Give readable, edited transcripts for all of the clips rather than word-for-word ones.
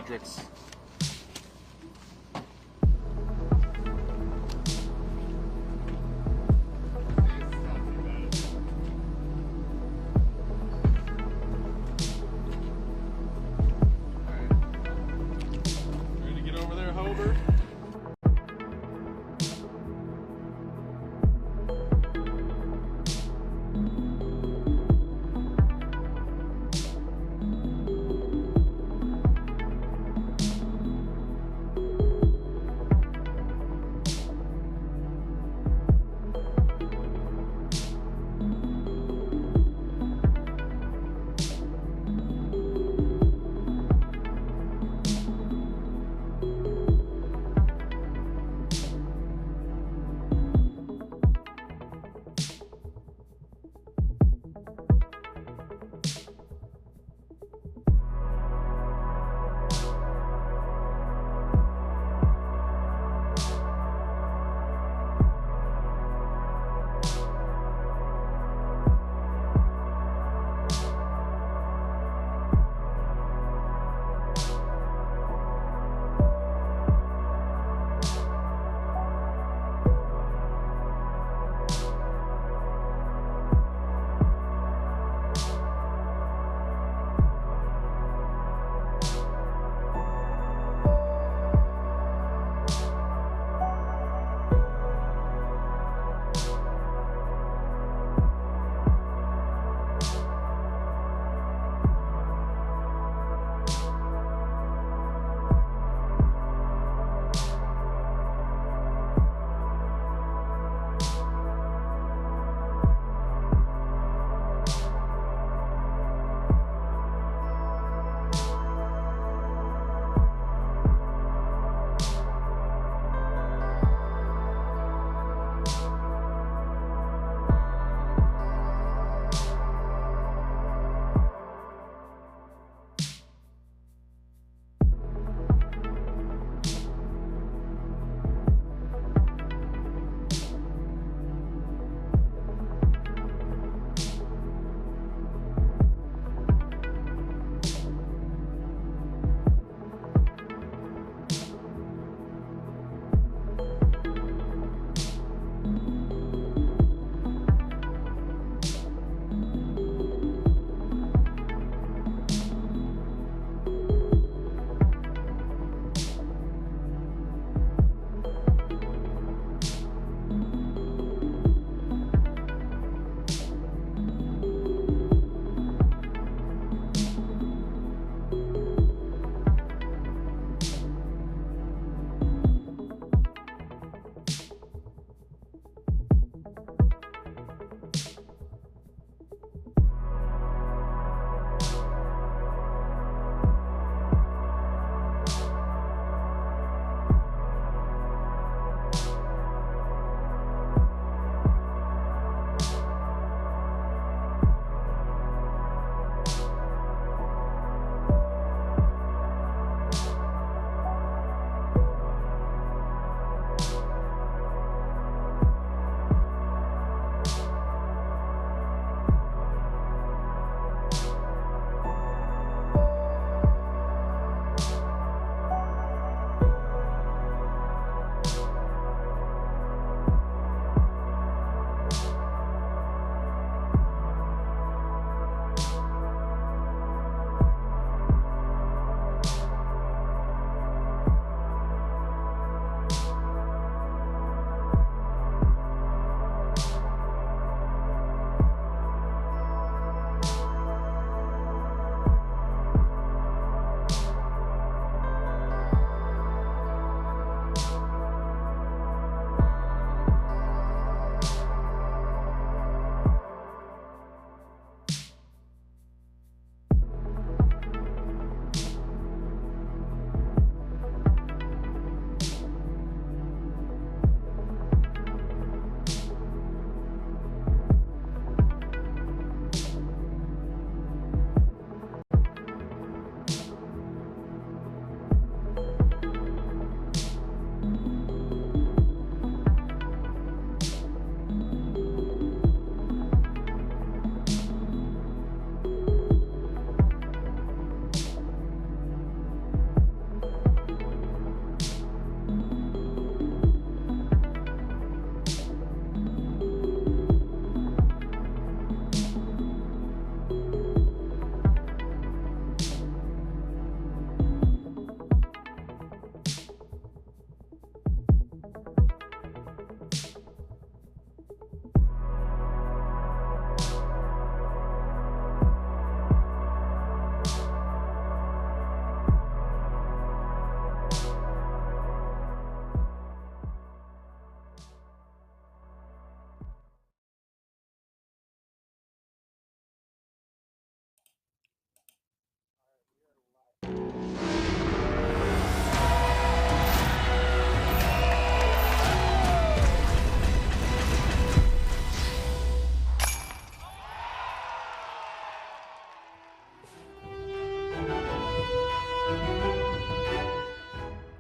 quadrants. Ready to get over there, Hober?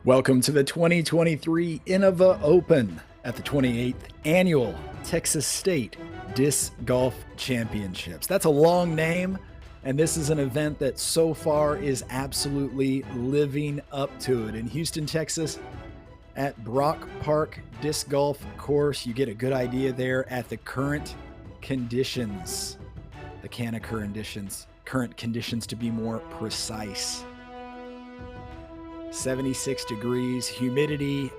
Welcome to the 2023 Innova Open at the 28th Annual Texas State Disc Golf Championships. That's a long name, and this is an event that so far is absolutely living up to it. In Houston, Texas, at Brock Park Disc Golf Course, you get a good idea there at the current conditions, current conditions to be more precise. 76 degrees, humidity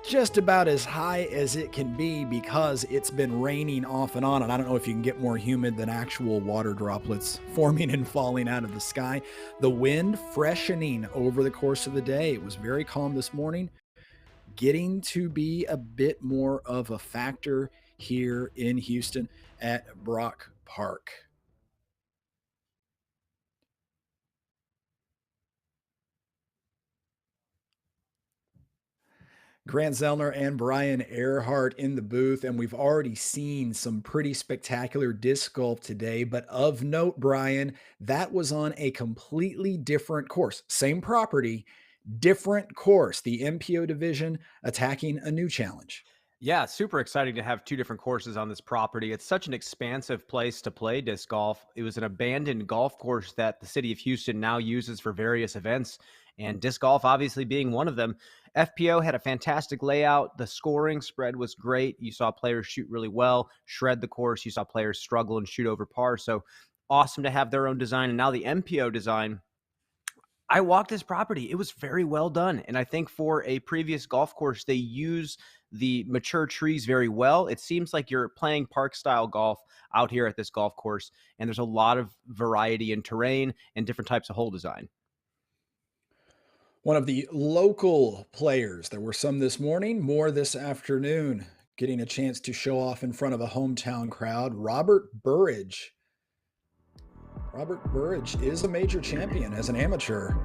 just about as high as it can be because it's been raining off and on. And I don't know if you can get more humid than actual water droplets forming and falling out of the sky. The wind freshening over the course of the day. It was very calm this morning, getting to be a bit more of a factor here in Houston at Brock Park. Grant Zellner and Brian Earhart in the booth, and we've already seen some pretty spectacular disc golf today. But of note, Brian, that was on a completely different course. Same property, different course. The MPO division attacking a new challenge. Yeah, super exciting to have two different courses on this property. It's such an expansive place to play disc golf. It was an abandoned golf course that the city of Houston now uses for various events, and disc golf obviously being one of them. FPO had a fantastic layout. The scoring spread was great. You saw players shoot really well, shred the course. You saw players struggle and shoot over par. So awesome to have their own design. And now the MPO design, I walked this property. It was very well done. And I think for a previous golf course, they use the mature trees very well. It seems like you're playing park style golf out here at this golf course. And there's a lot of variety in terrain and different types of hole design. One of the local players, there were some this morning, more this afternoon, getting a chance to show off in front of a hometown crowd. Robert Burridge. Robert Burridge is a major champion as an amateur,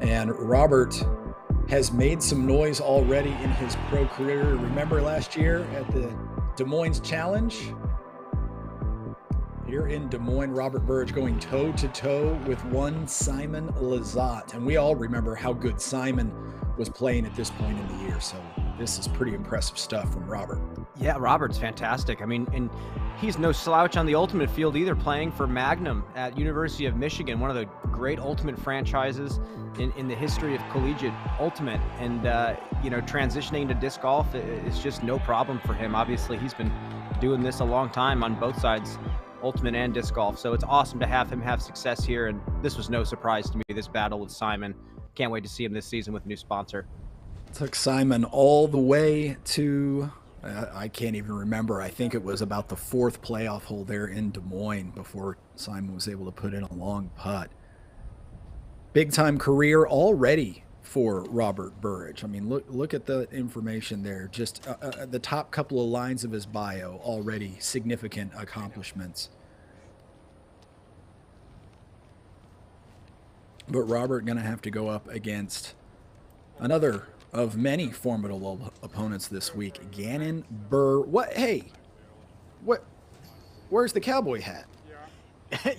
and Robert has made some noise already in his pro career. Remember last year at the Des Moines Challenge? Here in Des Moines, Robert Burridge going toe-to-toe with one Simon Lizotte. And we all remember how good Simon was playing at this point in the year. So this is pretty impressive stuff from Robert. Yeah, Robert's fantastic. I mean, and he's no slouch on the ultimate field either, playing for Magnum at University of Michigan, one of the great ultimate franchises in the history of collegiate ultimate. And, transitioning to disc golf is just no problem for him. Obviously, he's been doing this a long time on both sides, ultimate and disc golf. So it's awesome to have him have success here. And this was no surprise to me, this battle with Simon. Can't wait to see him this season with a new sponsor. Took Simon all the way to, I can't even remember. I think it was about the fourth playoff hole there in Des Moines before Simon was able to put in a long putt. Big time career already for Robert Burridge. I mean, look at the information there. Just the top couple of lines of his bio, already significant accomplishments. But Robert going to have to go up against another of many formidable opponents this week, Gannon Burr. Where's the cowboy hat?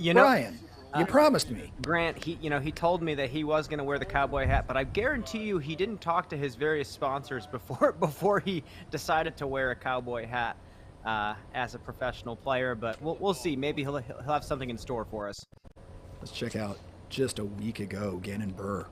Brian, you promised me. Grant, he told me that he was going to wear the cowboy hat, but I guarantee you he didn't talk to his various sponsors before he decided to wear a cowboy hat as a professional player. But we'll see. Maybe he'll have something in store for us. Let's check out just a week ago, Gannon Burr.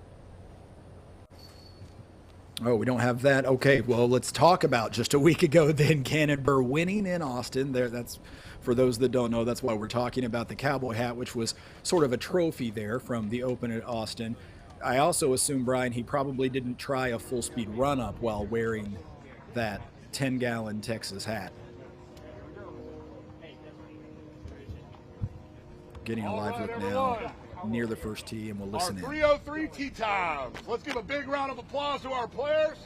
Oh, we don't have that. Okay, well, let's talk about just a week ago then, Gannon Burr winning in Austin. That's for those that don't know, that's why we're talking about the cowboy hat, which was sort of a trophy there from the Open at Austin. I also assume, Brian, he probably didn't try a full-speed run-up while wearing that 10-gallon Texas hat. Getting a live look now near the first tee, and we'll listen in. 303 tee times. Let's give a big round of applause to our players.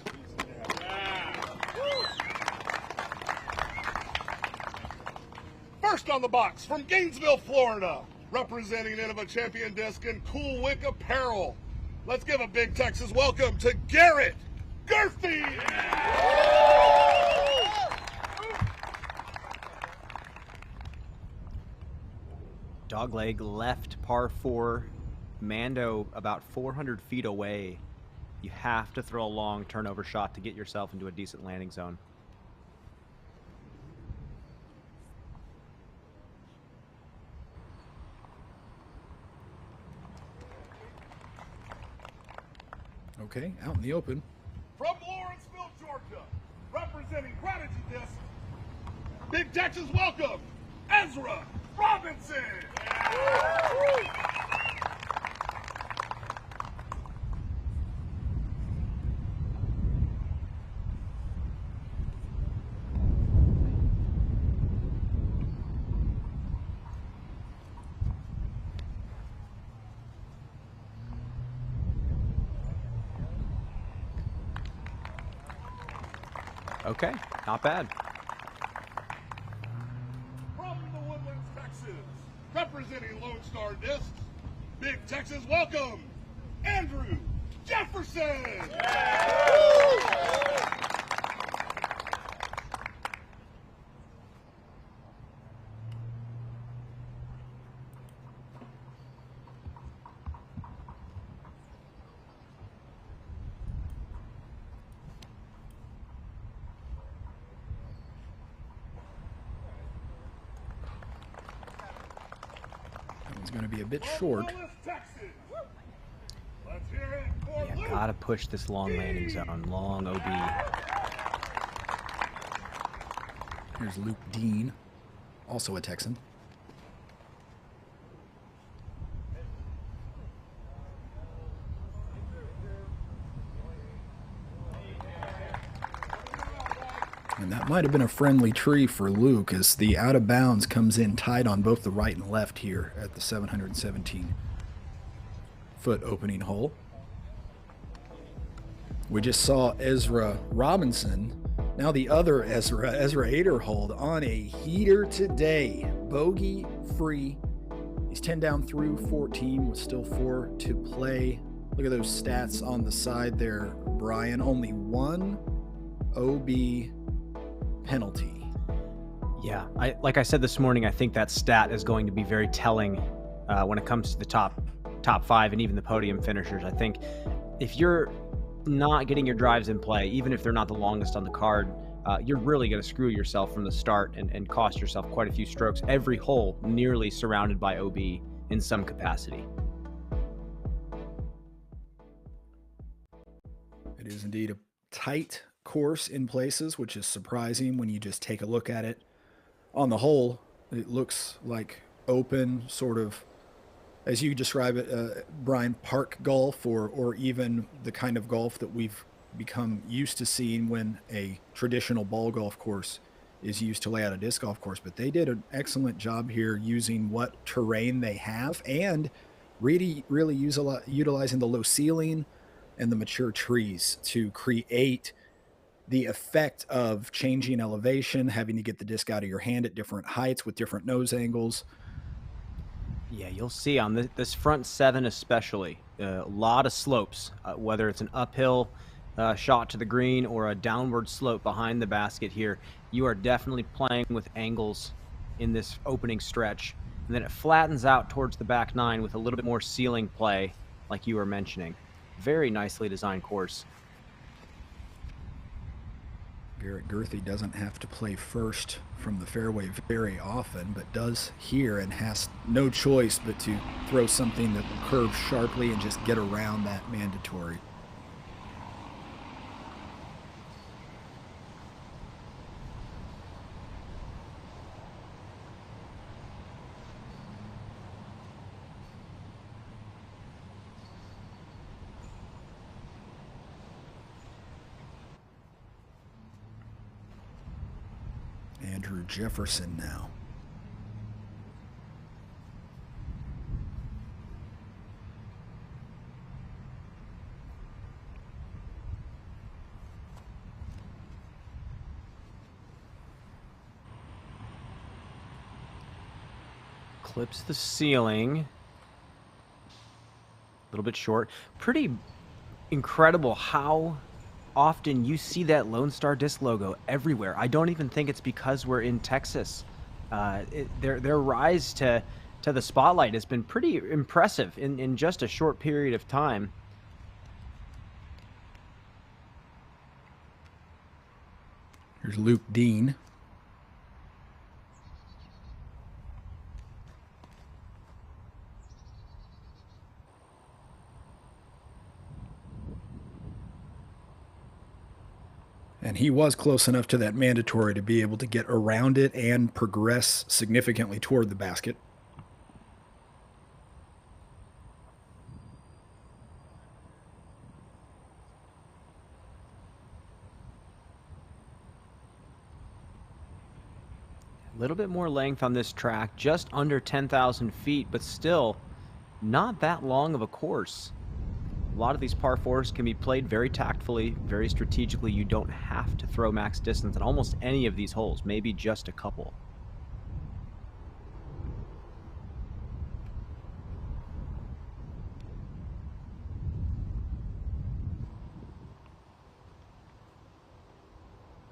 First on the box from Gainesville, Florida, representing Innova Champion Disc and Cool Wick Apparel. Let's give a big Texas welcome to Garrett Gerthy. Dogleg left par 4, Mando about 400 feet away. You have to throw a long turnover shot to get yourself into a decent landing zone. Okay, out in the open. From Lawrenceville, Georgia, representing Gratitude Disc, Big Texas welcome, Ezra Robinson. Okay, not bad. From the Woodlands, Texas, representing Lone Star Discs, Big Texas welcome, Andrew Jefferson. That one's going to be a bit short. From Willis, Texas. Let's hear it for Yeah, Luke. gotta push this long landing zone, long OB. Here's Luke Dean, also a Texan. And that might have been a friendly tree for Luke, as the out of bounds comes in tight on both the right and left here at the 717-foot opening hole. We just saw Ezra Robinson, now the other Ezra Aderhold, on a heater today, bogey free. He's 10 down through 14 with still 4 to play. Look at those stats on the side there, Brian. Only one OB penalty. Yeah, like I said this morning, I think that stat is going to be very telling when it comes to the top 5 and even the podium finishers. I think if you're not getting your drives in play, even if they're not the longest on the card, you're really going to screw yourself from the start and cost yourself quite a few strokes. Every hole nearly surrounded by OB in some capacity. It is indeed a tight course in places, which is surprising when you just take a look at it. On the whole, it looks like open, sort of, as you describe it, Brian, park golf, or even the kind of golf that we've become used to seeing when a traditional ball golf course is used to lay out a disc golf course. But they did an excellent job here using what terrain they have and really utilizing the low ceiling and the mature trees to create the effect of changing elevation, having to get the disc out of your hand at different heights with different nose angles. Yeah, you'll see on this front 7 especially, a lot of slopes, whether it's an uphill shot to the green or a downward slope behind the basket here. You are definitely playing with angles in this opening stretch. And then it flattens out towards the back 9 with a little bit more ceiling play, like you were mentioning. Very nicely designed course. Garrett Gurthey doesn't have to play first from the fairway very often, but does here and has no choice but to throw something that will curve sharply and just get around that mandatory. Andrew Jefferson now. Clips the ceiling. A little bit short. Pretty incredible how often you see that Lone Star Disc logo everywhere. I don't even think it's because we're in Texas. Their rise to the spotlight has been pretty impressive in just a short period of time. Here's Luke Dean. And he was close enough to that mandatory to be able to get around it and progress significantly toward the basket. A little bit more length on this track, just under 10,000 feet, but still not that long of a course. A lot of these par fours can be played very tactfully, very strategically. You don't have to throw max distance on almost any of these holes, maybe just a couple.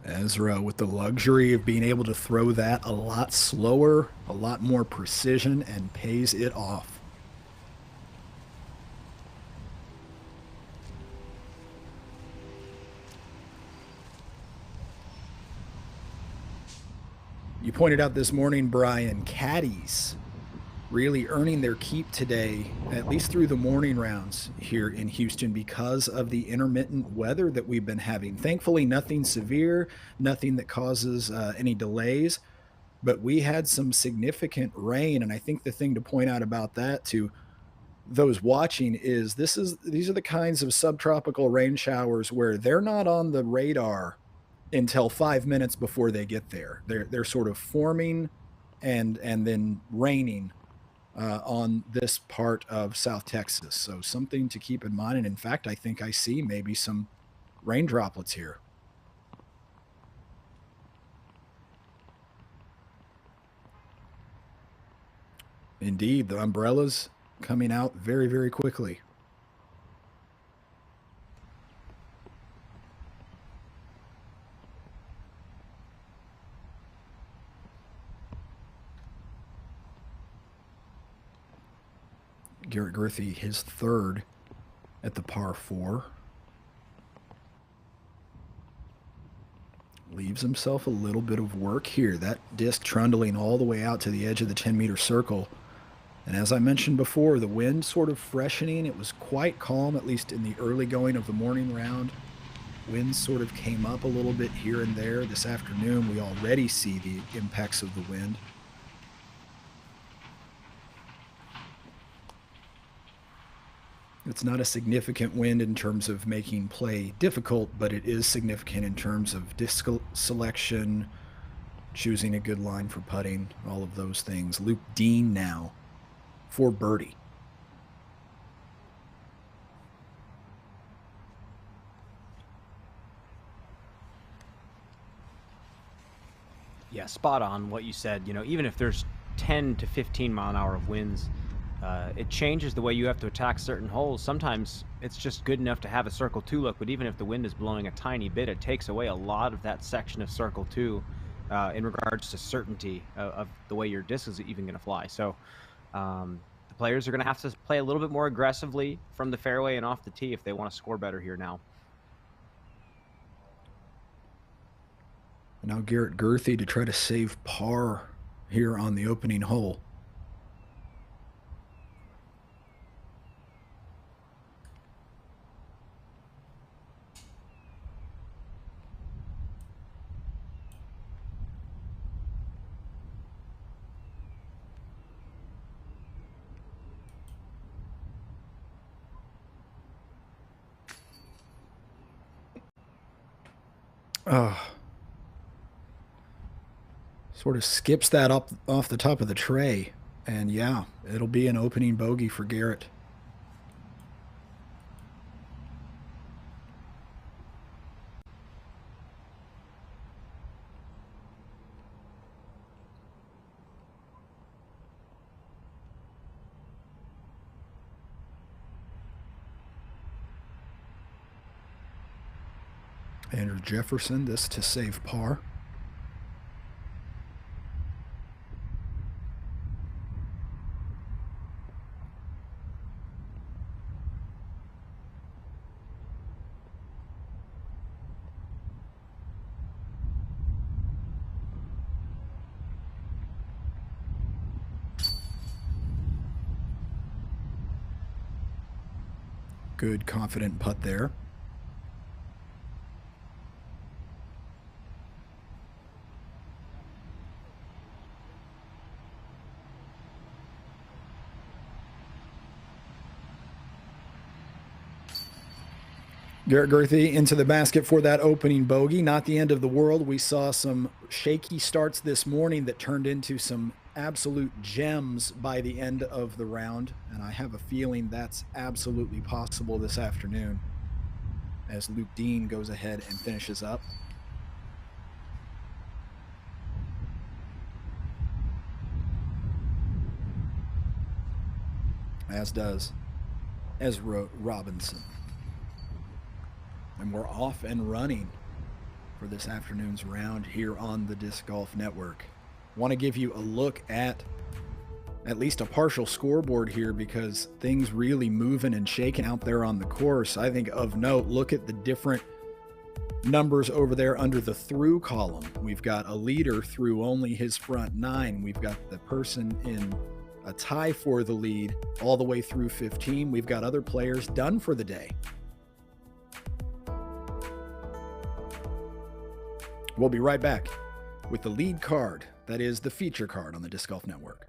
Ezra with the luxury of being able to throw that a lot slower, a lot more precision, and pays it off. You pointed out this morning, Brian, caddies really earning their keep today, at least through the morning rounds here in Houston, because of the intermittent weather that we've been having. Thankfully, nothing severe, nothing that causes any delays, but we had some significant rain. And I think the thing to point out about that to those watching is these are the kinds of subtropical rain showers where they're not on the radar until 5 minutes before they get there. They're sort of forming and then raining on this part of South Texas. So something to keep in mind. And in fact, I think I see maybe some rain droplets here. Indeed, the umbrellas coming out very, very quickly. Garrett Gurthie, his third at the par 4. Leaves himself a little bit of work here. That disc trundling all the way out to the edge of the 10-meter circle. And as I mentioned before, the wind sort of freshening. It was quite calm, at least in the early going of the morning round. Winds sort of came up a little bit here and there. This afternoon, we already see the impacts of the wind. It's not a significant wind in terms of making play difficult, but it is significant in terms of disc selection, choosing a good line for putting, all of those things. Luke Dean now for birdie. Yeah, spot on what you said. You know, even if there's 10 to 15 mile an hour of winds, it changes the way you have to attack certain holes. Sometimes it's just good enough to have a circle 2 look, but even if the wind is blowing a tiny bit, it takes away a lot of that section of circle 2 in regards to certainty of the way your disc is even going to fly. So the players are going to have to play a little bit more aggressively from the fairway and off the tee if they want to score better here now. Now Garrett Gurthie to try to save par here on the opening hole. Sort of skips that up off the top of the tray. And yeah, it'll be an opening bogey for Garrett. Andrew Jefferson, this to save par. Good, confident putt there. Garrett Gurthie into the basket for that opening bogey. Not the end of the world. We saw some shaky starts this morning that turned into some absolute gems by the end of the round, and I have a feeling that's absolutely possible this afternoon as Luke Dean goes ahead and finishes up. As does Ezra Robinson. And we're off and running for this afternoon's round here on the Disc Golf Network. Want to give you a look at least a partial scoreboard here because things really moving and shaking out there on the course. I think of note, look at the different numbers over there under the through column. We've got a leader through only his front 9. We've got the person in a tie for the lead all the way through 15. We've got other players done for the day. We'll be right back with the lead card, that is the feature card on the Disc Golf Network.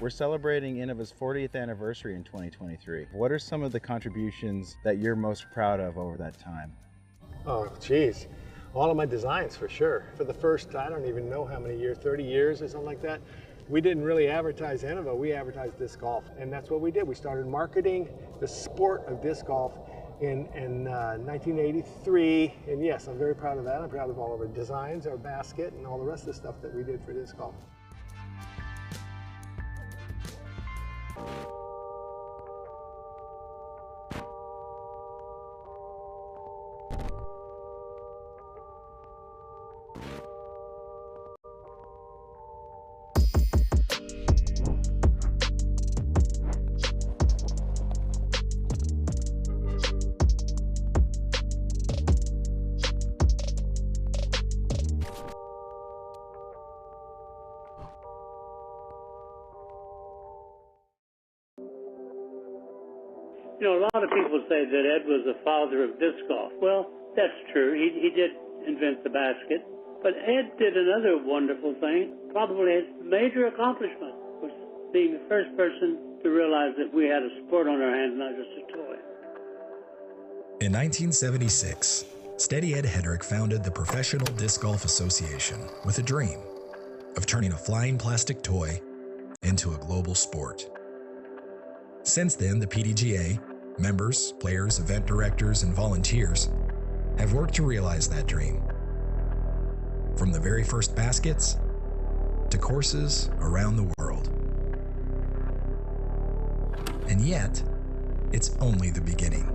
We're celebrating Innova's 40th anniversary in 2023. What are some of the contributions that you're most proud of over that time? Oh, geez. All of my designs, for sure. For the first, I don't even know how many years, 30 years or something like that, we didn't really advertise Innova, we advertised disc golf. And that's what we did. We started marketing the sport of disc golf in 1983. And yes, I'm very proud of that. I'm proud of all of our designs, our basket, and all the rest of the stuff that we did for disc golf. You know, a lot of people say that Ed was the father of disc golf. Well, that's true. He did invent the basket. But Ed did another wonderful thing. Probably his major accomplishment was being the first person to realize that we had a sport on our hands, not just a toy. In 1976, Steady Ed Hedrick founded the Professional Disc Golf Association with a dream of turning a flying plastic toy into a global sport. Since then, the PDGA, members, players, event directors, and volunteers have worked to realize that dream. From the very first baskets to courses around the world. And yet, it's only the beginning.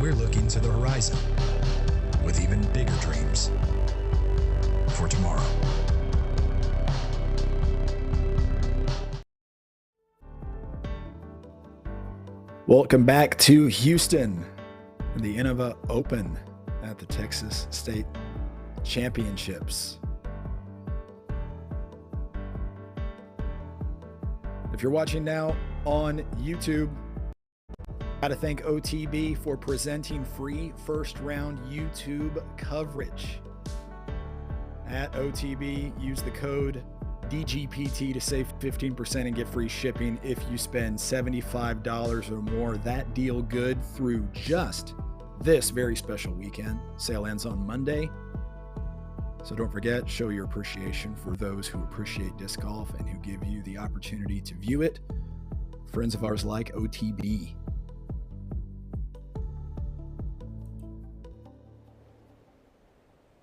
We're looking to the horizon with even bigger dreams for tomorrow. Welcome back to Houston, the Innova Open at the Texas State Championships. If you're watching now on YouTube, I got to thank OTB for presenting free first round YouTube coverage. At OTB, use the code DGPT to save 15% and get free shipping if you spend $75 or more. That deal good through just this very special weekend. Sale ends on Monday. So don't forget, show your appreciation for those who appreciate disc golf and who give you the opportunity to view it. Friends of ours like OTB.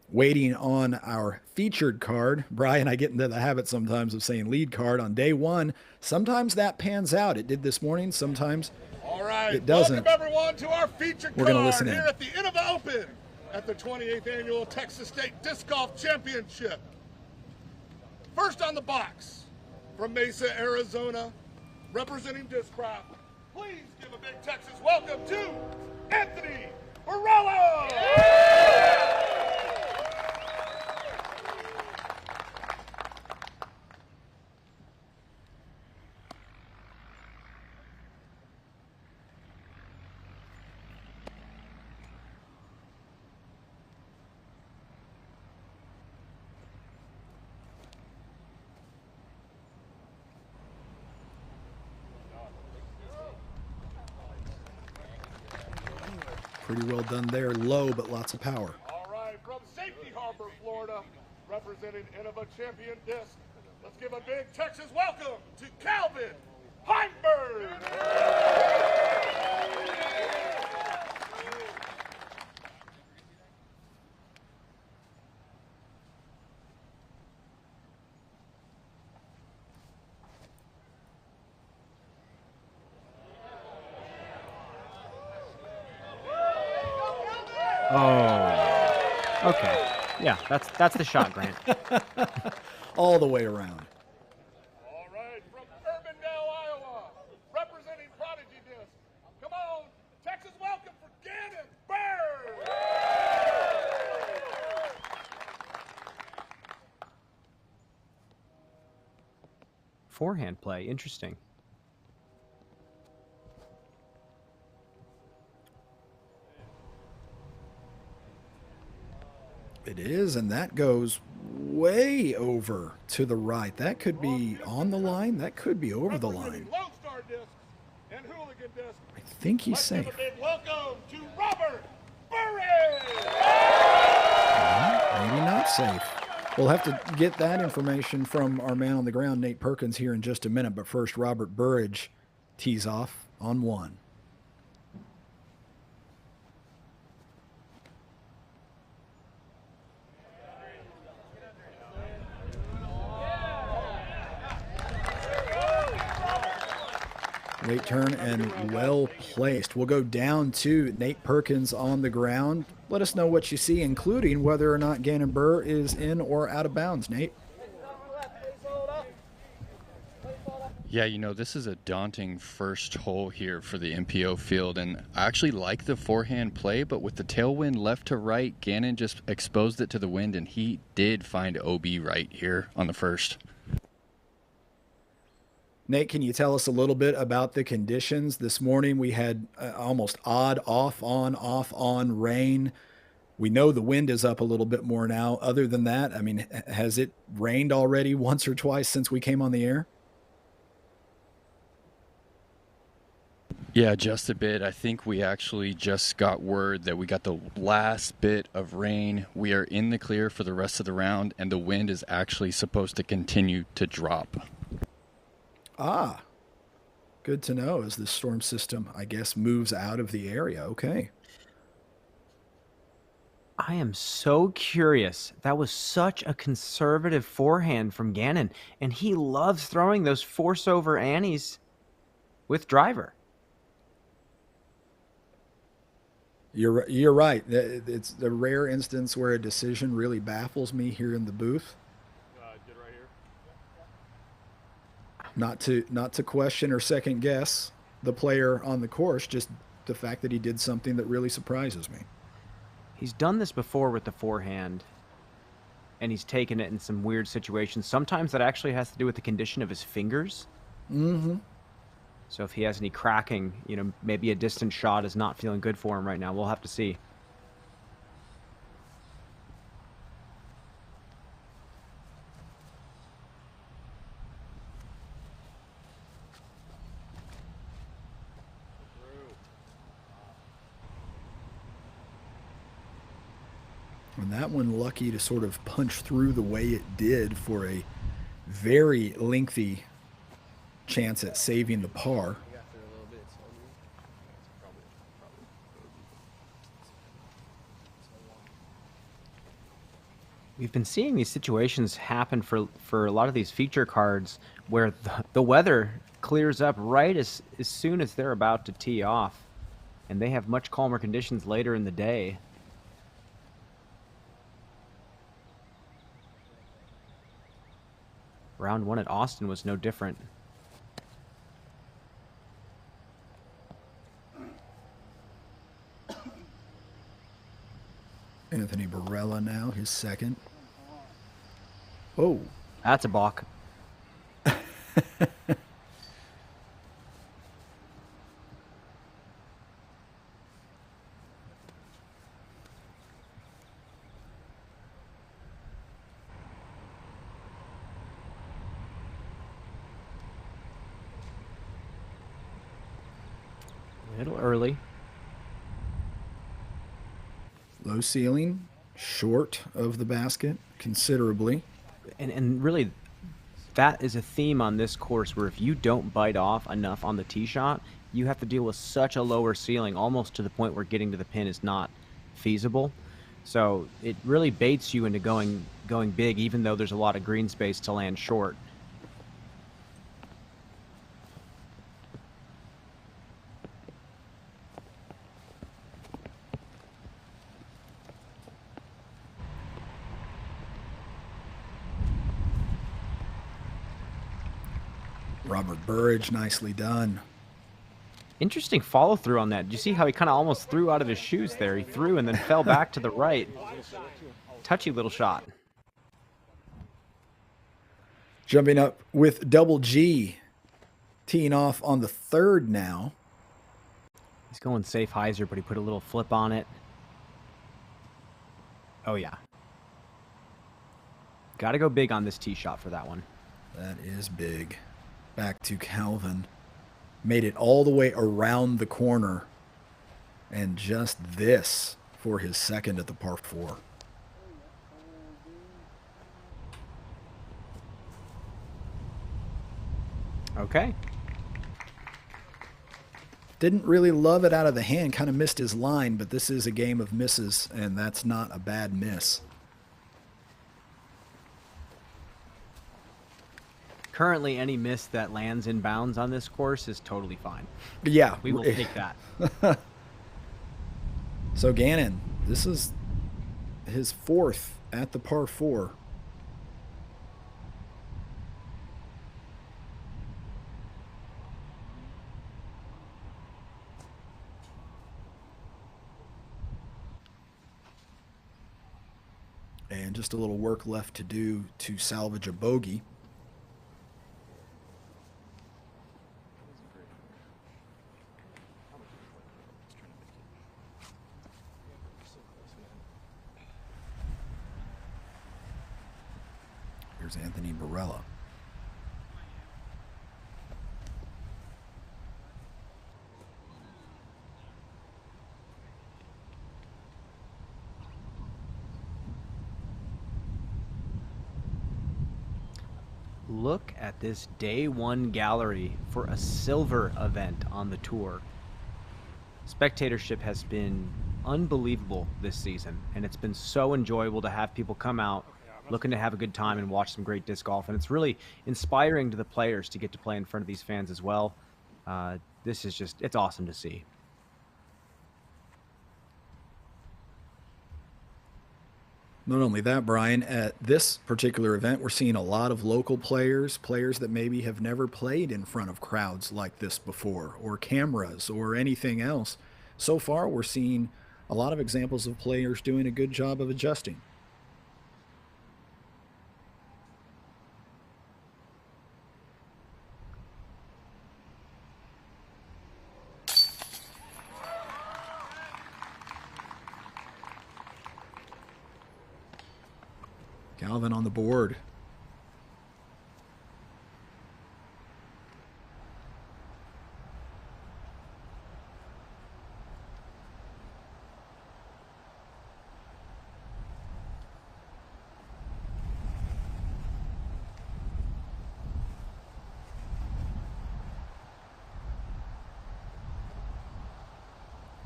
Waiting on our featured card. Brian, I get into the habit sometimes of saying lead card on day one. Sometimes that pans out. It did this morning. Sometimes All right. right. it doesn't, Welcome everyone to our featured we're going to card listen here in. at the Innova Open at the 28th Annual Texas State Disc Golf Championship. First on the box, from Mesa, Arizona, representing Discraft, please give a big Texas welcome to Anthony Varela! Pretty well done there. Low, but lots of power. All right, from Safety Harbor, Florida, representing Innova Champion Disc, let's give a big Texas welcome to Calvin Heinberg! Oh, okay. Yeah, that's the shot, Grant. All the way around. All right, from Urbandale, Iowa, representing Prodigy Disc. Come on, Texas welcome for Gannon Bird! Forehand play, interesting. It is, and that goes way over to the right. That could be on the line. That could be over the line. Lone Star Disc and Hooligan Disc. I think he's Let's give safe. a big welcome to Robert Burris! Maybe not safe. We'll have to get that information from our man on the ground, Nate Perkins, here in just a minute. But first, Robert Burridge tees off on one. Late turn and well placed. We'll go down to Nate Perkins on the ground. Let us know what you see, including whether or not Gannon Burr is in or out of bounds, Nate. Yeah, you know, this is a daunting first hole here for the MPO field, and I actually like the forehand play, but with the tailwind left to right, Gannon just exposed it to the wind, and he did find OB right here on the first. Nate, can you tell us a little bit about the conditions? This morning we had almost odd off on rain. We know the wind is up a little bit more now. Other than that, I mean, has it rained already once or twice since we came on the air? Yeah, just a bit. I think we actually just got word that we got the last bit of rain. We are in the clear for the rest of the round, and the wind is actually supposed to continue to drop. Ah, good to know as the storm system, I guess, moves out of the area. Okay. I am so curious. That was such a conservative forehand from Gannon, and he loves throwing those force over Annies with driver. You're right. It's the rare instance where a decision really baffles me here in the booth. Not to question or second guess the player on the course, just the fact that he did something that really surprises me. He's done this before with the forehand, and he's taken it in some weird situations. Sometimes that actually has to do with the condition of his fingers. Mm-hmm. So if he has any cracking, maybe a distant shot is not feeling good for him right now. We'll have to see. And that one lucky to sort of punch through the way it did for a very lengthy chance at saving the par. We've been seeing these situations happen for a lot of these feature cards where the weather clears up right as soon as they're about to tee off. And they have much calmer conditions later in the day. Round 1 at Austin was no different. Anthony Barella now, his second. Oh. That's a balk. A little early. Low ceiling, short of the basket considerably. And really, that is a theme on this course where if you don't bite off enough on the tee shot, you have to deal with such a lower ceiling, almost to the point where getting to the pin is not feasible. So it really baits you into going big, even though there's a lot of green space to land short. Robert Burridge, nicely done. Interesting follow through on that. Did you see how he kind of almost threw out of his shoes there? He threw and then fell back to the right. Touchy little shot. Jumping up with Double G, teeing off on the third now. He's going safe hyzer, but he put a little flip on it. Oh, yeah. Got to go big on this tee shot for that one. That is big. Back to Calvin. Made it all the way around the corner. And just this for his second at the par 4. Okay. Didn't really love it out of the hand. Kind of missed his line, but this is a game of misses, and that's not a bad miss. Currently, any miss that lands in bounds on this course is totally fine. Yeah. We will take that. So Gannon, this is his fourth at the par 4. And just a little work left to do to salvage a bogey. Here's Anthony Barella. Look at this day 1 gallery for a silver event on the tour. Spectatorship has been unbelievable this season, and it's been so enjoyable to have people come out looking to have a good time and watch some great disc golf. And it's really inspiring to the players to get to play in front of these fans as well. This is just, it's awesome to see. Not only that, Brian, at this particular event, we're seeing a lot of local players that maybe have never played in front of crowds like this before, or cameras, or anything else. So far, we're seeing a lot of examples of players doing a good job of adjusting. Calvin on the board.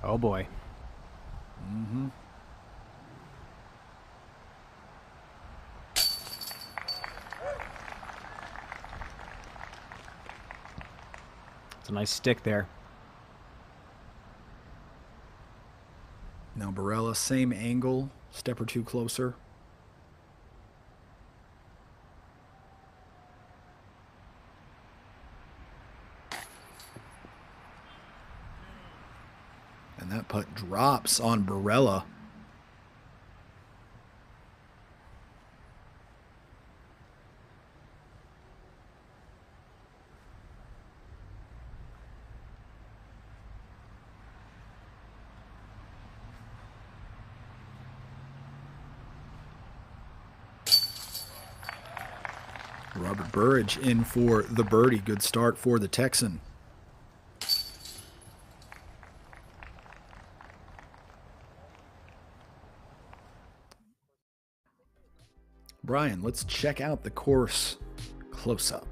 Oh boy. Mm-hmm. a nice stick there. Now Barella, same angle, step or two closer. And that putt drops on Barella. Robert Burridge in for the birdie. Good start for the Texan. Brian, let's check out the course close up.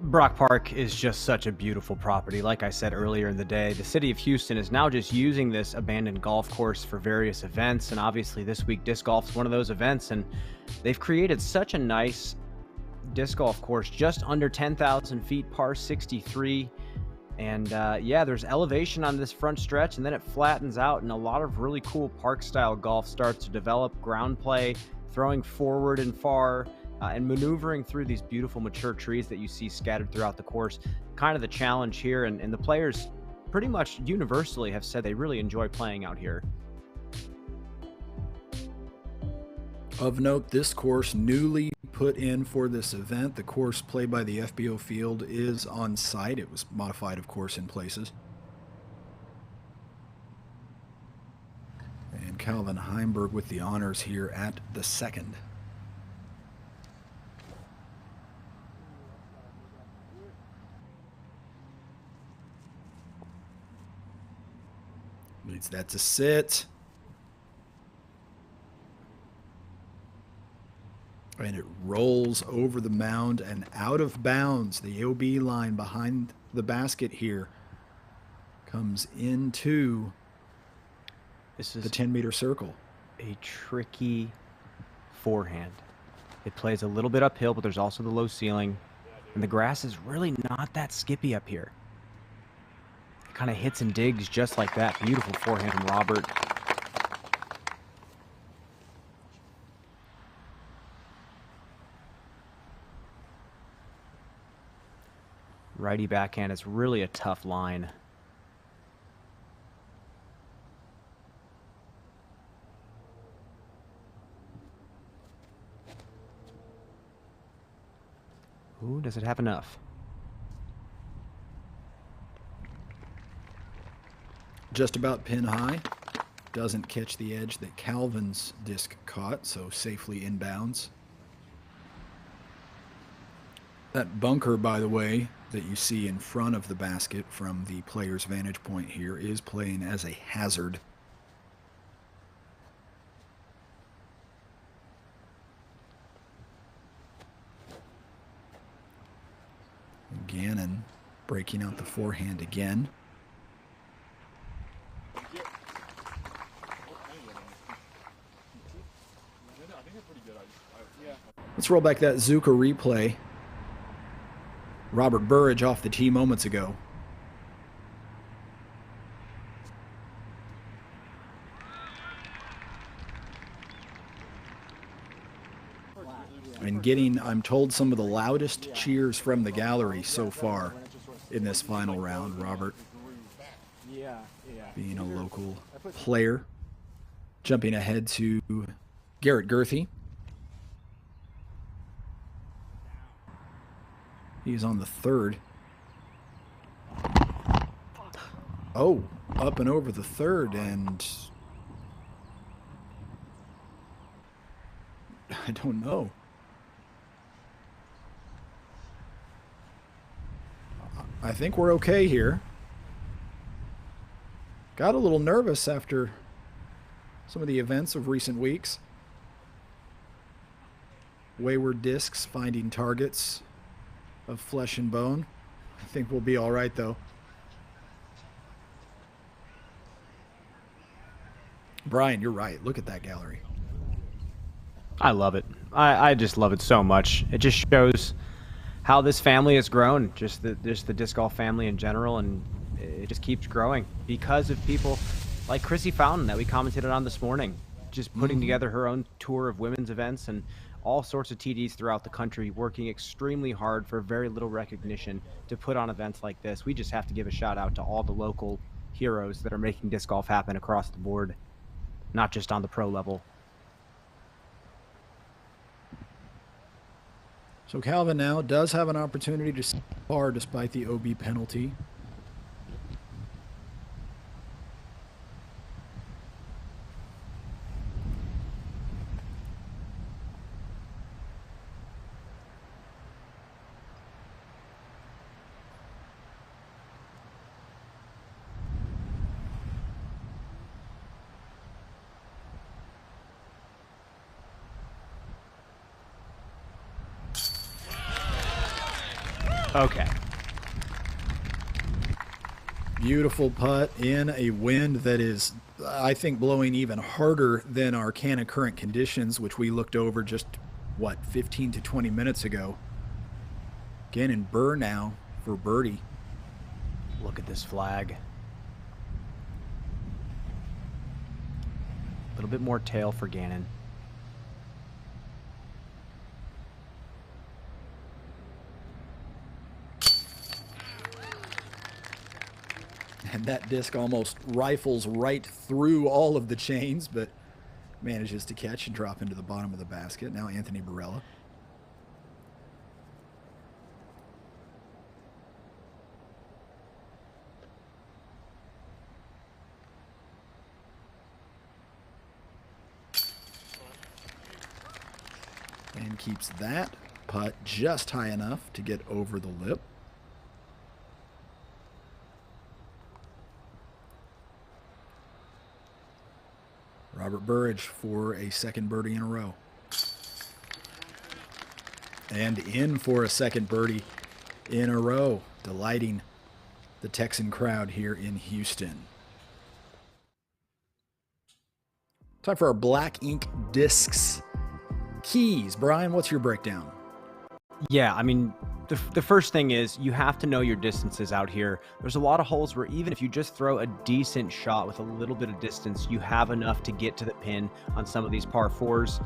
Brock Park is just such a beautiful property. Like I said earlier in the day, the city of Houston is now just using this abandoned golf course for various events. And obviously this week, disc golf is one of those events. And they've created such a nice disc golf course, just under 10,000 feet, par 63. And yeah, there's elevation on this front stretch, and then it flattens out, and a lot of really cool park style golf starts to develop. Ground play, throwing forward and far, and maneuvering through these beautiful mature trees that you see scattered throughout the course. Kind of the challenge here, and the players pretty much universally have said they really enjoy playing out here. Of note, this course newly put in for this event. The course played by the FBO field is on site. It was modified, of course, in places. And Calvin Heimberg with the honors here at the second. Needs that to sit. And it rolls over the mound and out of bounds. The OB line behind the basket here comes into the 10-meter circle. A tricky forehand. It plays a little bit uphill, but there's also the low ceiling. And the grass is really not that skippy up here. It kind of hits and digs just like that. Beautiful forehand from Robert. Righty backhand is really a tough line. Ooh, does it have enough? Just about pin high. Doesn't catch the edge that Calvin's disc caught, so safely inbounds. That bunker, by the way, that you see in front of the basket from the player's vantage point here is playing as a hazard. Gannon breaking out the forehand again. Let's roll back that Zuka replay. Robert Burridge off the tee moments ago. And getting, I'm told, some of the loudest cheers from the gallery so far in this final round. Robert, being a local player, jumping ahead to Garrett Gerthy. He's on the third. Oh, up and over the third, and I don't know. I think we're okay here. Got a little nervous after some of the events of recent weeks. Wayward discs finding targets of flesh and bone. I think we'll be all right, though. Brian, you're right. Look at that gallery. I love it. I just love it so much. It just shows how this family has grown, just the disc golf family in general, and it just keeps growing because of people like Chrissy Fountain that we commented on this morning, just putting together her own tour of women's events and all sorts of TDs throughout the country, working extremely hard for very little recognition to put on events like this. We just have to give a shout out to all the local heroes that are making disc golf happen across the board, not just on the pro level. So Calvin now does have an opportunity to see par despite the OB penalty. Okay. Beautiful putt in a wind that is, I think, blowing even harder than our Canna current conditions, which we looked over just, 15 to 20 minutes ago. Again in Burr now for birdie. Look at this flag. A little bit more tail for Gannon. And that disc almost rifles right through all of the chains, but manages to catch and drop into the bottom of the basket. Now Anthony Barella. And keeps that putt just high enough to get over the lip. Robert Burridge for a second birdie in a row. And in for a second birdie in a row, delighting the Texan crowd here in Houston. Time for our black ink discs keys. Brian, what's your breakdown? Yeah, I mean, the first thing is you have to know your distances out here. There's a lot of holes where even if you just throw a decent shot with a little bit of distance, you have enough to get to the pin on some of these par fours.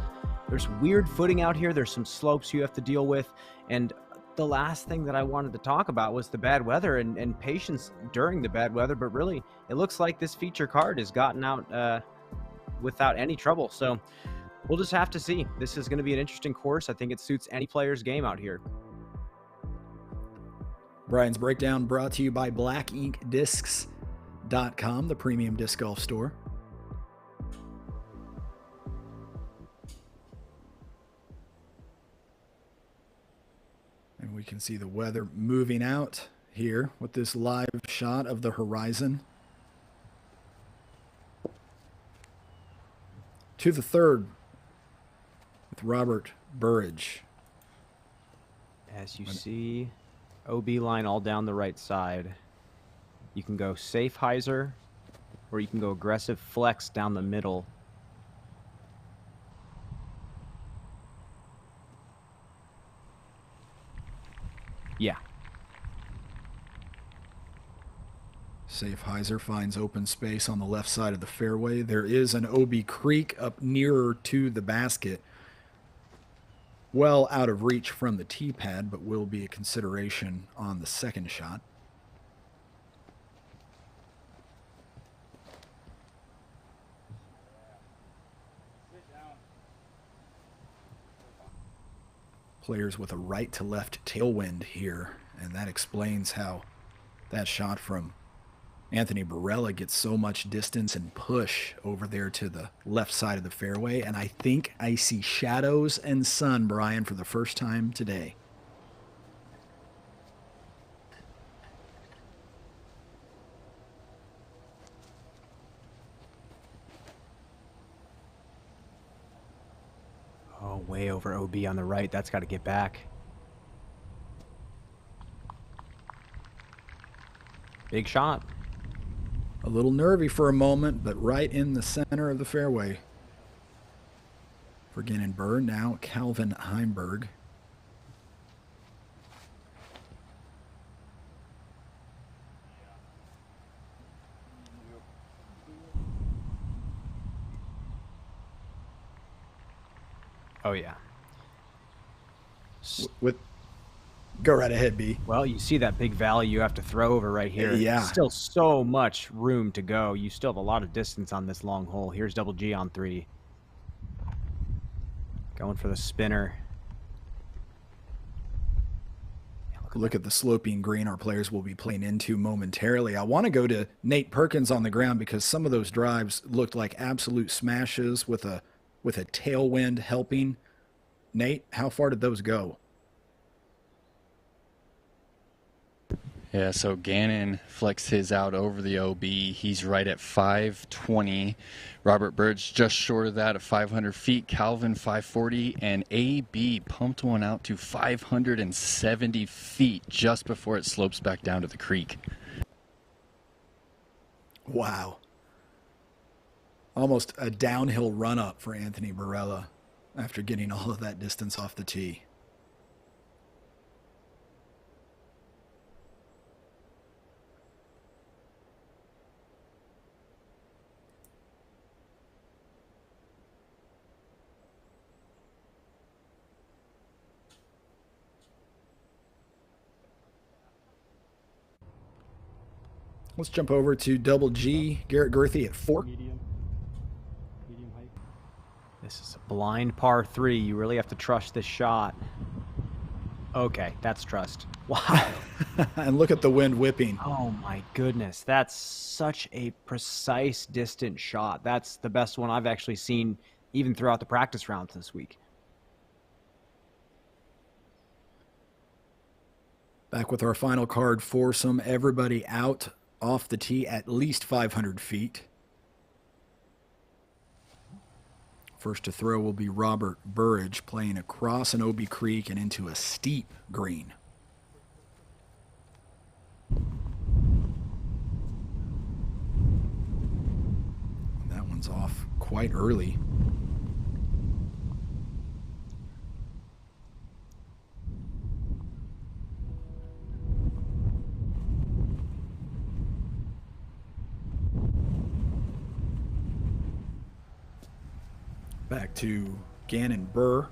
There's weird footing out here. There's some slopes you have to deal with. And the last thing that I wanted to talk about was the bad weather and patience during the bad weather. But really, it looks like this feature card has gotten out without any trouble. So we'll just have to see. This is going to be an interesting course. I think it suits any player's game out here. Brian's breakdown brought to you by blackinkdiscs.com, the premium disc golf store. And we can see the weather moving out here with this live shot of the horizon. To the third with Robert Burridge. As you see, OB line all down the right side. You can go safe hyzer, or you can go aggressive flex down the middle. Yeah. Safe hyzer finds open space on the left side of the fairway. There is an OB creek up nearer to the basket. Well out of reach from the tee pad, but will be a consideration on the second shot. Players with a right to left tailwind here, and that explains how that shot from Anthony Barella gets so much distance and push over there to the left side of the fairway. And I think I see shadows and sun, Brian, for the first time today. Oh, way over OB on the right. That's got to get back. Big shot. A little nervy for a moment, but right in the center of the fairway. For Gannon Burr, now Calvin Heimberg. Oh, yeah. With Go right ahead, B. Well, you see that big valley you have to throw over right here. Yeah. Still so much room to go. You still have a lot of distance on this long hole. Here's double G on 3. Going for the spinner. Look at the sloping green our players will be playing into momentarily. I want to go to Nate Perkins on the ground because some of those drives looked like absolute smashes with a tailwind helping. Nate, how far did those go? Yeah, so Gannon flexed his out over the OB. He's right at 520. Robert Bird's just short of that at 500 feet. Calvin 540. And AB pumped one out to 570 feet just before it slopes back down to the creek. Wow. Almost a downhill run up for Anthony Barella after getting all of that distance off the tee. Let's jump over to double G. Garrett Gerthy at 4. Medium height. This is a blind par 3. You really have to trust this shot. Okay, that's trust. Wow. And look at the wind whipping. Oh my goodness. That's such a precise, distant shot. That's the best one I've actually seen even throughout the practice rounds this week. Back with our final card foursome. Everybody out off the tee at least 500 feet. First to throw will be Robert Burridge playing across an OB Creek and into a steep green. That one's off quite early. Back to Gannon Burr.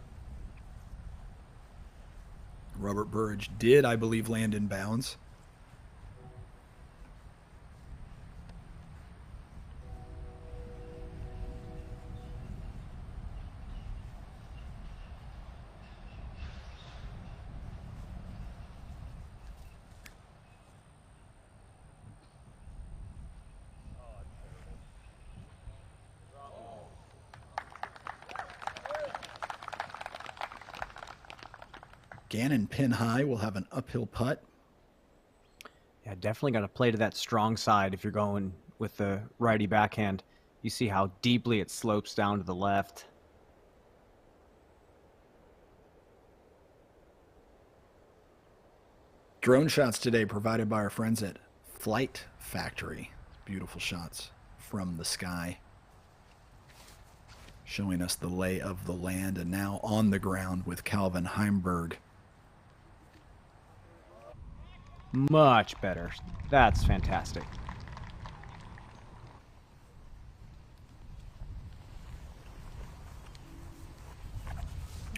Robert Burridge did, I believe, land in bounds. Gannon pin high will have an uphill putt. Yeah, definitely got to play to that strong side if you're going with the righty backhand. You see how deeply it slopes down to the left. Drone shots today provided by our friends at Flight Factory. Beautiful shots from the sky, showing us the lay of the land, and now on the ground with Calvin Heimberg. Much better. That's fantastic.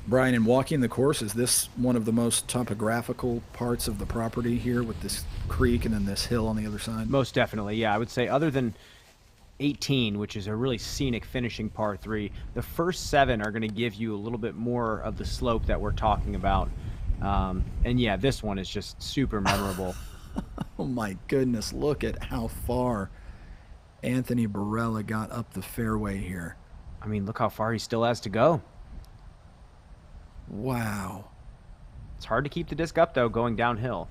Brian, in walking the course, is this one of the most topographical parts of the property here with this creek and then this hill on the other side? Most definitely, yeah. I would say other than 18, which is a really scenic finishing par 3, the first 7 are going to give you a little bit more of the slope that we're talking about. And yeah, this one is just super memorable. Oh my goodness, look at how far Anthony Barella got up the fairway here. I mean, look how far he still has to go. Wow. It's hard to keep the disc up, though, going downhill.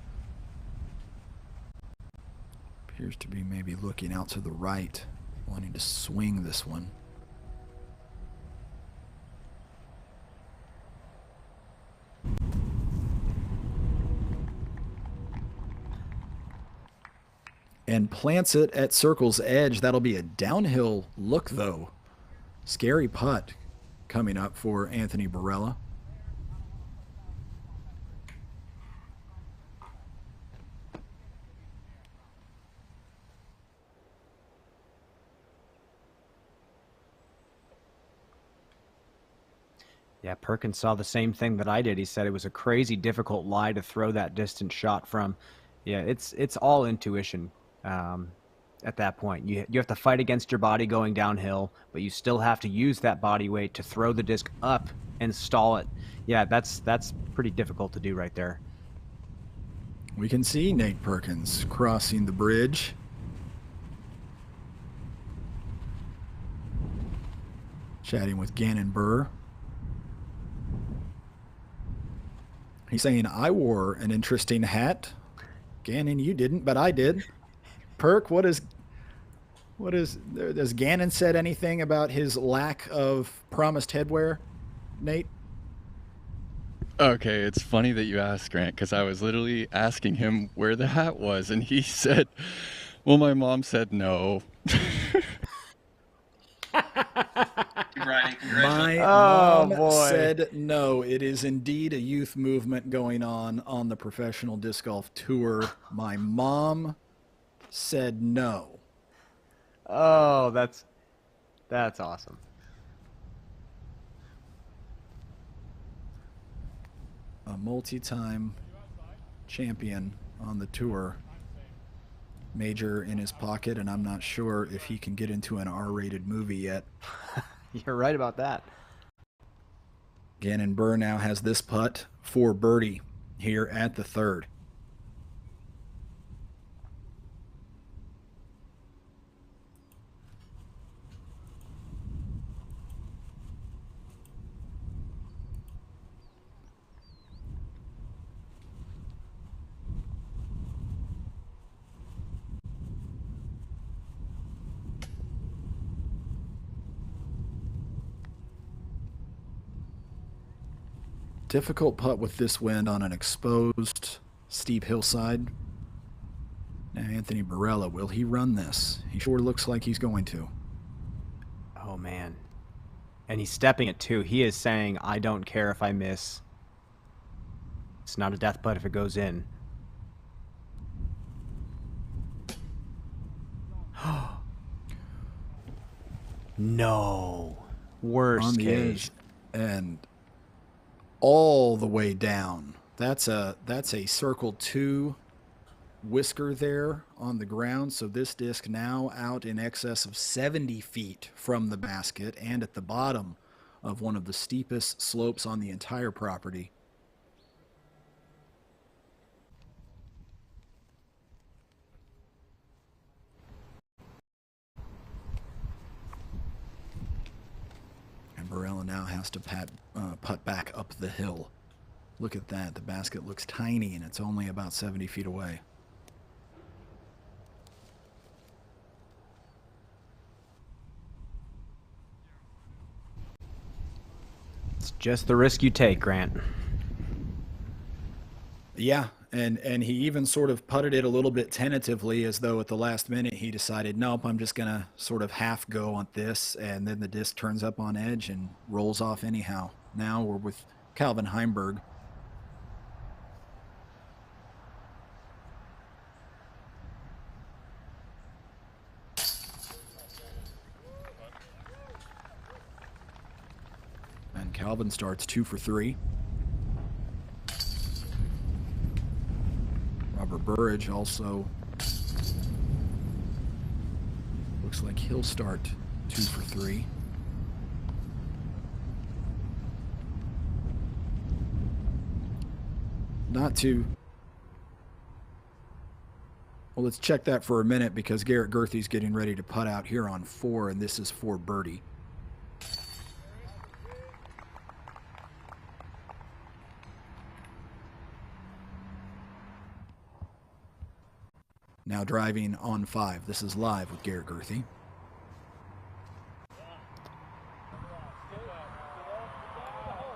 Appears to be maybe looking out to the right, wanting to swing this one. And plants it at circle's edge. That'll be a downhill look, though. Scary putt coming up for Anthony Barella. Yeah, Perkins saw the same thing that I did. He said it was a crazy difficult lie to throw that distant shot from. Yeah, it's all intuition. At that point, you have to fight against your body going downhill, but you still have to use that body weight to throw the disc up and stall it. Yeah, that's pretty difficult to do right there. We can see Nate Perkins crossing the bridge. Chatting with Gannon Burr. He's saying, I wore an interesting hat. Gannon, you didn't, but I did. Perk, has Gannon said anything about his lack of promised headwear, Nate? Okay, it's funny that you asked, Grant, because I was literally asking him where the hat was, and he said, well, my mom said no. My mom said no. It is indeed a youth movement going on the professional disc golf tour. My mom said no. Oh, that's awesome. A multi-time champion on the tour. Major in his pocket, and I'm not sure if he can get into an R-rated movie yet. You're right about that. Gannon Burr now has this putt for birdie here at the third. Difficult putt with this wind on an exposed, steep hillside. Now Anthony Barella, will he run this? He sure looks like he's going to. Oh, man. And he's stepping it, too. He is saying, I don't care if I miss. It's not a death putt if it goes in. No. Worst on the case. Edge and all the way down. That's a circle 2 whisker there on the ground. So this disc now out in excess of 70 feet from the basket and at the bottom of one of the steepest slopes on the entire property. Barella now has to putt back up the hill. Look at that. The basket looks tiny, and it's only about 70 feet away. It's just the risk you take, Grant. Yeah, and he even sort of putted it a little bit tentatively, as though at the last minute he decided, nope, I'm just going to sort of half go on this, and then the disc turns up on edge and rolls off anyhow. Now we're with Calvin Heimberg. And Calvin starts 2 for 3. Robert Burridge also looks like he'll start 2 for 3. Not to... Well, let's check that for a minute because Garrett Gerthy's getting ready to putt out here on 4, and this is for birdie. Now driving on 5. This is live with Garrett Gerthy.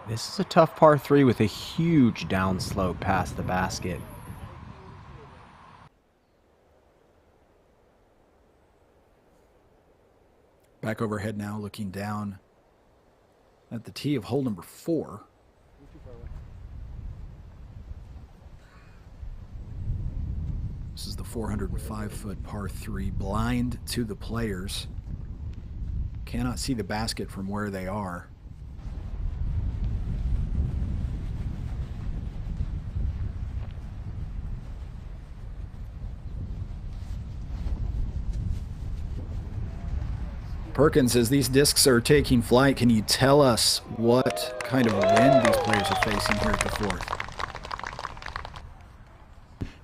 This is a tough par 3 with a huge downslope past the basket. Back overhead now, looking down at the tee of hole number 4. This is the 405-foot par 3, blind to the players. Cannot see the basket from where they are. Perkins, as these discs are taking flight, can you tell us what kind of wind these players are facing here at the fourth?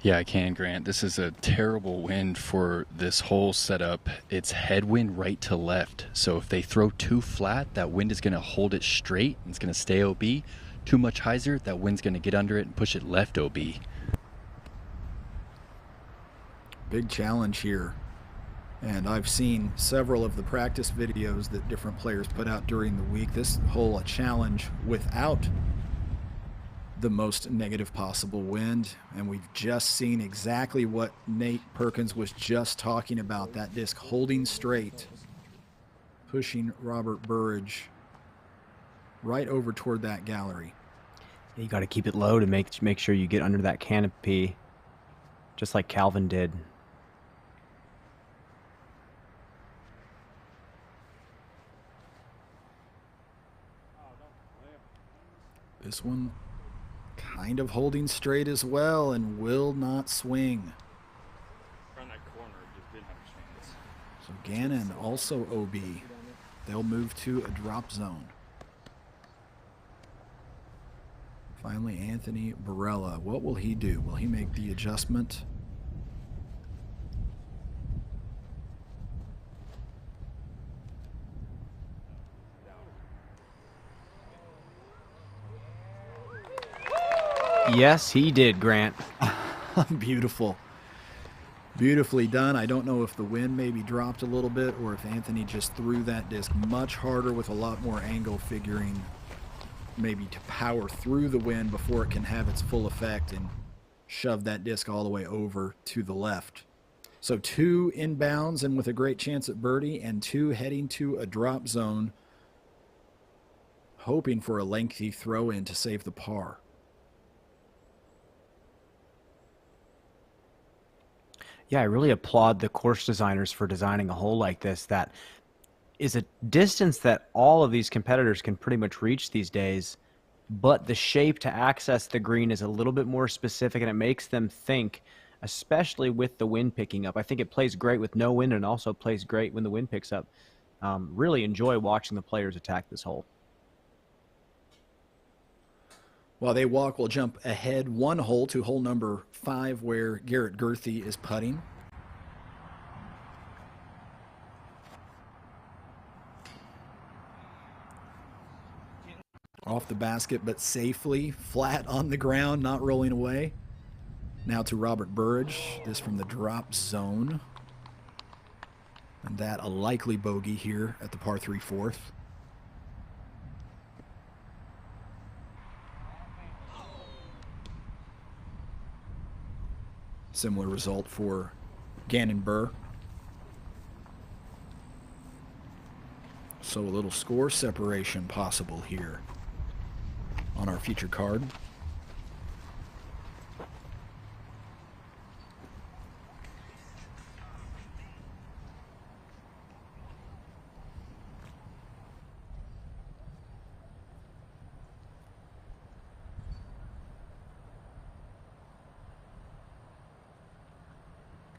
Yeah, I can, Grant. This is a terrible wind for this whole setup. It's headwind right to left. So if they throw too flat, that wind is going to hold it straight and it's going to stay OB. Too much hyzer, that wind's going to get under it and push it left OB. Big challenge here. And I've seen several of the practice videos that different players put out during the week. This hole a challenge without the most negative possible wind, and we've just seen exactly what Nate Perkins was just talking about, that disc holding straight, pushing Robert Burridge right over toward that gallery. You got to keep it low to make sure you get under that canopy, just like Calvin did. This one kind of holding straight as well and will not swing. So Gannon also OB. They'll move to a drop zone. Finally, Anthony Barella. What will he do? Will he make the adjustment? Yes, he did, Grant. Beautiful. Beautifully done. I don't know if the wind maybe dropped a little bit or if Anthony just threw that disc much harder with a lot more angle, figuring maybe to power through the wind before it can have its full effect and shove that disc all the way over to the left. So 2 inbounds and with a great chance at birdie, and 2 heading to a drop zone, hoping for a lengthy throw in to save the par. Yeah, I really applaud the course designers for designing a hole like this that is a distance that all of these competitors can pretty much reach these days, but the shape to access the green is a little bit more specific, and it makes them think, especially with the wind picking up. I think it plays great with no wind and also plays great when the wind picks up. Really enjoy watching the players attack this hole. While they walk, we'll jump ahead 1 hole to hole number 5, where Garrett Gerthy is putting. Off the basket, but safely, flat on the ground, not rolling away. Now to Robert Burridge, this from the drop zone. And that a likely bogey here at the par 3 fourth. Similar result for Gannon Burr. So a little score separation possible here on our feature card.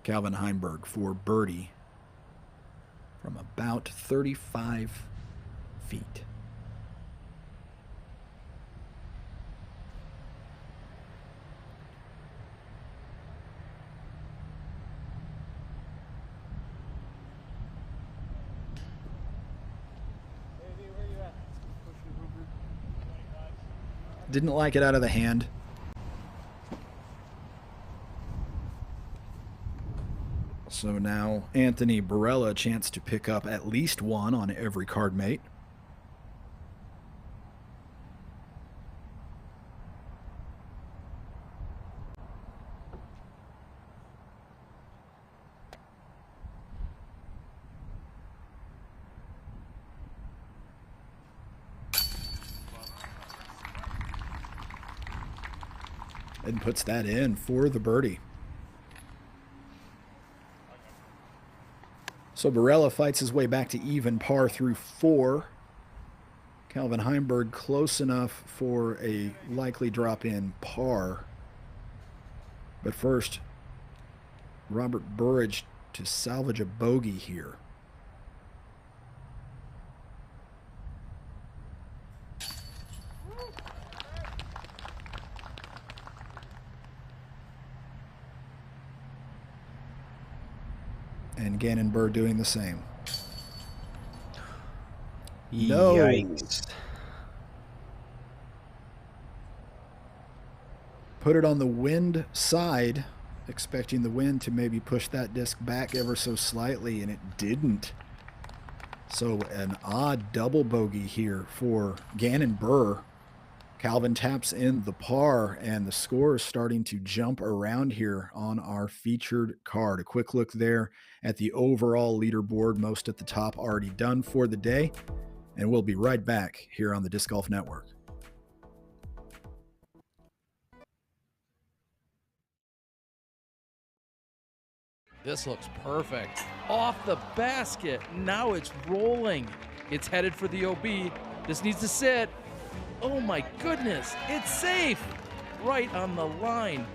Calvin Heimberg for birdie from about 35 feet. Didn't like it out of the hand. So now Anthony Barella a chance to pick up at least 1 on every card mate. And puts that in for the birdie. So Barella fights his way back to even par through 4. Calvin Heimberg close enough for a likely drop in par. But first, Robert Burridge to salvage a bogey here. and Gannon Burr doing the same. No. Yikes. Put it on the wind side, expecting the wind to maybe push that disc back ever so slightly, and it didn't. So an odd double bogey here for Gannon Burr. Calvin taps in the par, and the score is starting to jump around here on our featured card. A quick look there at the overall leaderboard, most at the top already done for the day, and we'll be right back here on the Disc Golf Network. This looks perfect. Off the basket. Now it's rolling. It's headed for the OB. This needs to sit. Oh my goodness, it's safe. Right on the line.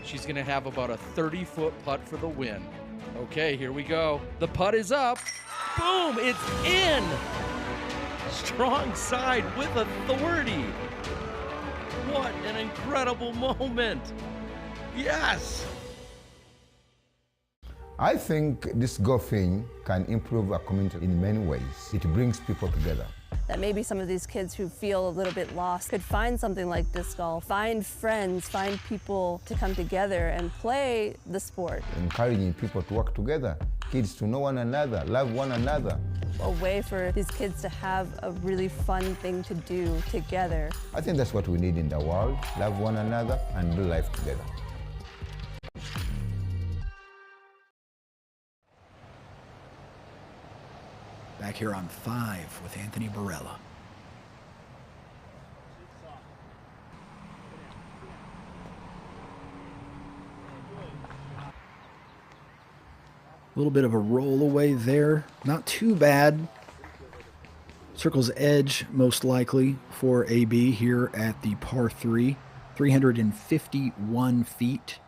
She's going to have about a 30-foot putt for the win. Okay, here we go. The putt is up. Boom, it's in. Strong side with authority. What an incredible moment. Yes. I think this golfing can improve our community in many ways. It brings people together. That maybe some of these kids who feel a little bit lost could find something like disc golf, find friends, find people to come together and play the sport. Encouraging people to work together, kids to know one another, love one another. A way for these kids to have a really fun thing to do together. I think that's what we need in the world, love one another and do life together. Back here on 5 with Anthony Barella. A little bit of a roll away there. Not too bad. Circle's edge, most likely, for AB here at the par 3. 351 feet.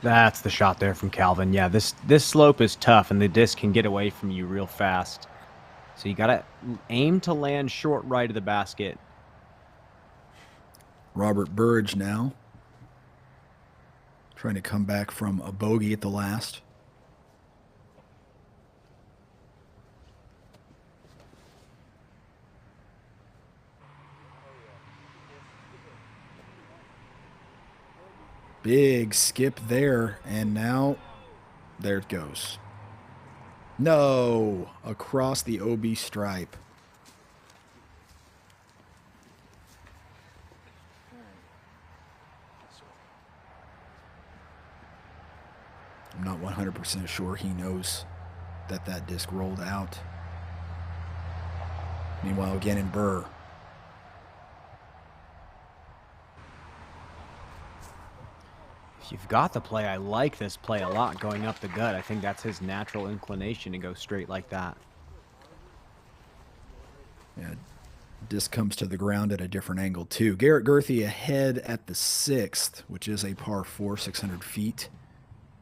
That's the shot there from Calvin. Yeah, this slope is tough, and the disc can get away from you real fast. So you got to aim to land short right of the basket. Robert Burridge now trying to come back from a bogey at the last. Big skip there, and now there it goes. No, across the OB stripe. I'm not 100% sure he knows that that disc rolled out. Meanwhile, again in Burr. If you've got the play, I like this play a lot, going up the gut. I think that's his natural inclination to go straight like that. Yeah, disc comes to the ground at a different angle too. Garrett Gurthie ahead at the 6th, which is a par 4, 600 feet.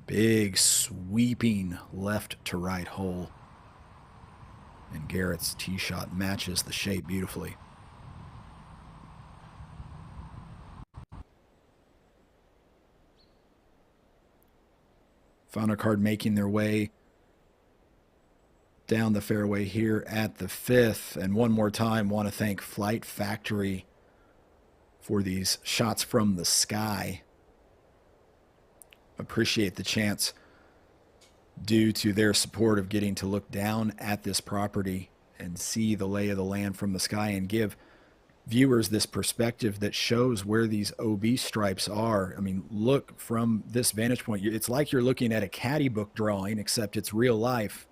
Big sweeping left to right hole. And Garrett's tee shot matches the shape beautifully. Final card making their way down the fairway here at the 5th. And one more time, want to thank Flight Factory for these shots from the sky. Appreciate the chance, due to their support, of getting to look down at this property and see the lay of the land from the sky and give viewers this perspective that shows where these OB stripes are. I mean, look from this vantage point. It's like you're looking at a caddy book drawing, except it's real life.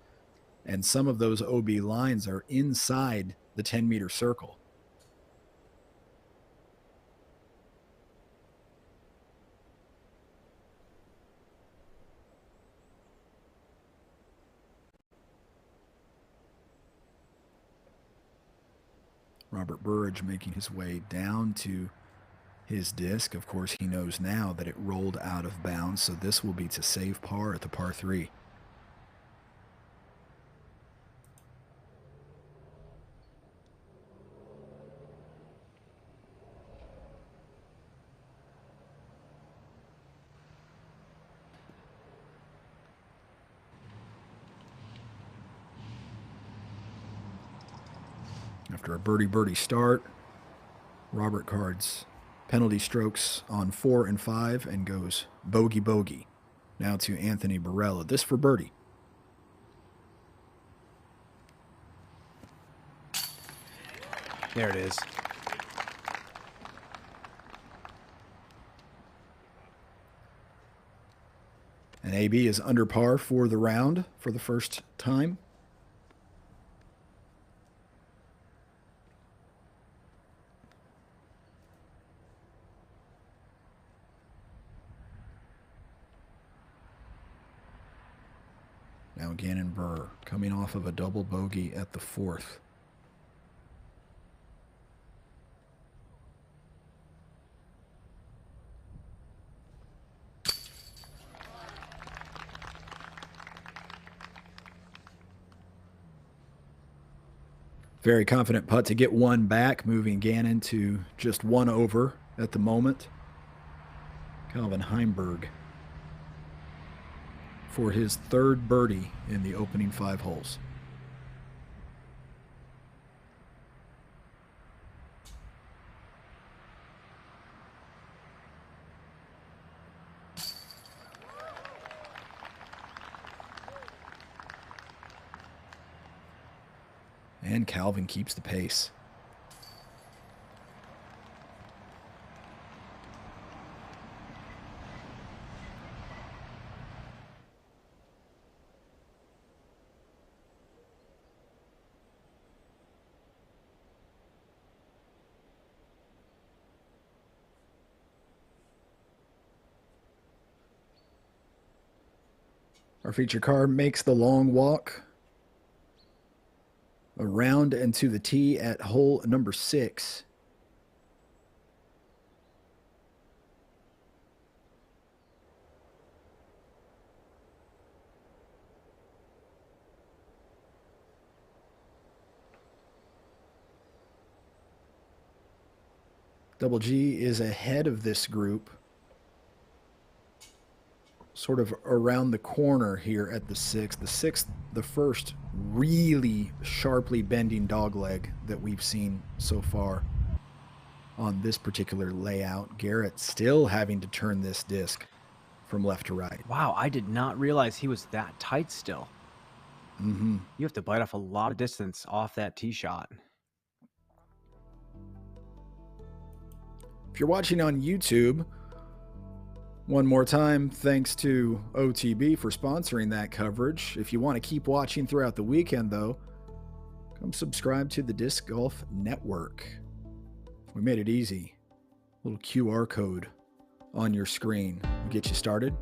And some of those OB lines are inside the 10-meter circle. Robert Burridge making his way down to his disc. Of course, he knows now that it rolled out of bounds, so this will be to save par at the par 3. After a birdie start, Robert cards penalty strokes on 4 and 5 and goes bogey. Now to Anthony Barella. This for birdie. There it is. And AB is under par for the round for the first time. Now Gannon Burr coming off of a double bogey at the 4th. Very confident putt to get one back, moving Gannon to just one over at the moment. Calvin Heimberg for his 3rd birdie in the opening 5 holes. And Calvin keeps the pace. Our feature car makes the long walk around and to the tee at hole number 6. Double G is ahead of this group, sort of around the corner here at the 6th. The 6th, the first really sharply bending dogleg that we've seen so far on this particular layout. Garrett still having to turn this disc from left to right. Wow, I did not realize he was that tight still. Mm-hmm. You have to bite off a lot of distance off that tee shot. If you're watching on YouTube, one more time, thanks to OTB for sponsoring that coverage. If you want to keep watching throughout the weekend, though, come subscribe to the Disc Golf Network. We made it easy. A little QR code on your screen will get you started.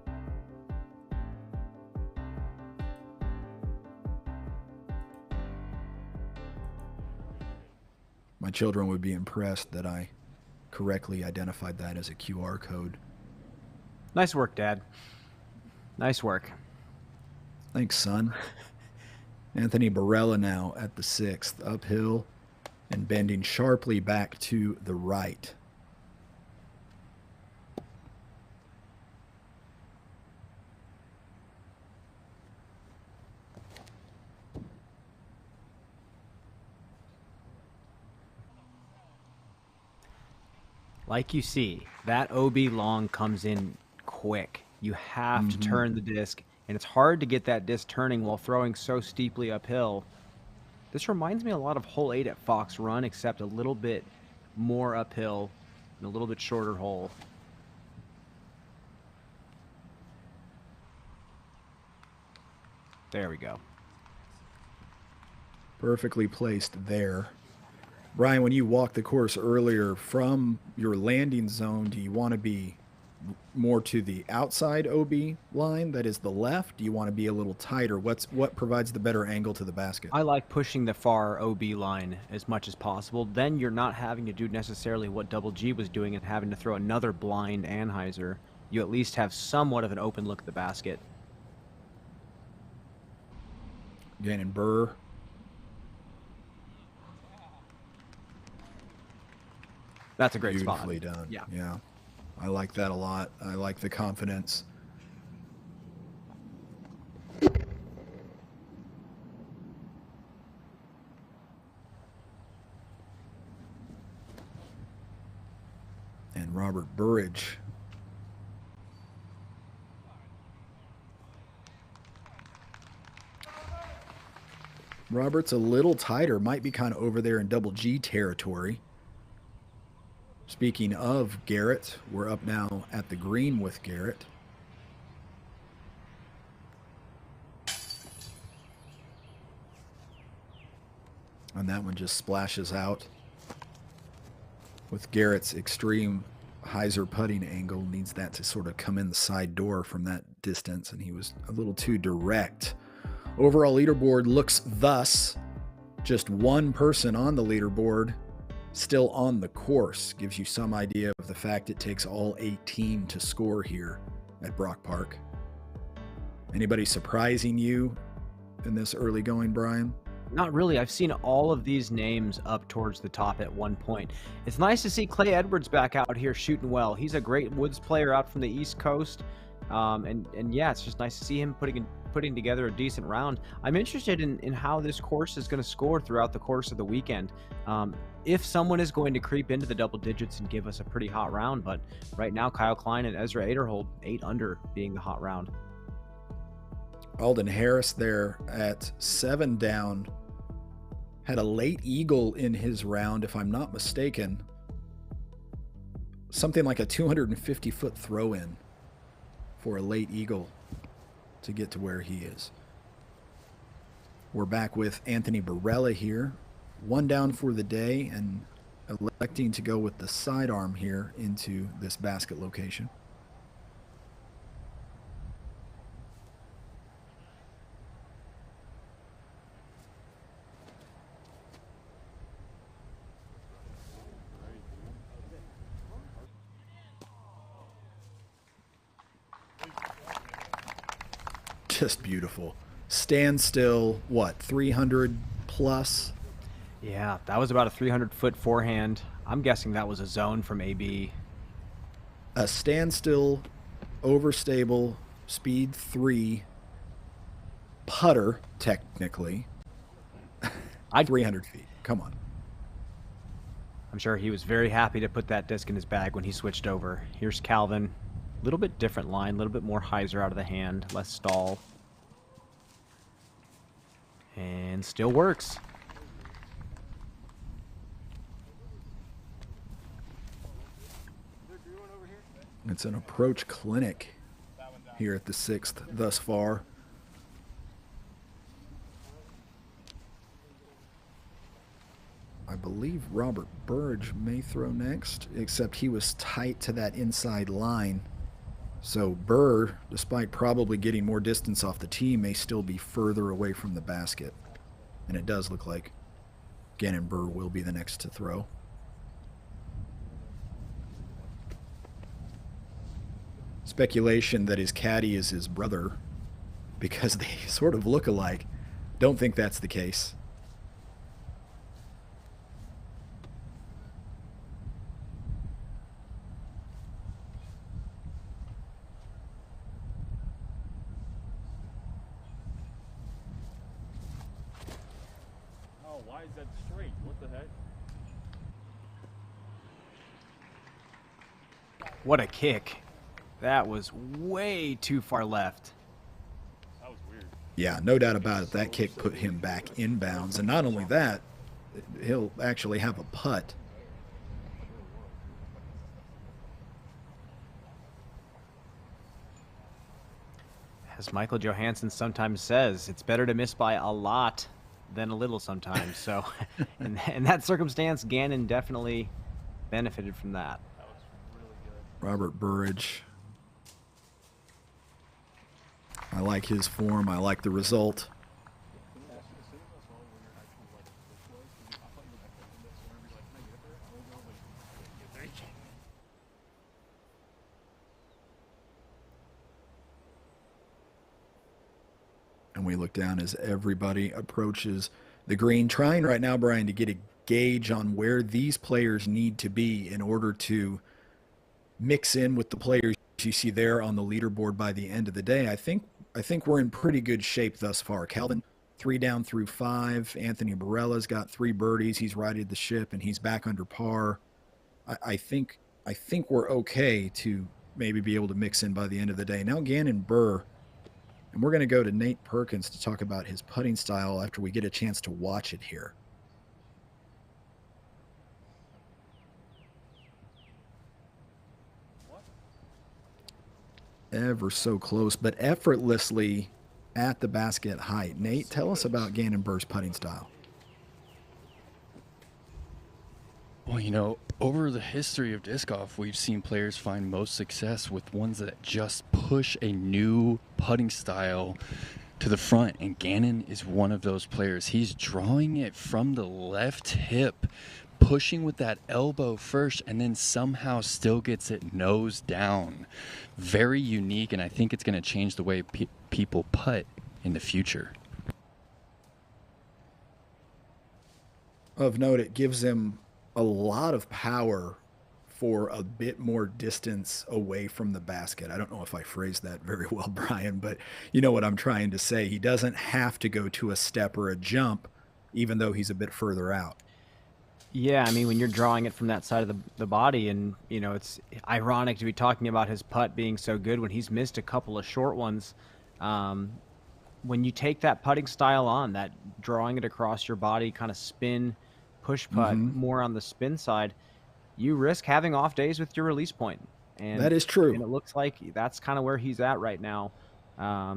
My children would be impressed that I correctly identified that as a QR code. Nice work, Dad. Nice work. Thanks, son. Anthony Barella now at the 6th, uphill and bending sharply back to the right. Like you see, that OB long comes in quick. You have to turn the disc, and it's hard to get that disc turning while throwing so steeply uphill. This reminds me a lot of hole 8 at Fox Run, except a little bit more uphill and a little bit shorter hole. There we go. Perfectly placed there. Brian, when you walked the course earlier from your landing zone, do you want to be more to the outside OB line, that is the left? Do you want to be a little tighter? What provides the better angle to the basket? I like pushing the far OB line as much as possible. Then you're not having to do necessarily what Double G was doing and having to throw another blind Anheuser. You at least have somewhat of an open look at the basket. Gannon Burr. That's a great spot. Beautifully done. Yeah. Yeah. I like that a lot. I like the confidence. And Robert Burridge. Robert's a little tighter, might be kind of over there in double G territory. Speaking of Garrett, we're up now at the green with Garrett. And that one just splashes out. With Garrett's extreme hyzer putting angle, needs that to sort of come in the side door from that distance, and he was a little too direct. Overall leaderboard looks thus. Just one person on the leaderboard still on the course. Gives you some idea of the fact it takes all 18 to score here at Brock Park. Anybody surprising you in this early going, Brian? Not really. I've seen all of these names up towards the top at one point. It's nice to see Clay Edwards back out here shooting well. He's a great woods player out from the East Coast. And yeah, it's just nice to see him putting together a decent round. I'm interested in how this course is going to score throughout the course of the weekend. If someone is going to creep into the double digits and give us a pretty hot round, but right now Kyle Klein and Ezra Aderhold 8 under being the hot round. Alden Harris there at 7 down had a late eagle in his round, if I'm not mistaken. Something like a 250-foot throw-in for a late eagle to get to where he is. We're back with Anthony Barella here. 1 down for the day and electing to go with the sidearm here into this basket location. Just beautiful. Standstill, what, 300 plus? Yeah, that was about a 300-foot forehand. I'm guessing that was a zone from AB. A standstill, overstable, speed 3, putter, technically. 300 feet. Come on. I'm sure he was very happy to put that disc in his bag when he switched over. Here's Calvin. A little bit different line, a little bit more hyzer out of the hand, less stall. And still works. It's an approach clinic here at the 6th thus far. I believe Robert Burridge may throw next, except he was tight to that inside line. So Burr, despite probably getting more distance off the tee, may still be further away from the basket. And it does look like Gannon Burr will be the next to throw. Speculation that his caddy is his brother, because they sort of look alike. Don't think that's the case. Why is that straight? What the heck? What a kick. That was way too far left. That was weird. Yeah, no doubt about it. That kick put him back inbounds. And not only that, he'll actually have a putt. As Michael Johansson sometimes says, it's better to miss by a lot than a little sometimes. So in that circumstance, Gannon definitely benefited from that. That was really good. Robert Burridge. I like his form. I like the result. And we look down as everybody approaches the green, trying right now, Brian, to get a gauge on where these players need to be in order to mix in with the players you see there on the leaderboard by the end of the day. I think we're in pretty good shape thus far. Calvin, 3 down through 5. Anthony Barella's got 3 birdies. He's righted the ship, and he's back under par. I think I think we're okay to maybe be able to mix in by the end of the day. Now Gannon Burr, and we're going to go to Nate Perkins to talk about his putting style after we get a chance to watch it here. Ever so close, but effortlessly at the basket height. Nate, tell us about Gannon Burr's putting style. Well, you know, over the history of disc golf, we've seen players find most success with ones that just push a new putting style to the front, and Gannon is one of those players. He's drawing it from the left hip, pushing with that elbow first, and then somehow still gets it nose down. Very unique, and I think it's going to change the way people putt in the future. Of note, it gives him a lot of power for a bit more distance away from the basket. I don't know if I phrased that very well, Brian, but you know what I'm trying to say. He doesn't have to go to a step or a jump, even though he's a bit further out. Yeah, I mean, when you're drawing it from that side of the body, and, you know, it's ironic to be talking about his putt being so good when he's missed a couple of short ones. When you take that putting style on, that drawing it across your body, kind of spin, push putt, more on the spin side, you risk having off days with your release point. And that is true. And it looks like that's kind of where he's at right now.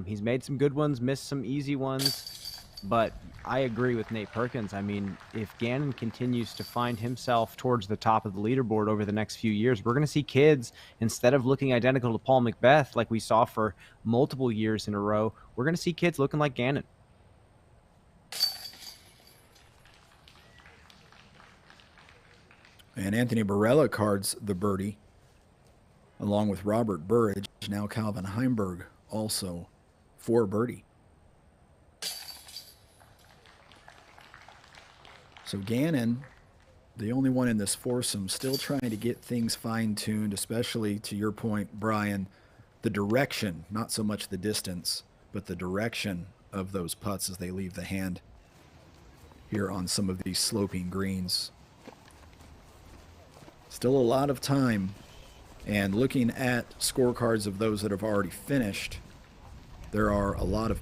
He's made some good ones, missed some easy ones, but I agree with Nate Perkins. I mean, if Gannon continues to find himself towards the top of the leaderboard over the next few years, we're going to see kids, instead of looking identical to Paul Macbeth like we saw for multiple years in a row, we're going to see kids looking like Gannon. And Anthony Barella cards the birdie, along with Robert Burridge. Now Calvin Heimberg also for birdie. So Gannon, the only one in this foursome, still trying to get things fine-tuned, especially to your point, Brian, the direction, not so much the distance, but the direction of those putts as they leave the hand here on some of these sloping greens. Still a lot of time, and looking at scorecards of those that have already finished, there are a lot of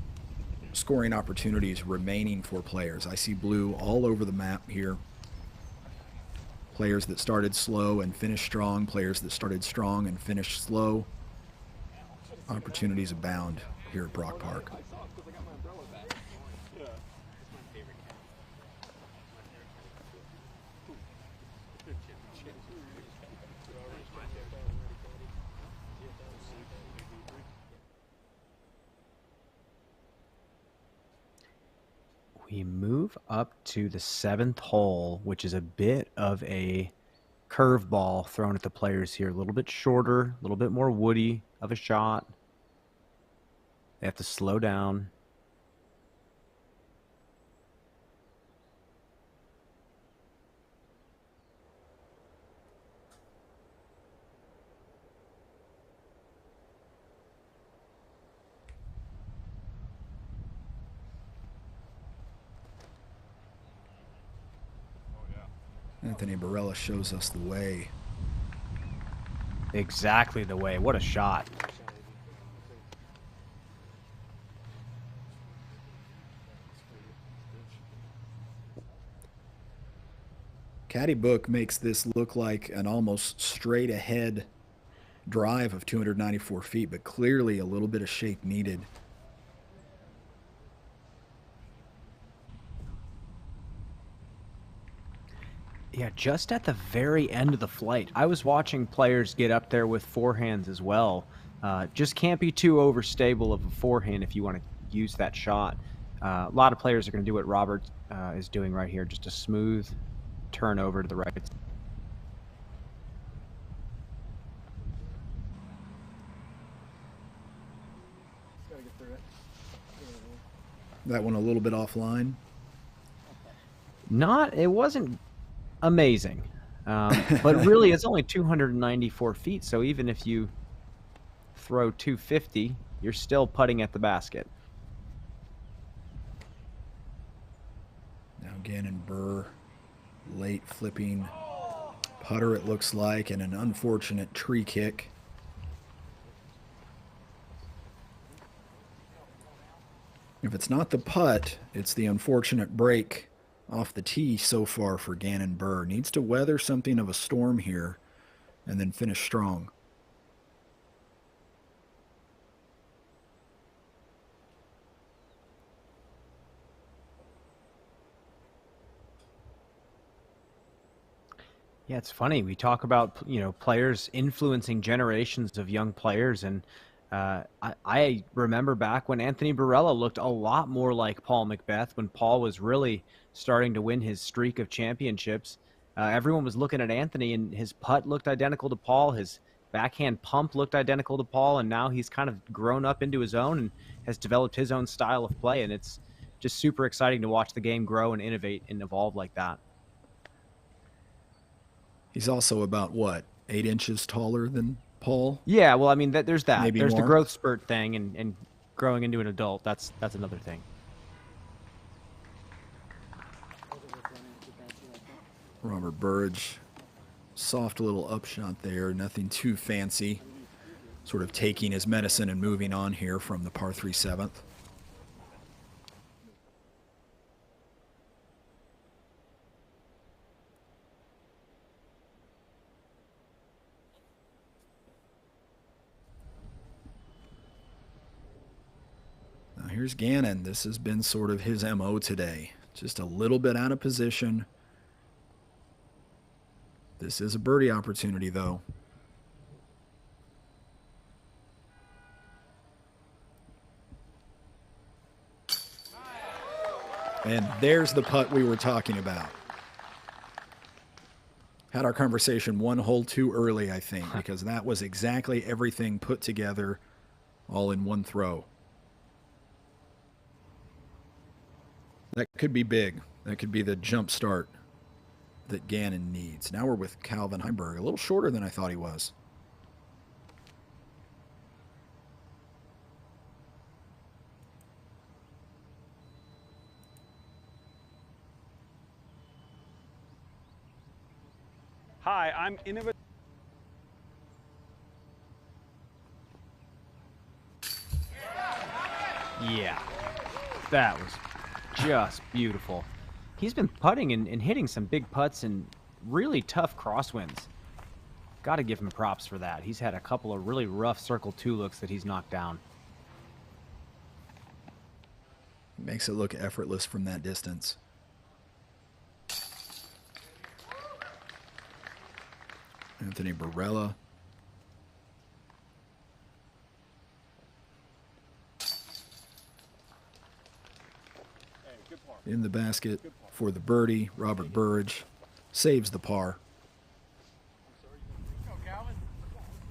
scoring opportunities remaining for players. I see blue all over the map here. Players that started slow and finished strong, players that started strong and finished slow. Opportunities abound here at Brock Park. We move up to the 7th hole, which is a bit of a curveball thrown at the players here. A little bit shorter, a little bit more woody of a shot. They have to slow down. Anthony Barella shows us the way. Exactly the way. What a shot. Caddy Book makes this look like an almost straight ahead drive of 294 feet, but clearly a little bit of shape needed. Yeah, just at the very end of the flight. I was watching players get up there with forehands as well. Just can't be too overstable of a forehand if you want to use that shot. A lot of players are going to do what Robert is doing right here, just a smooth turn over to the right. That one a little bit offline. It wasn't amazing, but really it's only 294 feet, so even if you throw 250, you're still putting at the basket. Now Gannon Burr, late flipping Putter, it looks like, and an unfortunate tree kick. If it's not the putt, it's the unfortunate break off the tee so far for Gannon Buhr. Needs to weather something of a storm here and then finish strong. Yeah, it's funny. We talk about, players influencing generations of young players. And I remember back when Anthony Barella looked a lot more like Paul Macbeth, when Paul was really starting to win his streak of championships. Everyone was looking at Anthony, and his putt looked identical to Paul. His backhand pump looked identical to Paul. And now he's kind of grown up into his own and has developed his own style of play. And it's just super exciting to watch the game grow and innovate and evolve like that. He's also about, what, 8 inches taller than Paul? Yeah, well, I mean, there's that. Maybe there's more. the growth spurt thing, and growing into an adult. That's another thing. Robert Burridge, soft little upshot there, nothing too fancy. Sort of taking his medicine and moving on here from the par 3 7th. Here's Gannon. This has been sort of his MO today. Just a little bit out of position. This is a birdie opportunity, though. And there's the putt we were talking about. Had our conversation one hole too early, I think, because that was exactly everything put together all in one throw. That could be big. That could be the jump start that Gannon needs. Now we're with Calvin Heimberg, a little shorter than I thought he was. Hi, I'm Innova. Yeah, that was just beautiful. He's been putting and hitting some big putts and really tough crosswinds. Got to give him props for that. He's had a couple of really rough circle 2 looks that he's knocked down. Makes it look effortless from that distance. Anthony Barella. In the basket for the birdie. Robert Burridge saves the par.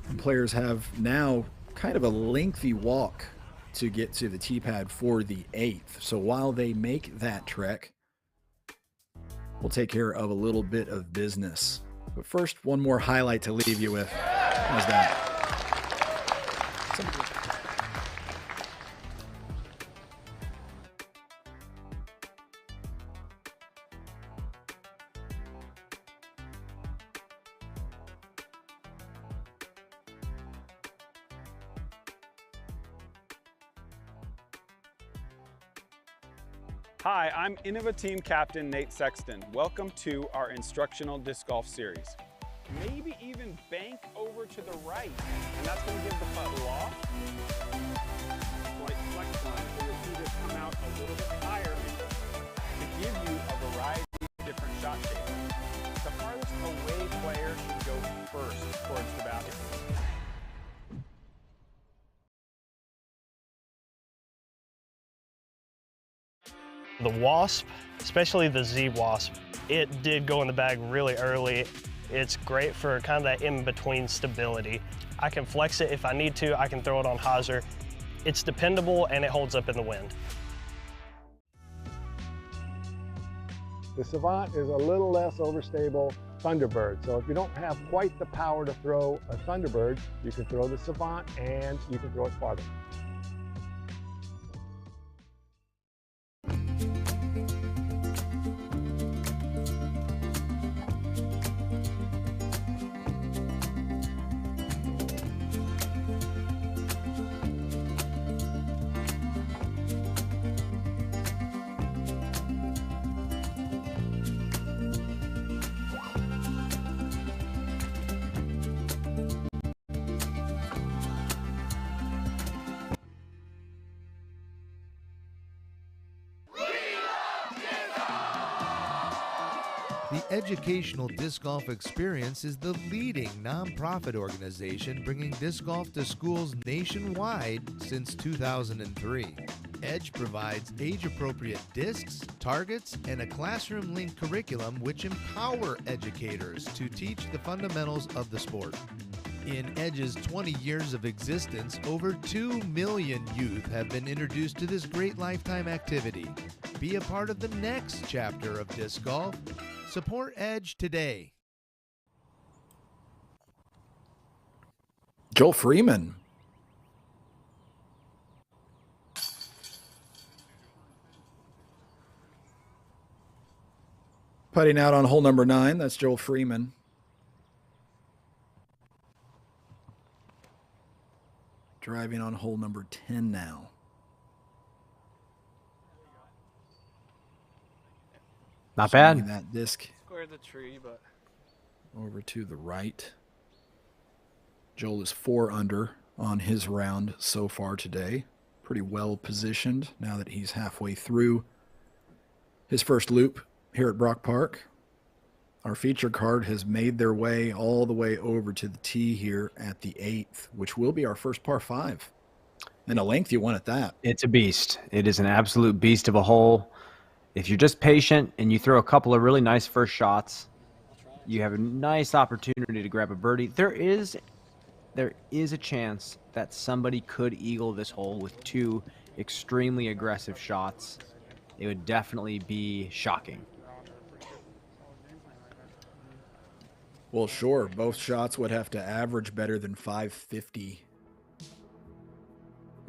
And players have now kind of a lengthy walk to get to the tee pad for the 8th. So while they make that trek, we'll take care of a little bit of business. But first, one more highlight to leave you with. How's that? Hi, I'm Innova Team Captain Nate Sexton. Welcome to our instructional disc golf series. Maybe even bank over to the right, and that's going to give the putt loft. Slight flex line, so you'll see this come out a little bit higher to give you a variety of different shot shapes. The farthest away player should go first towards the basket. The Wasp, especially the Z Wasp, it did go in the bag really early. It's great for kind of that in-between stability. I can flex it if I need to. I can throw it on hyzer. It's dependable and it holds up in the wind. The Savant is a little less overstable Thunderbird. So if you don't have quite the power to throw a Thunderbird, you can throw the Savant and you can throw it farther. The Educational Disc Golf Experience is the leading nonprofit organization bringing disc golf to schools nationwide since 2003. Edge provides age-appropriate discs, targets, and a classroom-linked curriculum which empower educators to teach the fundamentals of the sport. In Edge's 20 years of existence, over 2 million youth have been introduced to this great lifetime activity. Be a part of the next chapter of disc golf. Support Edge today. Joel Freeman. Putting out on hole number 9. That's Joel Freeman. Driving on hole number 10 now. Not bad. Swinging that disc Square the tree, but over to the right. Joel is 4 under on his round so far today. Pretty well positioned now that he's halfway through his first loop here at Brock Park. Our feature card has made their way all the way over to the tee here at the 8th, which will be our first par 5. And a lengthy one at that. It's a beast. It is an absolute beast of a hole. If you're just patient and you throw a couple of really nice first shots, you have a nice opportunity to grab a birdie. There is a chance that somebody could eagle this hole with 2 extremely aggressive shots. It would definitely be shocking. Well, sure. Both shots would have to average better than 550.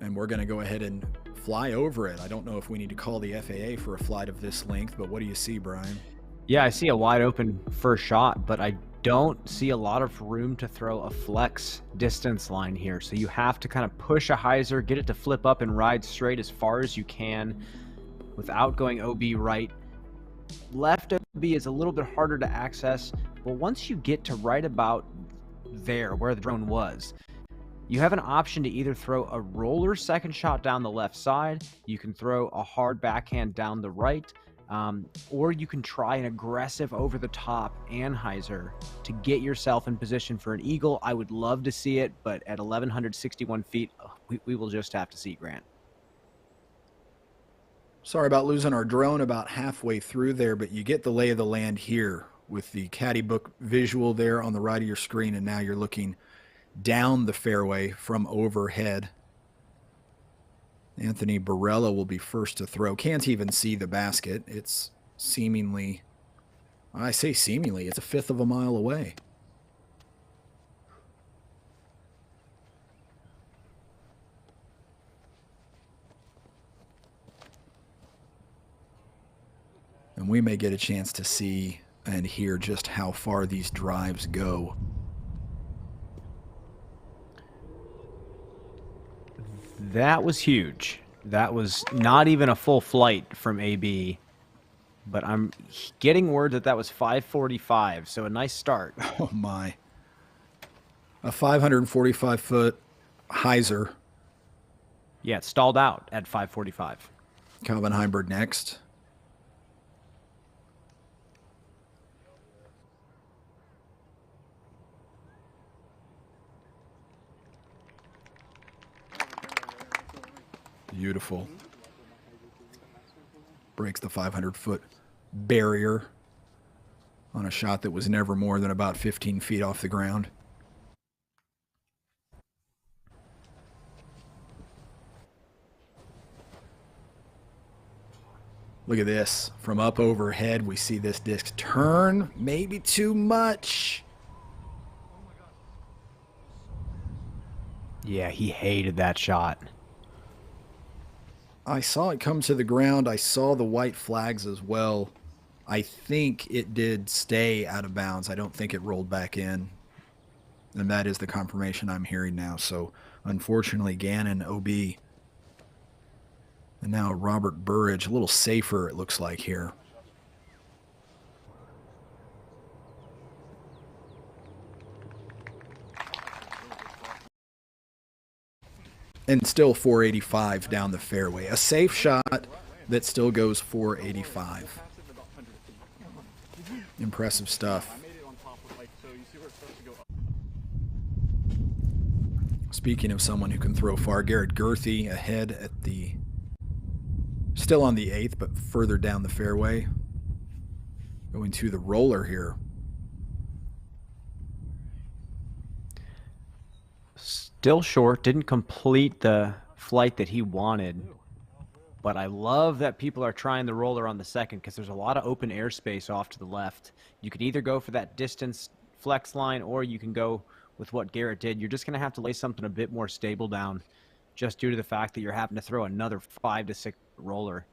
And we're going to go ahead and fly over it. I don't know if we need to call the FAA for a flight of this length, but what do you see, Brian? Yeah, I see a wide open first shot, but I don't see a lot of room to throw a flex distance line here. So you have to kind of push a hyzer, get it to flip up and ride straight as far as you can without going OB right. Left OB is a little bit harder to access, but once you get to right about there where the drone was, you have an option to either throw a roller second shot down the left side, you can throw a hard backhand down the right, or you can try an aggressive over the top anhyzer to get yourself in position for an eagle. I would love to see it, but at 1,161 feet, we will just have to see, Grant. Sorry about losing our drone about halfway through there, but you get the lay of the land here with the caddy book visual there on the right of your screen, and now you're looking down the fairway from overhead. Anthony Barella will be first to throw. Can't even see the basket. It's seemingly, I say seemingly, it's a 1/5 of a mile away. And we may get a chance to see and hear just how far these drives go. That was huge. That was not even a full flight from AB, but I'm getting word that that was 545, so a nice start. Oh my. A 545-foot hyzer. Yeah, it stalled out at 545. Calvin Heimberg next. Beautiful. Breaks the 500-foot barrier on a shot that was never more than about 15 feet off the ground. Look at this. From up overhead, we see this disc turn. Maybe too much. Yeah, he hated that shot. I saw it come to the ground. I saw the white flags as well. I think it did stay out of bounds. I don't think it rolled back in. And that is the confirmation I'm hearing now. So, unfortunately, Gannon, OB. And now Robert Burridge, a little safer, it looks like here. And still 485 down the fairway. A safe shot that still goes 485. Impressive stuff. I made it on top of, like, so you see where it starts to go up. Speaking of someone who can throw far, Garrett Gerthy ahead at still on the 8th, but further down the fairway. Going to the roller here. Still short, didn't complete the flight that he wanted. But I love that people are trying the roller on the second because there's a lot of open airspace off to the left. You could either go for that distance flex line or you can go with what Garrett did. You're just going to have to lay something a bit more stable down just due to the fact that you're having to throw another 5 to 6 roller.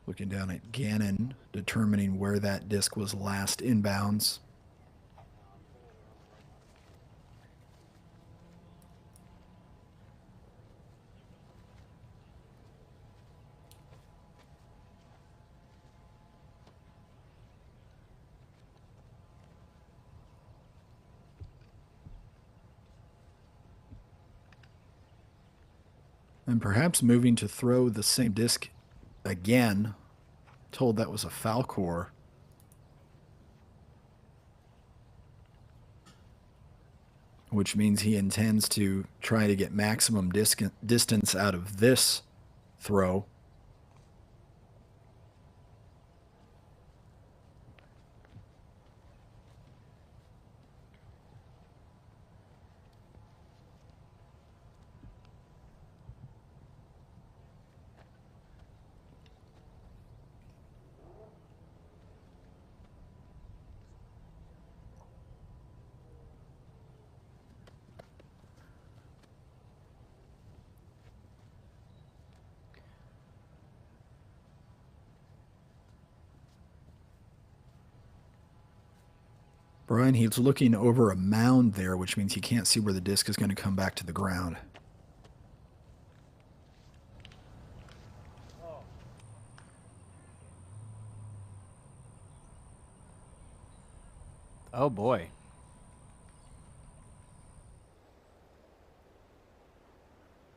Looking down at Gannon, determining where that disc was last inbounds. And perhaps moving to throw the same disc again. Told that was a foul core. Which means he intends to try to get maximum distance out of this throw. Brian, he's looking over a mound there, which means he can't see where the disc is going to come back to the ground. Oh boy.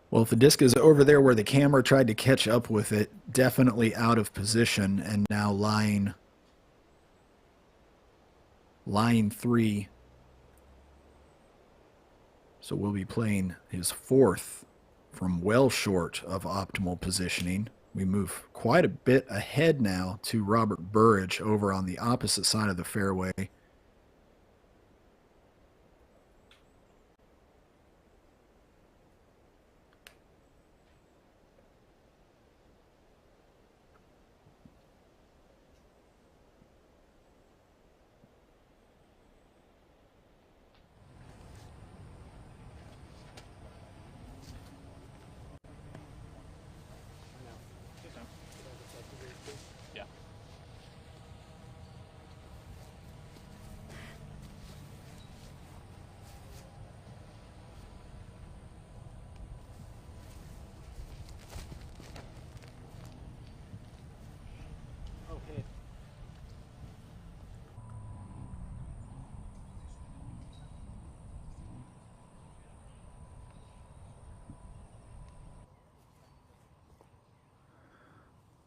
Well, if the disc is over there where the camera tried to catch up with it, definitely out of position and now lying 3. So we'll be playing his 4th from well short of optimal positioning. We move quite a bit ahead now to Robert Burridge over on the opposite side of the fairway.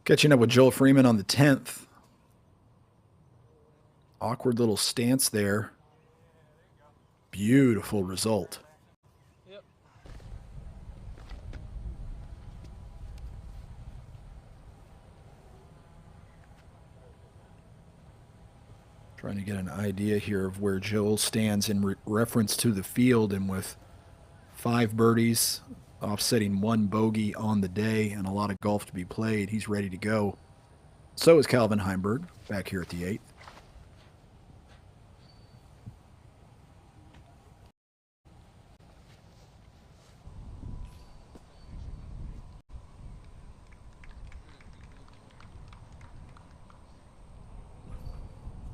Catching up with Joel Freeman on the 10th. Awkward little stance there. Beautiful result. Yep. Trying to get an idea here of where Joel stands in reference to the field, and with 5 birdies, offsetting 1 bogey on the day and a lot of golf to be played, he's ready to go. So is Calvin Heimberg back here at the 8th.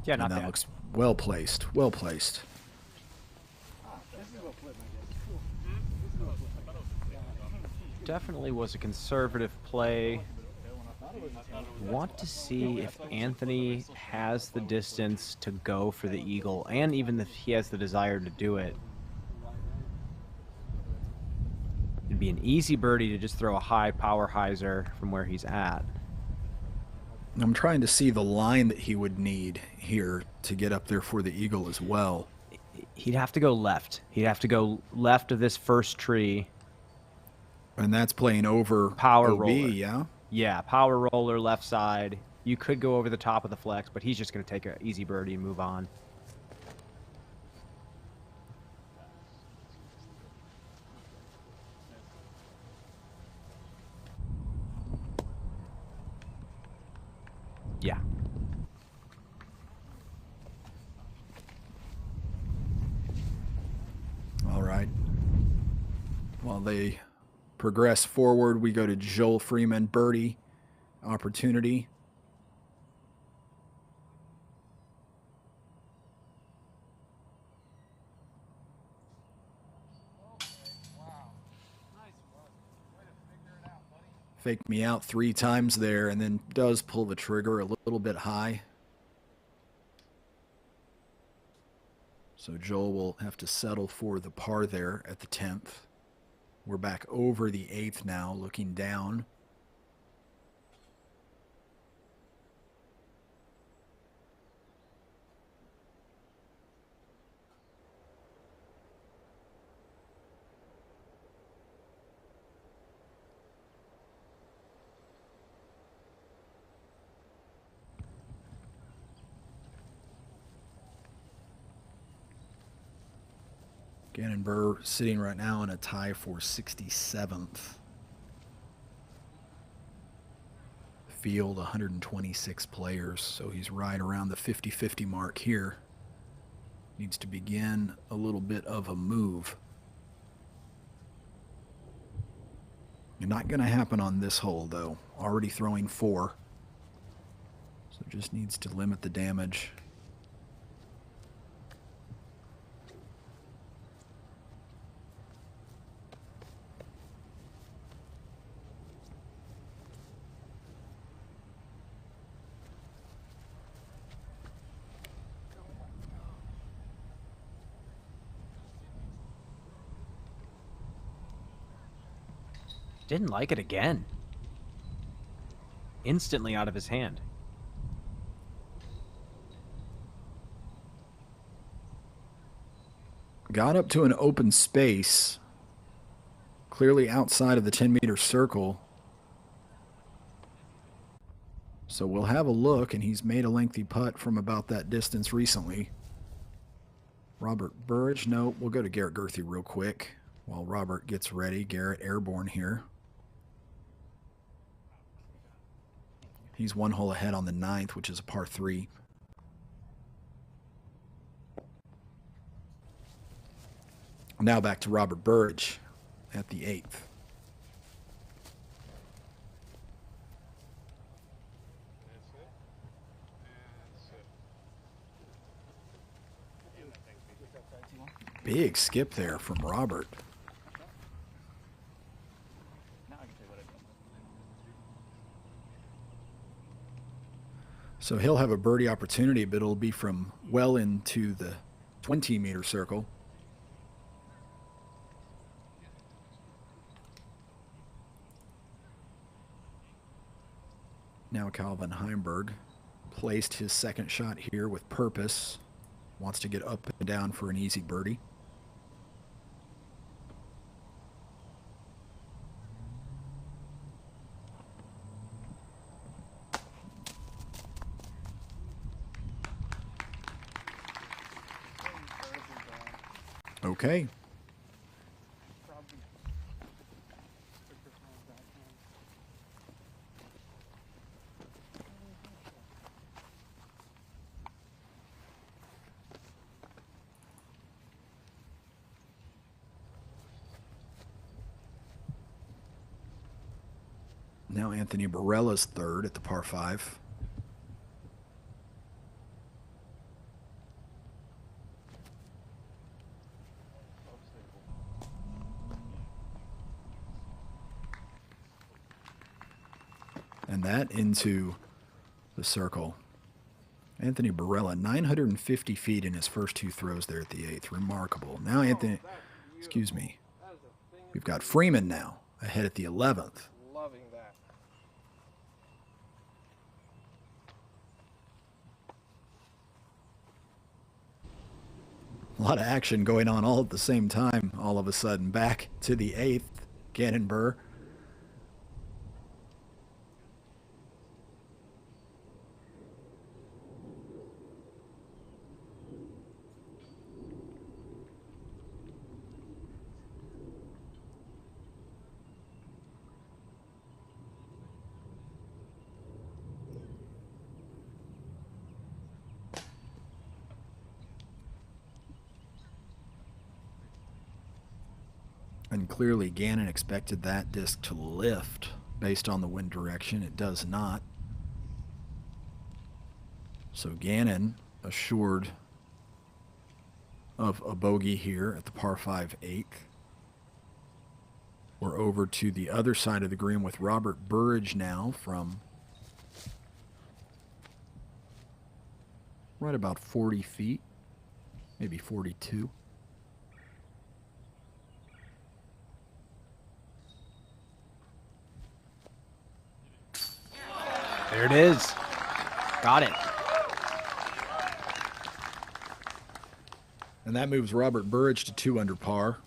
Yeah, not and that bad. looks well placed, well placed. definitely was a conservative play. Want to see if Anthony has the distance to go for the eagle, and even if he has the desire to do it. It'd be an easy birdie to just throw a high power hyzer from where he's at. I'm trying to see the line that he would need here to get up there for the eagle as well. He'd have to go left. He'd have to go left of this first tree. And that's playing over power OB, roller. yeah? Yeah, power roller, left side. You could go over the top of the flex, but he's just going to take an easy birdie and move on. Yeah. All right. While they progress forward, we go to Joel Freeman, birdie opportunity. Faked me out 3 times there and then does pull the trigger a little bit high. So Joel will have to settle for the par there at the 10th. We're back over the 8th now, looking down. Gannon Burr sitting right now in a tie for 67th. Field 126 players, so he's right around the 50-50 mark here. Needs to begin a little bit of a move. Not going to happen on this hole, though. Already throwing 4. So just needs to limit the damage. Didn't like it again. Instantly out of his hand. Got up to an open space, clearly outside of the 10-meter circle. So we'll have a look, and he's made a lengthy putt from about that distance recently. Robert Burridge, no, we'll go to Garrett Gurthie real quick while Robert gets ready. Garrett airborne here. He's 1 hole ahead on the 9th, which is a par 3. Now back to Robert Burridge at the 8th. Big skip there from Robert. So he'll have a birdie opportunity, but it'll be from well into the 20-meter circle. Now Calvin Heimberg placed his second shot here with purpose. Wants to get up and down for an easy birdie. Okay. Now Anthony Barella's third at the par 5. And that into the circle. Anthony Barella, 950 feet in his first two throws there at the 8th. Remarkable. Now Anthony, excuse me, we've got Freeman now ahead at the 11th. Loving that. A lot of action going on all at the same time, all of a sudden. Back to the 8th, Gannon Burr. And clearly Gannon expected that disc to lift based on the wind direction. It does not. So Gannon assured of a bogey here at the par 5 8th. We're over to the other side of the green with Robert Burridge now from right about 40 feet, maybe 42. There it is. Got it. And that moves Robert Burridge to 2 under par.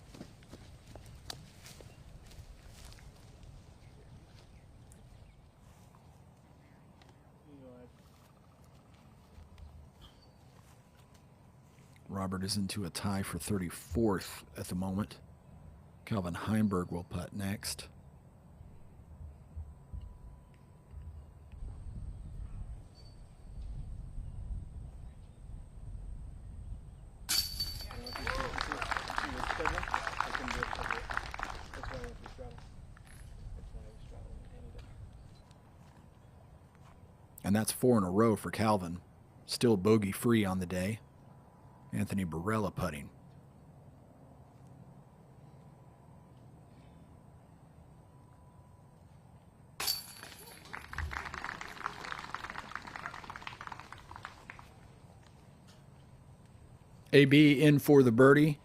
Robert is into a tie for 34th at the moment. Calvin Heimberg will putt next. And that's 4 in a row for Calvin. Still bogey free on the day. Anthony Barella putting. AB in for the birdie.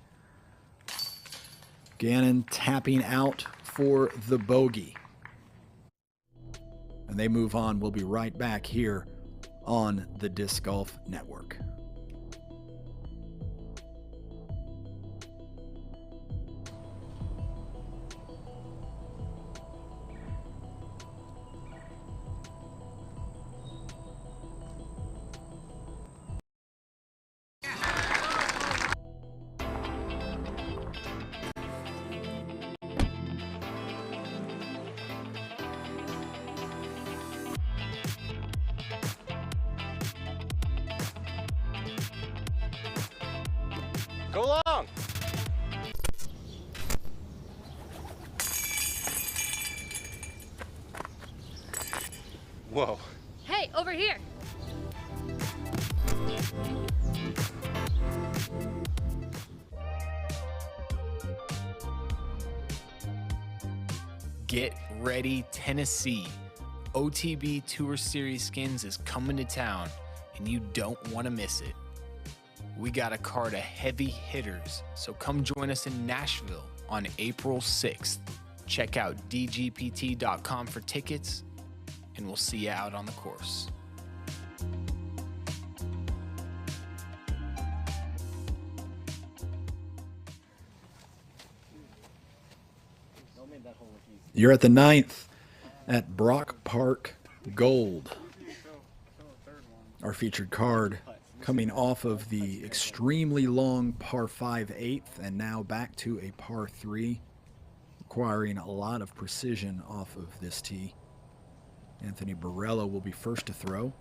Gannon tapping out for the bogey. And they move on. We'll be right back here on the Disc Golf Network. Go long. Whoa. Hey, over here. Get ready, Tennessee. OTB Tour Series Skins is coming to town, and you don't want to miss it. We got a card of heavy hitters, so come join us in Nashville on April 6th. Check out dgpt.com for tickets, and we'll see you out on the course. You're at the 9th at Brock Park Gold. Our featured card coming off of the extremely long par 5 8th and now back to a par 3, requiring a lot of precision off of this tee. Anthony Barella will be first to throw.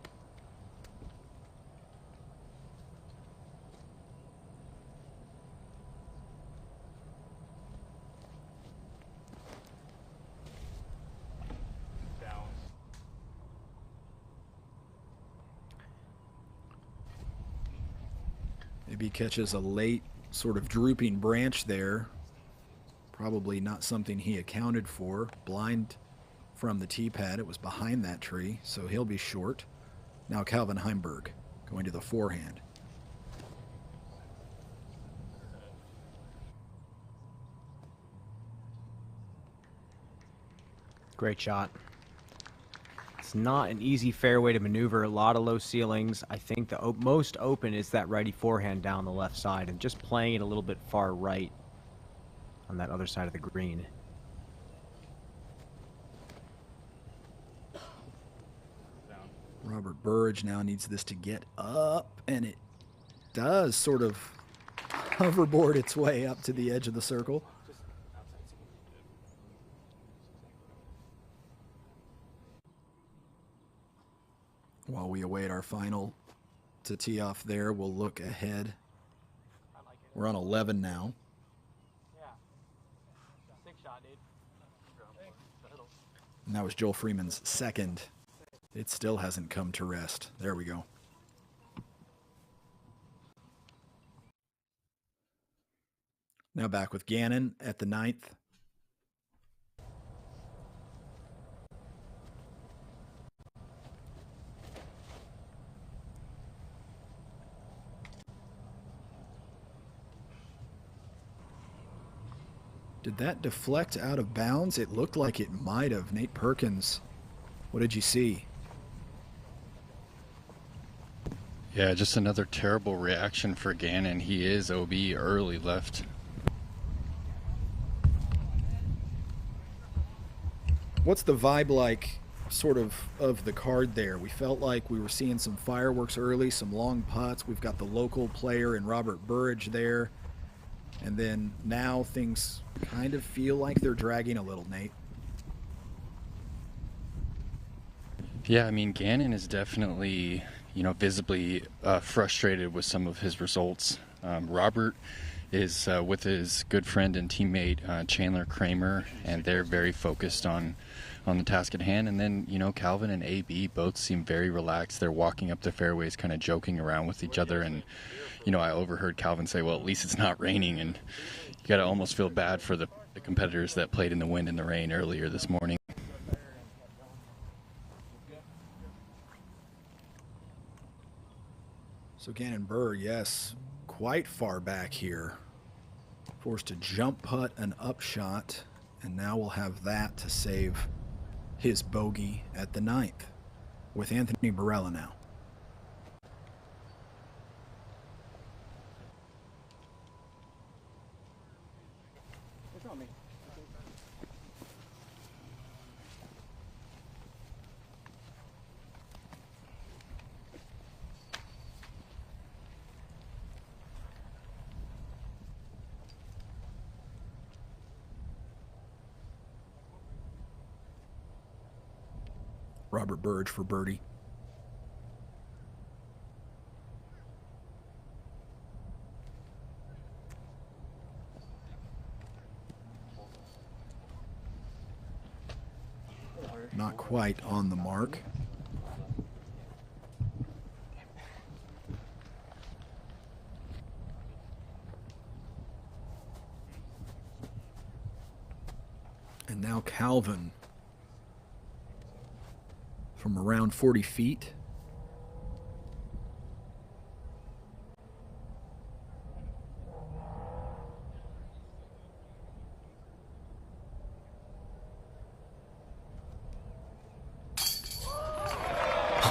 Maybe catches a late sort of drooping branch there. Probably not something he accounted for. Blind from the tee pad. It was behind that tree, so he'll be short. Now Calvin Heimberg going to the forehand. Great shot. It's not an easy fairway to maneuver. A lot of low ceilings. I think the most open is that righty forehand down the left side, and just playing it a little bit far right on that other side of the green. Robert Burridge now needs this to get up, and it does sort of hoverboard its way up to the edge of the circle. While we await our final to tee off there, we'll look ahead. We're on 11 now. And that was Joel Freeman's second. It still hasn't come to rest. There we go. Now back with Gannon at the 9th. Did that deflect out of bounds? It looked like it might have. Nate Perkins, what did you see? Yeah, just another terrible reaction for Gannon. He is OB early left. What's the vibe like sort of the card there? We felt like we were seeing some fireworks early, some long putts. We've got the local player in Robert Burridge there. And then now things kind of feel like they're dragging a little, Nate. Yeah, I mean, Gannon is definitely, visibly frustrated with some of his results. Robert is with his good friend and teammate Chandler Kramer, and they're very focused on the task at hand. And then, Calvin and AB both seem very relaxed. They're walking up the fairways, kind of joking around with each other. And, I overheard Calvin say, well, at least it's not raining. And you got to almost feel bad for the competitors that played in the wind and the rain earlier this morning. So Gannon Burr, yes, quite far back here. Forced to jump putt an upshot, and now we'll have that to save his bogey at the 9th with Anthony Barella now. What's wrong with me? Robert Burridge for birdie. Not quite on the mark. And now Calvin from around 40 feet.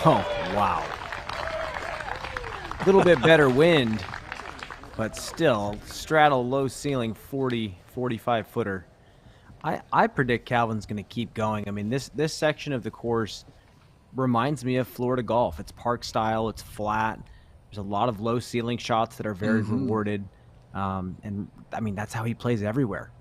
Oh, wow. A little bit better wind, but still straddle low ceiling 40, 45 footer. I predict Calvin's going to keep going. I mean, this section of the course reminds me of Florida golf. It's park style. It's flat. There's a lot of low ceiling shots that are very rewarded. And I mean, that's how he plays everywhere.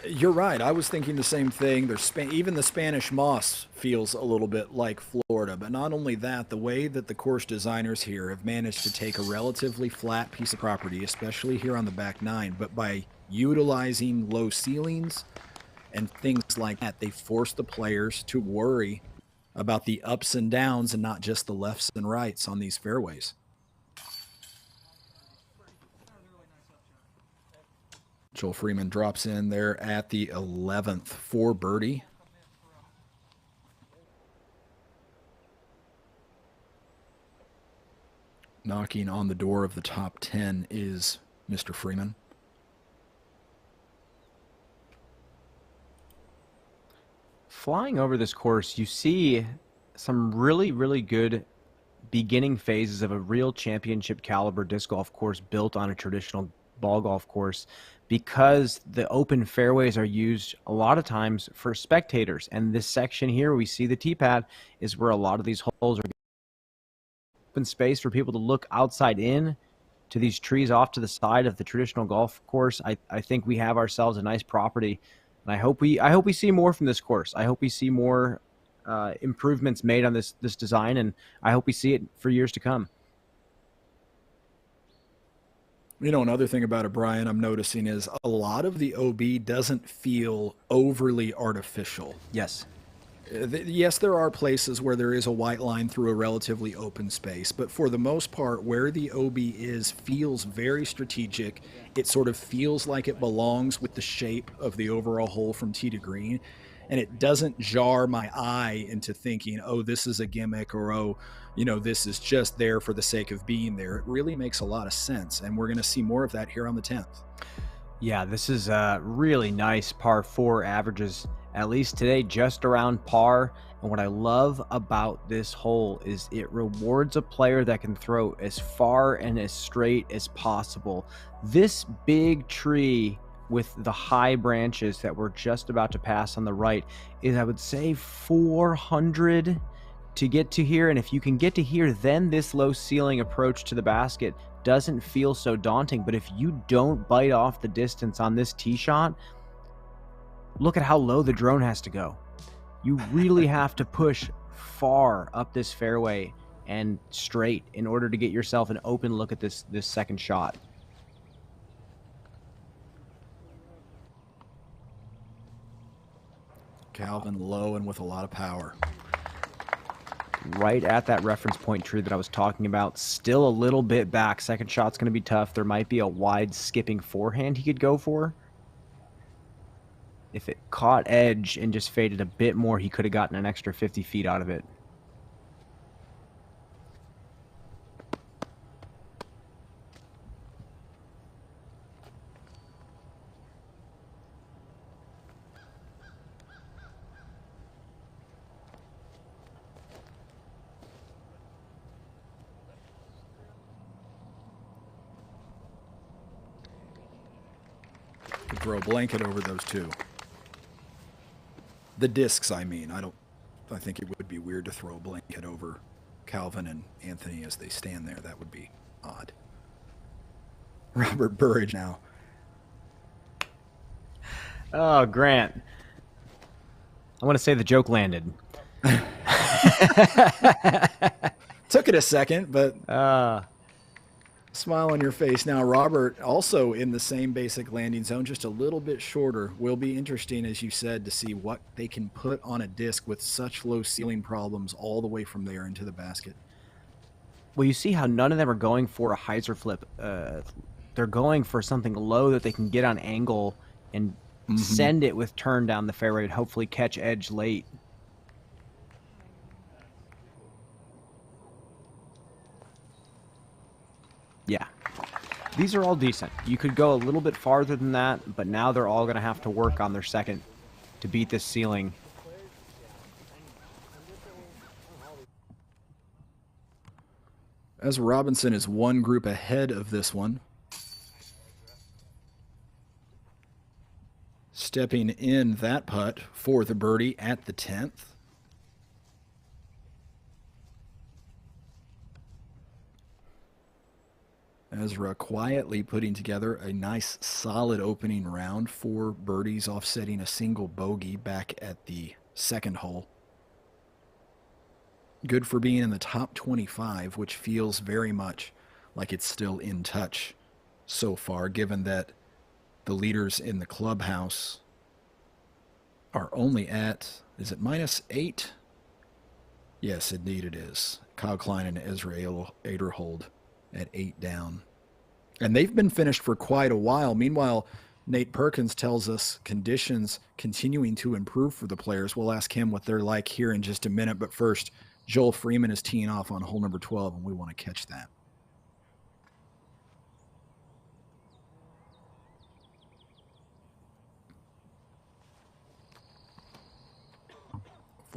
You're right. I was thinking the same thing. Even the Spanish moss feels a little bit like Florida. But not only that, the way that the course designers here have managed to take a relatively flat piece of property, especially here on the back nine, but by utilizing low ceilings and things like that, they force the players to worry about the ups and downs and not just the lefts and rights on these fairways. Joel Freeman drops in there at the 11th for birdie. Knocking on the door of the top 10 is Mr. Freeman. Flying over this course, you see some really, really good beginning phases of a real championship caliber disc golf course built on a traditional ball golf course, because the open fairways are used a lot of times for spectators. And this section here, we see the tee pad, is where a lot of these holes are open space for people to look outside in to these trees off to the side of the traditional golf course. I think we have ourselves a nice property, and I hope we see more from this course. I hope we see more improvements made on this design, and I hope we see it for years to come. You know, another thing about it, Brian, I'm noticing is a lot of the OB doesn't feel overly artificial. Yes. Yes, there are places where there is a white line through a relatively open space, but for the most part, where the OB is feels very strategic. It sort of feels like it belongs with the shape of the overall hole from tee to green, and it doesn't jar my eye into thinking, oh, this is a gimmick, or, oh, you know, this is just there for the sake of being there. It really makes a lot of sense, and we're going to see more of that here on the 10th. Yeah, this is a really nice par 4 averages, at least today, just around par. And what I love about this hole is it rewards a player that can throw as far and as straight as possible. This big tree with the high branches that we're just about to pass on the right is, I would say, 400 to get to here. And if you can get to here, then this low ceiling approach to the basket doesn't feel so daunting. But if you don't bite off the distance on this tee shot, look at how low the drone has to go. You really have to push far up this fairway and straight in order to get yourself an open look at this second shot. Calvin low and with a lot of power. Right at that reference point tree that I was talking about. Still a little bit back. Second shot's going to be tough. There might be a wide skipping forehand he could go for. If it caught edge and just faded a bit more, he could have gotten an extra 50 feet out of it. Could throw a blanket over those two. The discs, I mean. I think it would be weird to throw a blanket over Calvin and Anthony as they stand there. That would be odd. Robert Burridge now. Oh, Grant. I want to say the joke landed. Took it a second, but smile on your face. Now, Robert, also in the same basic landing zone, just a little bit shorter. Will be interesting, as you said, to see what they can put on a disc with such low ceiling problems all the way from there into the basket. Well, you see how none of them are going for a hyzer flip. They're going for something low that they can get on angle and send it with turn down the fairway and hopefully catch edge late. Yeah, these are all decent. You could go a little bit farther than that, but now they're all going to have to work on their second to beat this ceiling. As Robinson is one group ahead of this one. Stepping in that putt for the birdie at the 10th. Ezra quietly putting together a nice solid opening round, 4 birdies offsetting a single bogey back at the second hole. Good for being in the top 25, which feels very much like it's still in touch so far, given that the leaders in the clubhouse are only at, is it -8? Yes, indeed it is. Kyle Klein and Ezra Aderhold at 8 down. And they've been finished for quite a while. Meanwhile, Nate Perkins tells us conditions continuing to improve for the players. We'll ask him what they're like here in just a minute. But first, Joel Freeman is teeing off on hole number 12, and we want to catch that.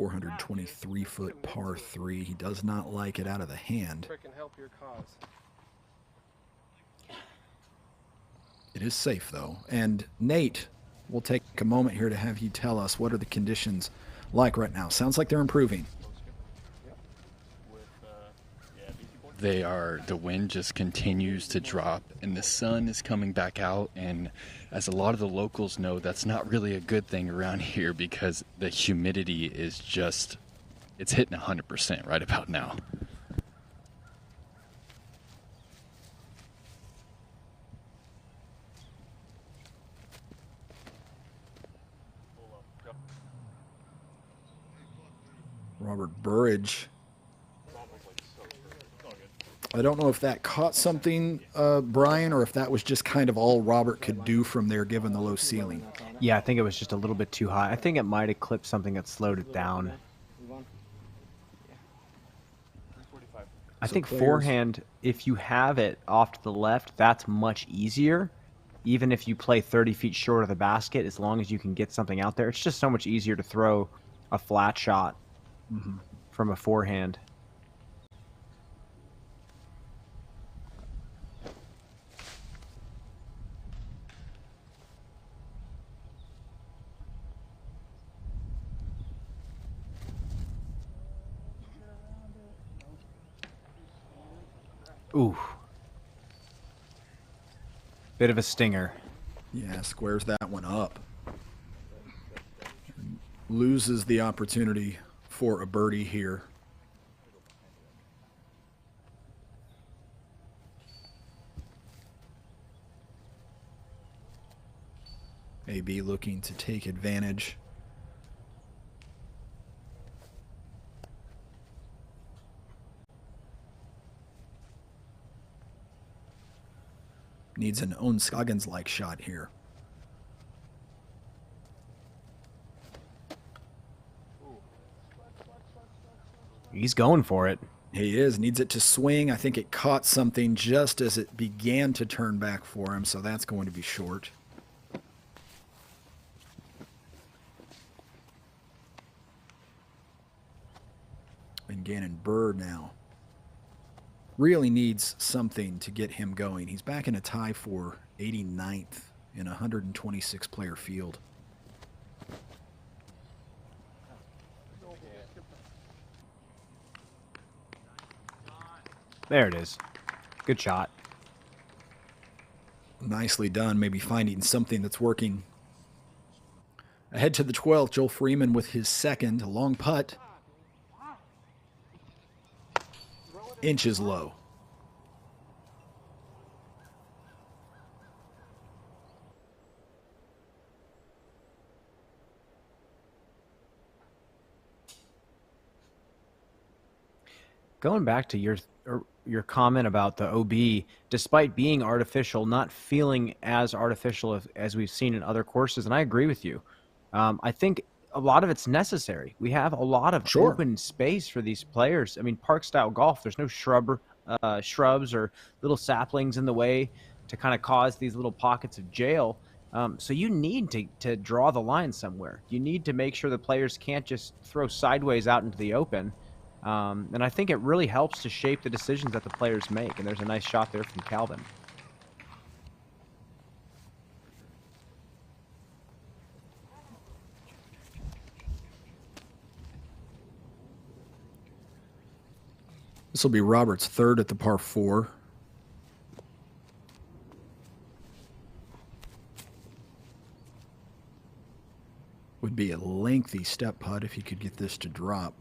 423-foot par 3. He does not like it out of the hand. Frickin' help your cause. It is safe, though. And Nate, we'll take a moment here to have you tell us what are the conditions like right now. Sounds like they're improving. The wind just continues to drop and the sun is coming back out, and as a lot of the locals know, that's not really a good thing around here because the humidity is just, it's hitting 100% right about now. Robert Burridge. I don't know if that caught something, Brian, or if that was just kind of all Robert could do from there given the low ceiling. Yeah, I think it was just a little bit too high. I think it might have clipped something that slowed it down. I think forehand, if you have it off to the left, that's much easier. Even if you play 30 feet short of the basket, as long as you can get something out there, it's just so much easier to throw a flat shot from a forehand. Ooh. Bit of a stinger. Yeah, squares that one up. Loses the opportunity for a birdie here. AB looking to take advantage. Needs an own Scoggins-like shot here. He's going for it. He is. Needs it to swing. I think it caught something just as it began to turn back for him, so that's going to be short. And Gannon Bird now really needs something to get him going. He's back in a tie for 89th in a 126-player field. There it is. Good shot. Nicely done. Maybe finding something that's working. Ahead to the 12th, Joel Freeman with his second. A long putt. Inches low. Going back to your comment about the OB, despite being artificial, not feeling as artificial as we've seen in other courses, and I agree with you. I think a lot of it's necessary. We have a lot of open space for these players. I mean, park-style golf, there's no shrubs or little saplings in the way to kind of cause these little pockets of jail. So you need to draw the line somewhere. You need to make sure the players can't just throw sideways out into the open. And I think it really helps to shape the decisions that the players make. And there's a nice shot there from Calvin. This will be Robert's third at the par 4. Would be a lengthy step putt if he could get this to drop.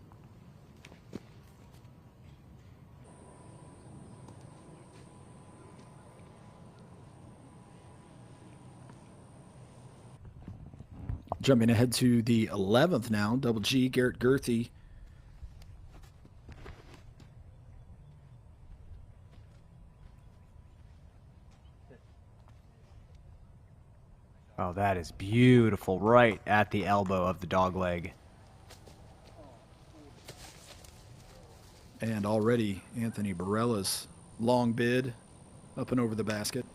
Jumping ahead to the 11th now, Double G, Garrett Gerthy. Oh, that is beautiful, right at the elbow of the dog leg. And already Anthony Barella's long bid up and over the basket.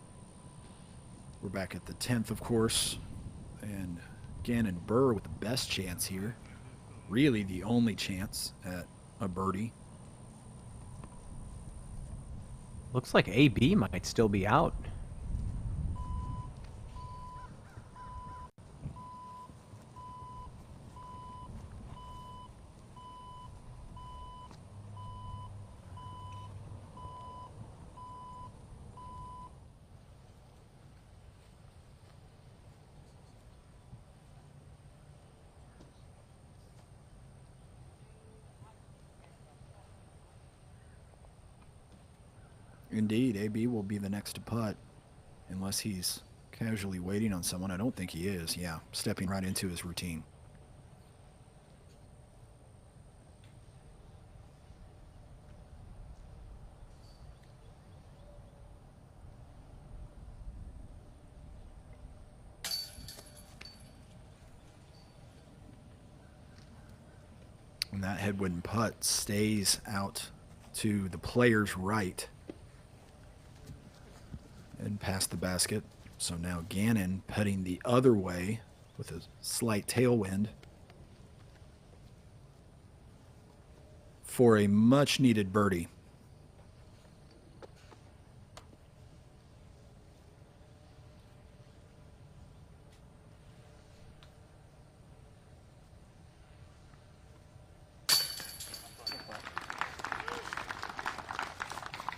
We're back at the 10th, of course, and Gannon Burr with the best chance here. really the only chance at a birdie. Looks like AB might still be out. Indeed, AB will be the next to putt, unless he's casually waiting on someone. I don't think he is. Yeah, stepping right into his routine. And that headwind putt stays out to the player's right and past the basket. So now Gannon putting the other way with a slight tailwind for a much needed birdie.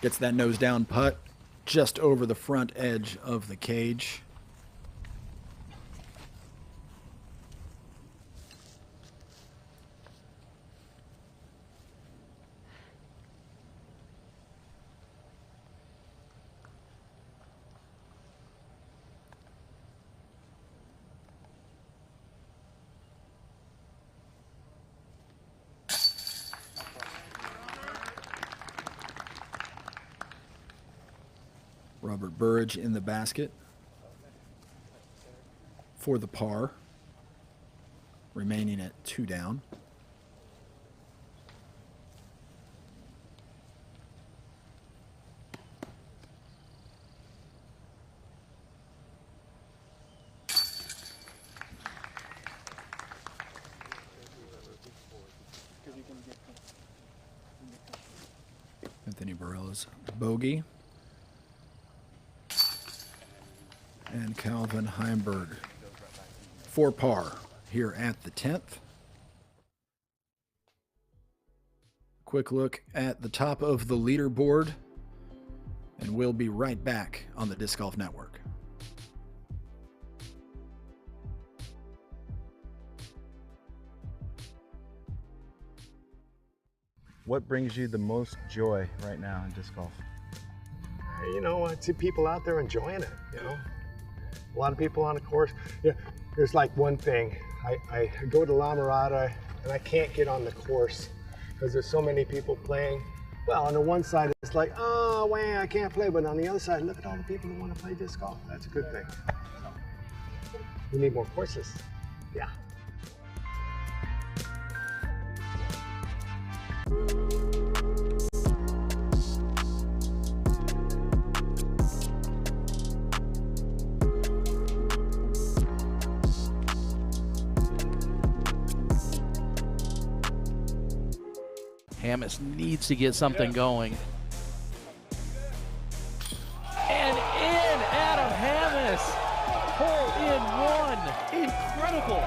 Gets that nose down putt just over the front edge of the cage. Robert Burridge in the basket for the par, remaining at 2 down. Anthony Barella's bogey. And Calvin Heimberg for par here at the 10th. Quick look at the top of the leaderboard, and we'll be right back on the Disc Golf Network. What brings you the most joy right now in disc golf? You know, I see people out there enjoying it, you know. A lot of people on the course. Yeah, there's like one thing. I go to La Mirada and I can't get on the course because there's so many people playing. Well, on the one side it's like, oh, man, I can't play. But on the other side, look at all the people who want to play disc golf. That's a good thing. We need more courses. Yeah. Hammes needs to get something going. And in, Adam Hammes. Hole in one. Incredible.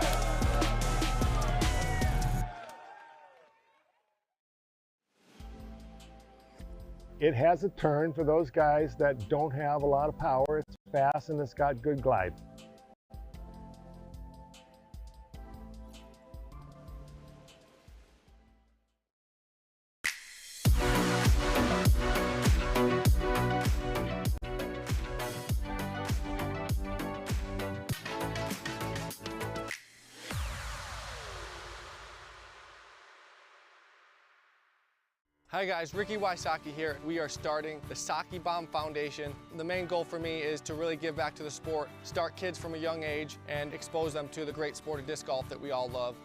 It has a turn for those guys that don't have a lot of power. It's fast and it's got good glide. Hi guys, Ricky Wysocki here. We are starting the Saki Bomb Foundation. The main goal for me is to really give back to the sport, start kids from a young age, and expose them to the great sport of disc golf that we all love.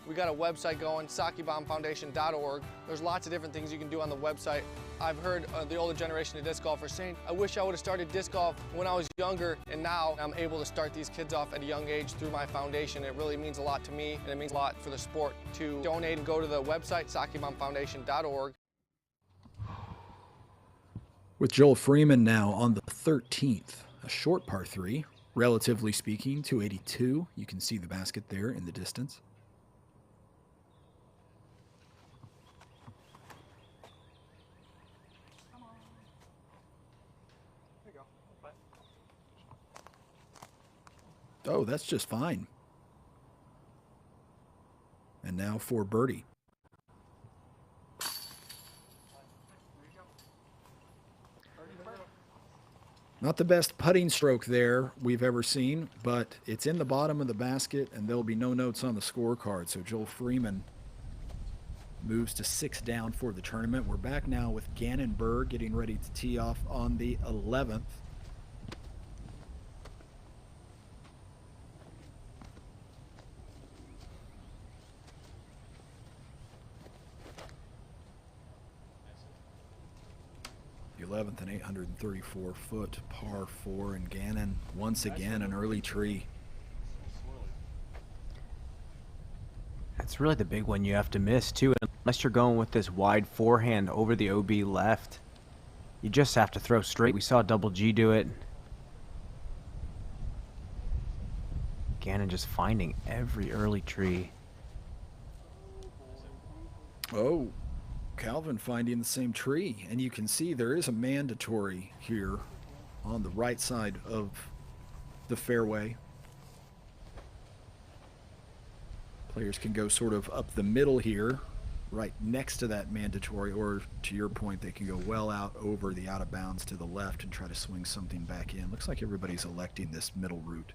We got a website going, sakibombfoundation.org. There's lots of different things you can do on the website. I've heard the older generation of disc golfers saying, I wish I would have started disc golf when I was younger, and now I'm able to start these kids off at a young age through my foundation. It really means a lot to me, and it means a lot for the sport. To donate and go to the website, sakibombfoundation.org. With Joel Freeman now on the 13th, a short par 3, relatively speaking, 282. You can see the basket there in the distance. Oh, that's just fine. And now for birdie. Not the best putting stroke there we've ever seen, but it's in the bottom of the basket, and there'll be no notes on the scorecard. So Joel Freeman moves to 6 down for the tournament. We're back now with Gannon Burr getting ready to tee off on the 11th. The 11th, an 834-foot par 4, and Gannon once again an early tree. That's really the big one you have to miss too, unless you're going with this wide forehand over the OB left. You just have to throw straight. We saw Double G do it. Gannon just finding every early tree. Oh, Calvin finding the same tree, and you can see there is a mandatory here on the right side of the fairway. Players can go sort of up the middle here, right next to that mandatory, or to your point, they can go well out over the out of bounds to the left and try to swing something back in. Looks like everybody's electing this middle route.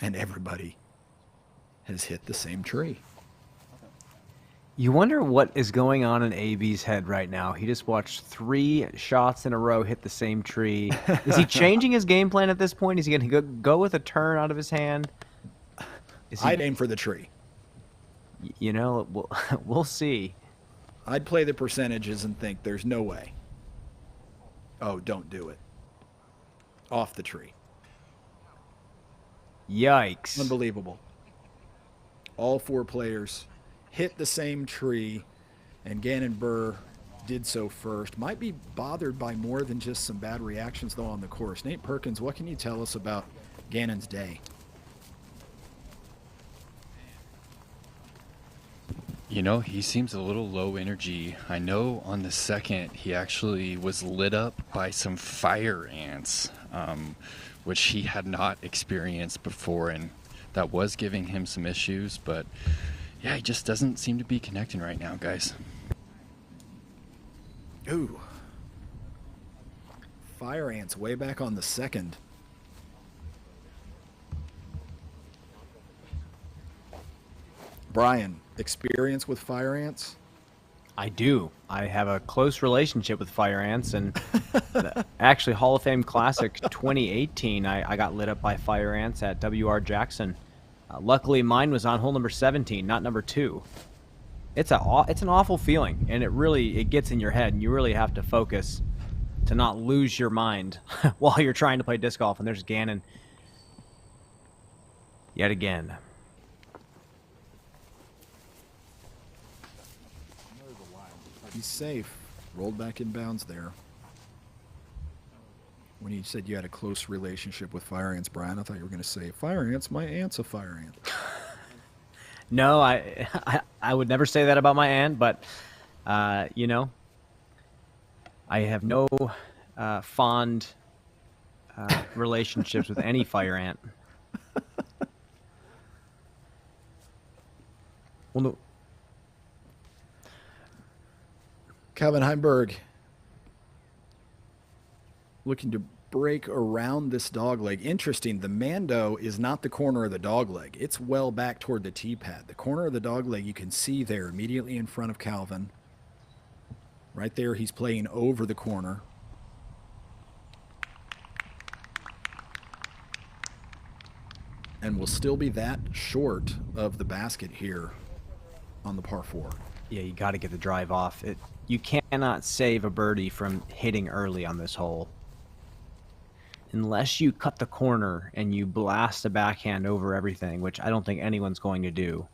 And everybody has hit the same tree. You wonder what is going on in AB's head right now. He just watched 3 shots in a row hit the same tree. Is he changing his game plan at this point? Is he going to go with a turn out of his hand? I'd aim for the tree. You know, we'll see. I'd play the percentages and think there's no way. Oh, don't do it. Off the tree. Yikes. Unbelievable. All 4 players hit the same tree, and Gannon Burr did so first. Might be bothered by more than just some bad reactions, though, on the course. Nate Perkins, what can you tell us about Gannon's day? You know, he seems a little low energy. I know on the second he actually was lit up by some fire ants, which he had not experienced before, and that was giving him some issues, but yeah, he just doesn't seem to be connecting right now, guys. Ooh. Fire ants way back on the second. Brian, experience with fire ants? I do. I have a close relationship with fire ants, and actually Hall of Fame Classic 2018, I got lit up by fire ants at WR Jackson. Luckily, mine was on hole number 17, not number 2. It's an awful feeling, and it gets in your head, and you really have to focus to not lose your mind while you're trying to play disc golf. And there's Gannon yet again. He's safe. Rolled back in bounds there. When you said you had a close relationship with fire ants, Brian, I thought you were going to say, fire ants, my aunt's a fire ant. No, I would never say that about my aunt, but, you know, I have no fond relationships with any fire ant. Well, no. Calvin Heimberg looking to break around this dog leg. Interesting, the Mando is not the corner of the dog leg. It's well back toward the tee pad. The corner of the dog leg you can see there immediately in front of Calvin. Right there, he's playing over the corner. and will still be that short of the basket here on the par 4. Yeah, you got to get the drive off. You cannot save a birdie from hitting early on this hole. Unless you cut the corner and you blast a backhand over everything, which I don't think anyone's going to do.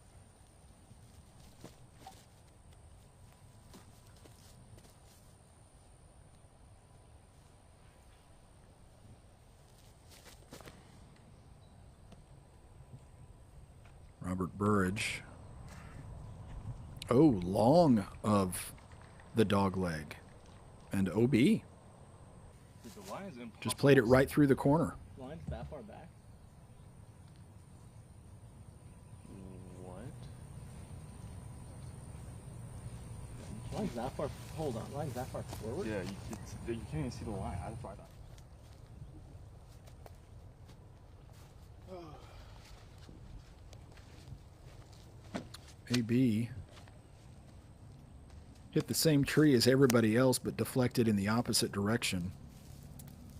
Robert Burridge. Oh, long of the dog leg. And OB. Dude, the line is Just played it right through the corner. Line's that far back? What? Line's that far. Hold on. Line's that far forward? Yeah, you can't even see the line. That's what I thought. AB hit the same tree as everybody else, but deflected in the opposite direction.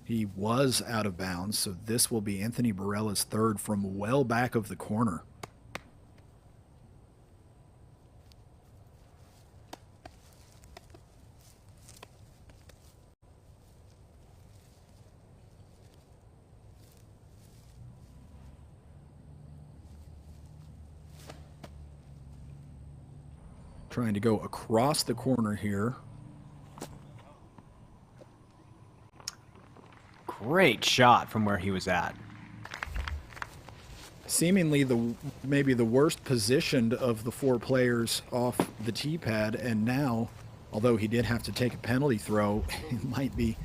He was out of bounds, so this will be Anthony Barella's third from well back of the corner. Trying to go across the corner here. Great shot from where he was at. Seemingly maybe the worst positioned of the 4 players off the tee pad, and now, although he did have to take a penalty throw, it might be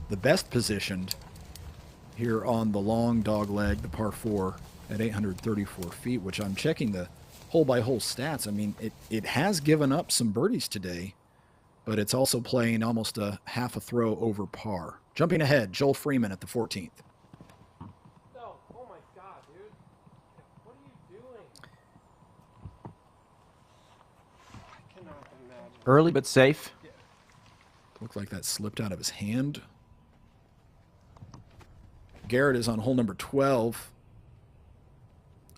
the best positioned here on the long dog leg, the par 4 at 834 feet, which I'm checking the hole-by-hole stats. I mean, it has given up some birdies today, but it's also playing almost a half a throw over par. Jumping ahead, Joel Freeman at the 14th. Oh my God, dude. What are you doing? I cannot imagine. Early but safe. Looked like that slipped out of his hand. Garrett is on hole number 12.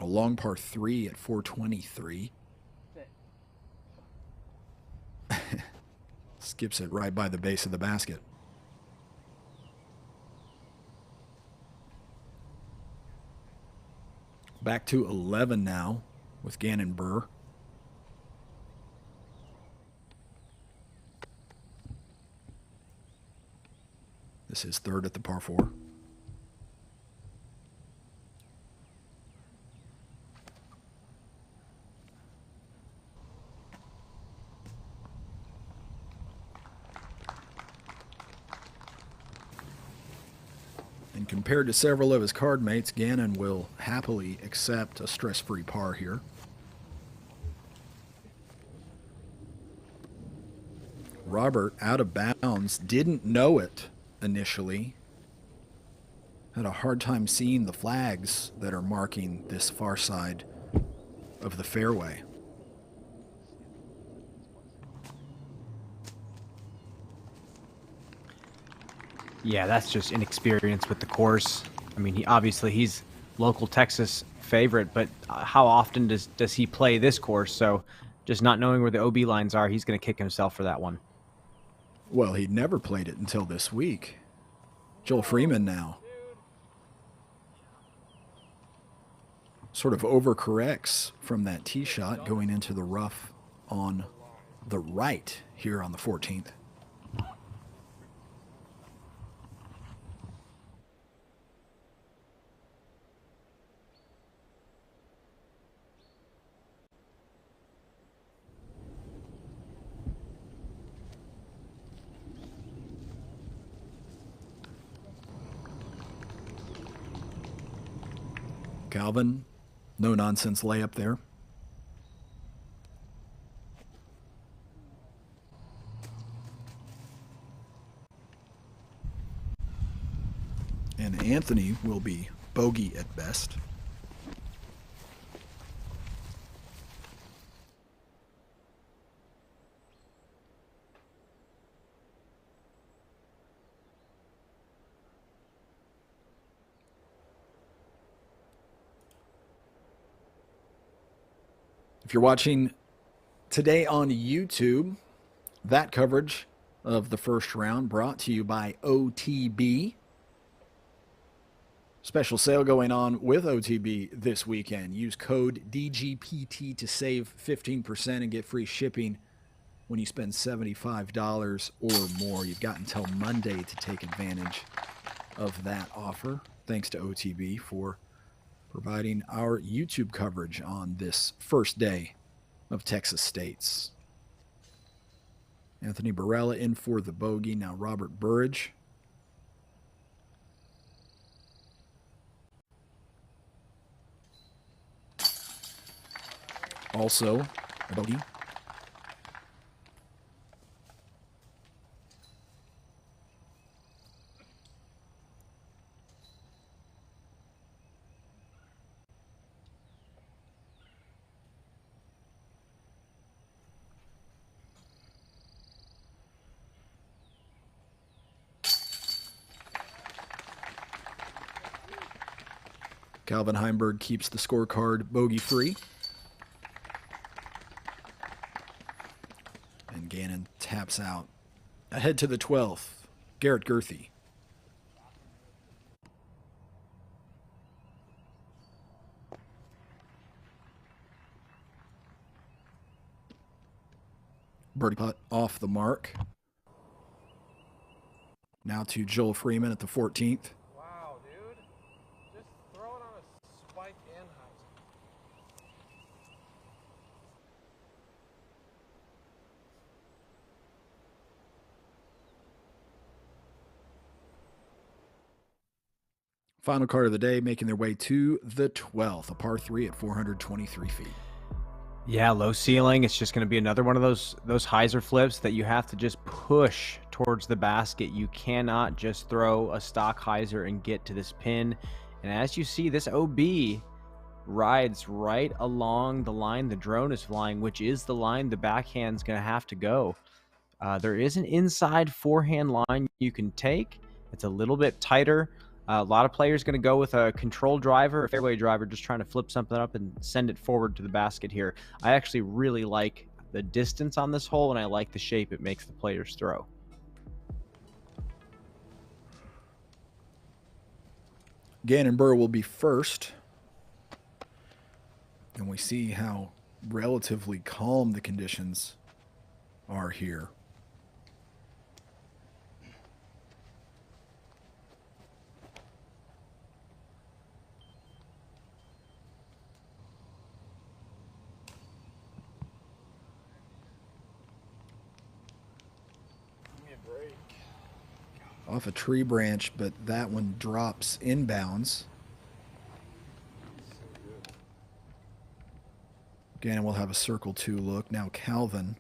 A long par 3 at 423. Skips it right by the base of the basket. Back to 11 now with Gannon Burr. This is third at the par 4. And compared to several of his card mates, Gannon will happily accept a stress-free par here. Robert, out of bounds, didn't know it initially. Had a hard time seeing the flags that are marking this far side of the fairway. Yeah, that's just inexperience with the course. I mean, he's local Texas favorite, but how often does he play this course? So just not knowing where the OB lines are, he's going to kick himself for that one. Well, he'd never played it until this week. Joel Freeman now sort of overcorrects from that tee shot going into the rough on the right here on the 14th. Calvin, no nonsense layup there. And Anthony will be bogey at best. If you're watching today on YouTube, that coverage of the first round brought to you by OTB. Special sale going on with OTB this weekend. Use code DGPT to save 15% and get free shipping when you spend $75 or more. You've got until Monday to take advantage of that offer. Thanks to OTB for providing our YouTube coverage on this first day of Texas States. Anthony Barella in for the bogey. Now Robert Burridge. Also a bogey. Calvin Heimberg keeps the scorecard bogey-free. And Gannon taps out. Ahead to the 12th, Garrett Gerthy. Birdie putt off the mark. Now to Joel Freeman at the 14th. Final card of the day, making their way to the 12th, a par 3 at 423 feet. Yeah, low ceiling. It's just going to be another one of those hyzer flips that you have to just push towards the basket. You cannot just throw a stock hyzer and get to this pin. And as you see, this OB rides right along the line the drone is flying, which is the line the backhand's going to have to go. There is an inside forehand line you can take. It's a little bit tighter. A lot of players going to go with a control driver, a fairway driver, just trying to flip something up and send it forward to the basket here. I actually really like the distance on this hole, and I like the shape it makes the players throw. Gannon Burr will be first. And we see how relatively calm the conditions are here. Off a tree branch, but that one drops inbounds. Gannon will have a circle 2 look. Now Calvin.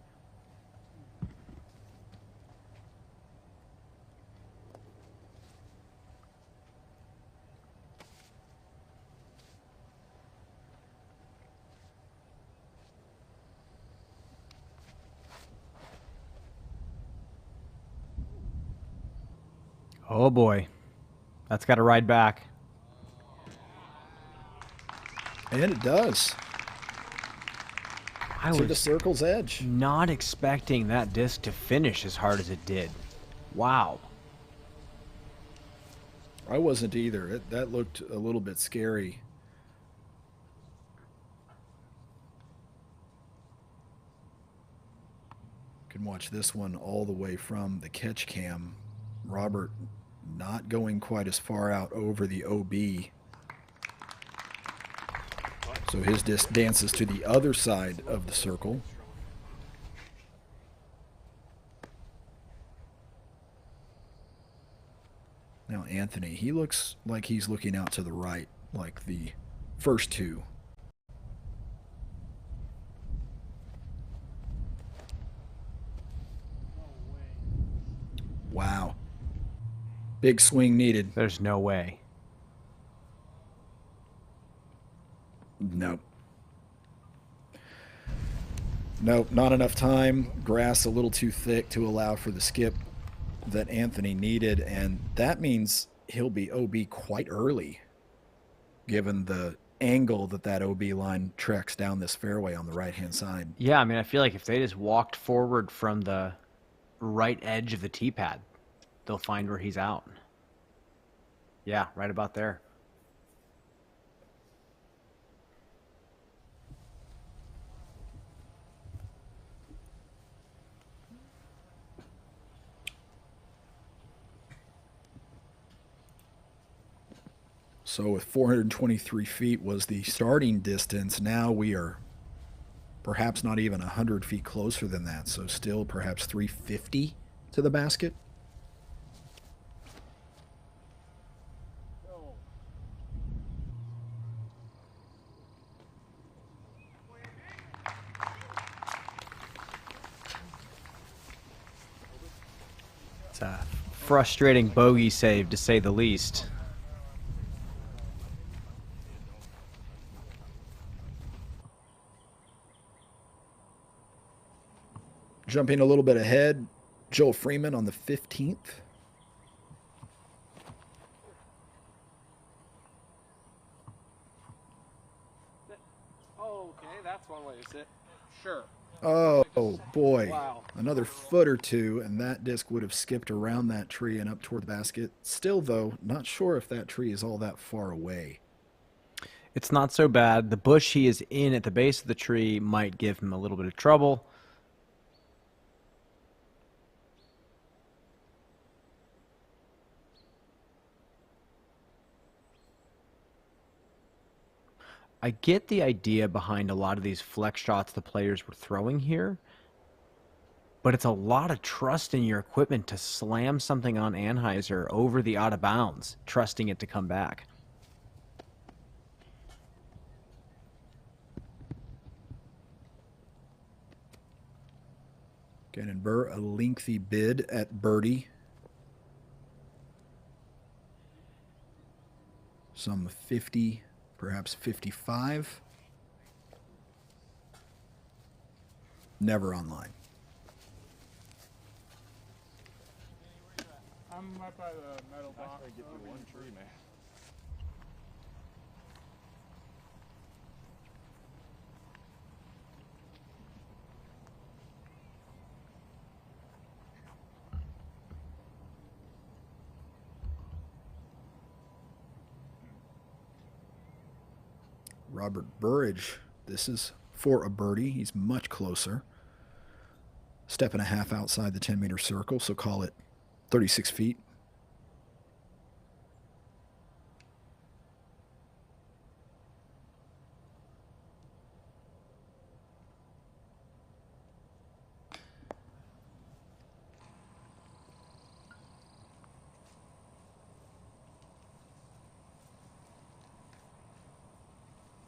Oh boy, that's got to ride back. And it does. I to was the circle's edge. Not expecting that disc to finish as hard as it did. Wow. I wasn't either. That looked a little bit scary. Can watch this one all the way from the catch cam. Robert not going quite as far out over the OB. So his disc dances to the other side of the circle. Now Anthony, he looks like he's looking out to the right, like the first two. Wow. Big swing needed. There's no way. Nope. Nope, not enough time. Grass a little too thick to allow for the skip that Anthony needed, and that means he'll be OB quite early, given the angle that OB line treks down this fairway on the right-hand side. Yeah, I mean, I feel like if they just walked forward from the right edge of the tee pad, they'll find where he's out. Yeah, right about there. So with 423 feet was the starting distance, now we are perhaps not even 100 feet closer than that, so still perhaps 350 to the basket. It's a frustrating bogey save, to say the least. Jumping a little bit ahead, Joel Freeman on the 15th. Oh, okay, that's one way to sit. Sure. Oh boy, Wow. another foot or two, and that disc would have skipped around that tree and up toward the basket. Still, though, not sure if that tree is all that far away. It's not so bad. The bush he is in at the base of the tree might give him a little bit of trouble. I get the idea behind a lot of these flex shots the players were throwing here, but it's a lot of trust in your equipment to slam something on Anheuser over the out of bounds, trusting it to come back. Gannon Burr, a lengthy bid at birdie. Some 50, perhaps 55. Never online. I'm right by the metal box. I get through one tree, man. Robert Burridge, this is for a birdie. He's much closer. Step and a half outside the 10-meter circle, so call it 36 feet.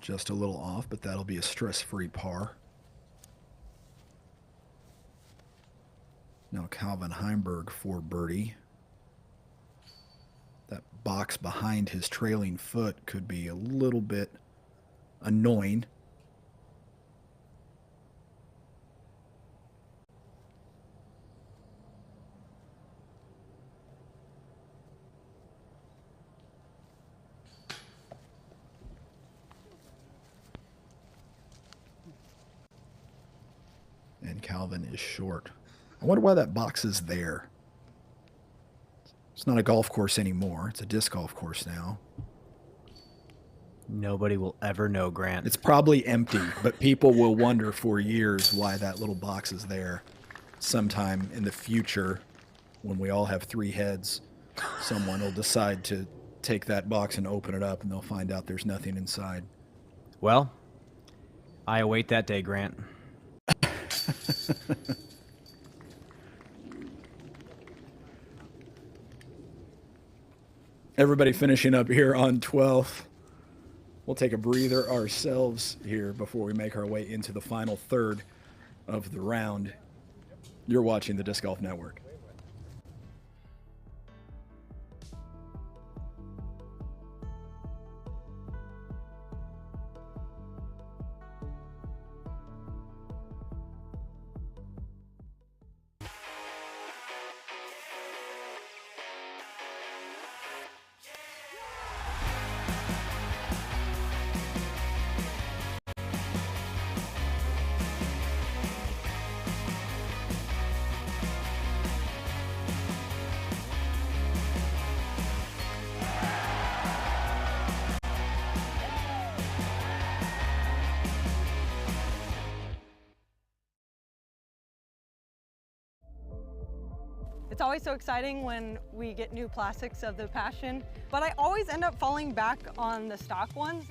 Just a little off, but that'll be a stress-free par. Now Calvin Heimberg for birdie. That box behind his trailing foot could be a little bit annoying. And Calvin is short. I wonder why that box is there. It's not a golf course anymore. It's a disc golf course now. Nobody will ever know, Grant. It's probably empty, but people will wonder for years why that little box is there. Sometime in the future, when we all have three heads, someone will decide to take that box and open it up, and they'll find out there's nothing inside. Well, I await that day, Grant. Everybody finishing up here on 12th. We'll take a breather ourselves here before we make our way into the final third of the round. You're watching the Disc Golf Network. It's always so exciting when we get new plastics of the Passion, but I always end up falling back on the stock ones.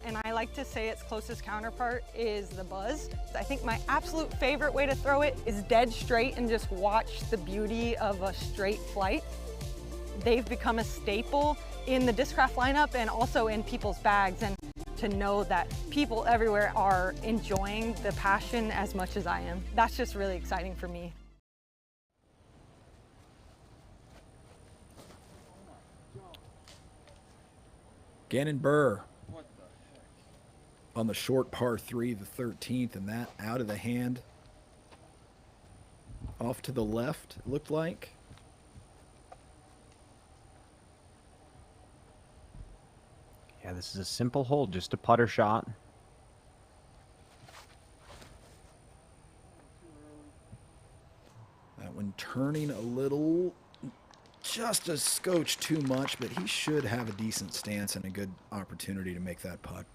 And I like to say its closest counterpart is the Buzz. I think my absolute favorite way to throw it is dead straight and just watch the beauty of a straight flight. They've become a staple in the Discraft lineup and also in people's bags. And to know that people everywhere are enjoying the Passion as much as I am, that's just really exciting for me. Gannon Burr on the short par 3, the 13th, and that out of the hand. Off to the left, it looked like. Yeah, this is a simple hole, just a putter shot. That one turning a little, just a scotch too much, but he should have a decent stance and a good opportunity to make that putt.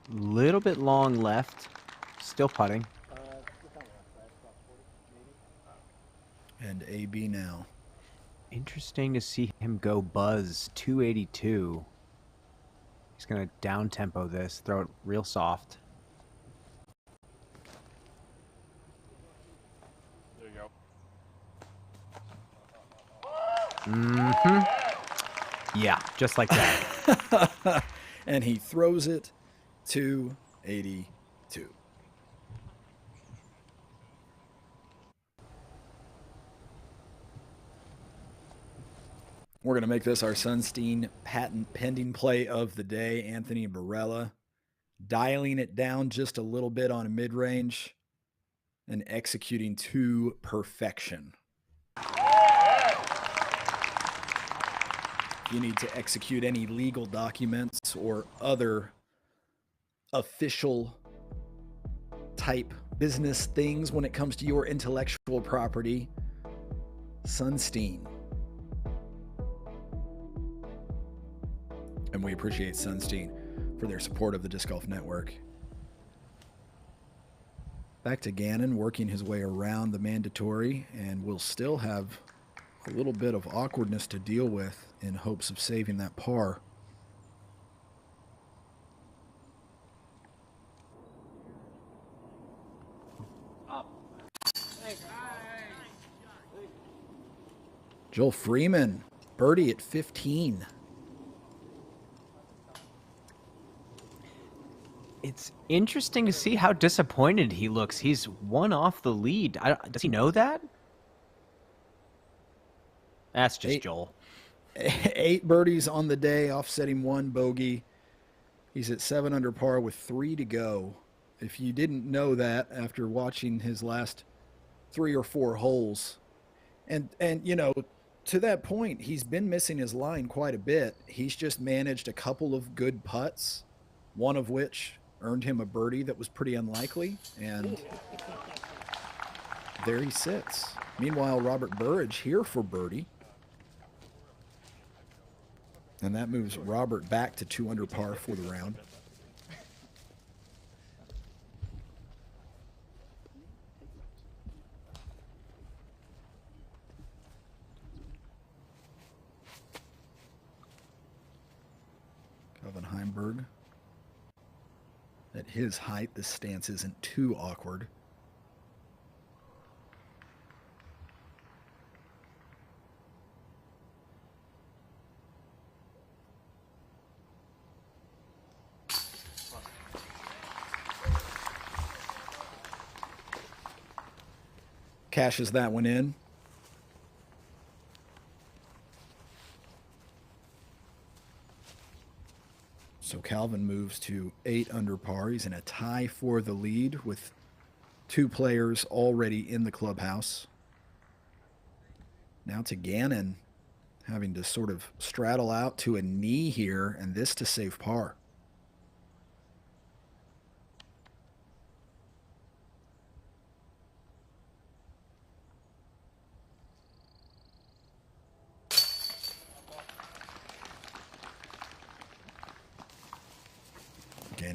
Little bit long left, still putting. And AB now. Interesting to see him go Buzz 282. He's going to down tempo this, throw it real soft. There you go. Mm-hmm. Yeah, just like that. And he throws it 282. We're going to make this our Sunstein patent pending play of the day. Anthony Barella dialing it down just a little bit on a mid-range and executing to perfection. If you need to execute any legal documents or other official type business things when it comes to your intellectual property, Sunstein. And we appreciate Sunstein for their support of the Disc Golf Network. Back to Gannon, working his way around the mandatory, and we'll still have a little bit of awkwardness to deal with in hopes of saving that par. Joel Freeman, birdie at 15. It's interesting to see how disappointed he looks. He's one off the lead. Does he know that? That's just Joel. 8 birdies on the day, offsetting 1 bogey. He's at 7 under par with 3 to go. If you didn't know that after watching his last 3 or 4 holes, and you know, to that point, he's been missing his line quite a bit. He's just managed a couple of good putts, one of which earned him a birdie that was pretty unlikely, and there he sits. Meanwhile, Robert Burridge here for birdie. And that moves Robert back to 2 under par for the round. Calvin Heimberg. At his height, this stance isn't too awkward. Cashes that one in. So Calvin moves to 8 under par. He's in a tie for the lead with 2 players already in the clubhouse. Now to Gannon, having to sort of straddle out to a knee here, and this to save par.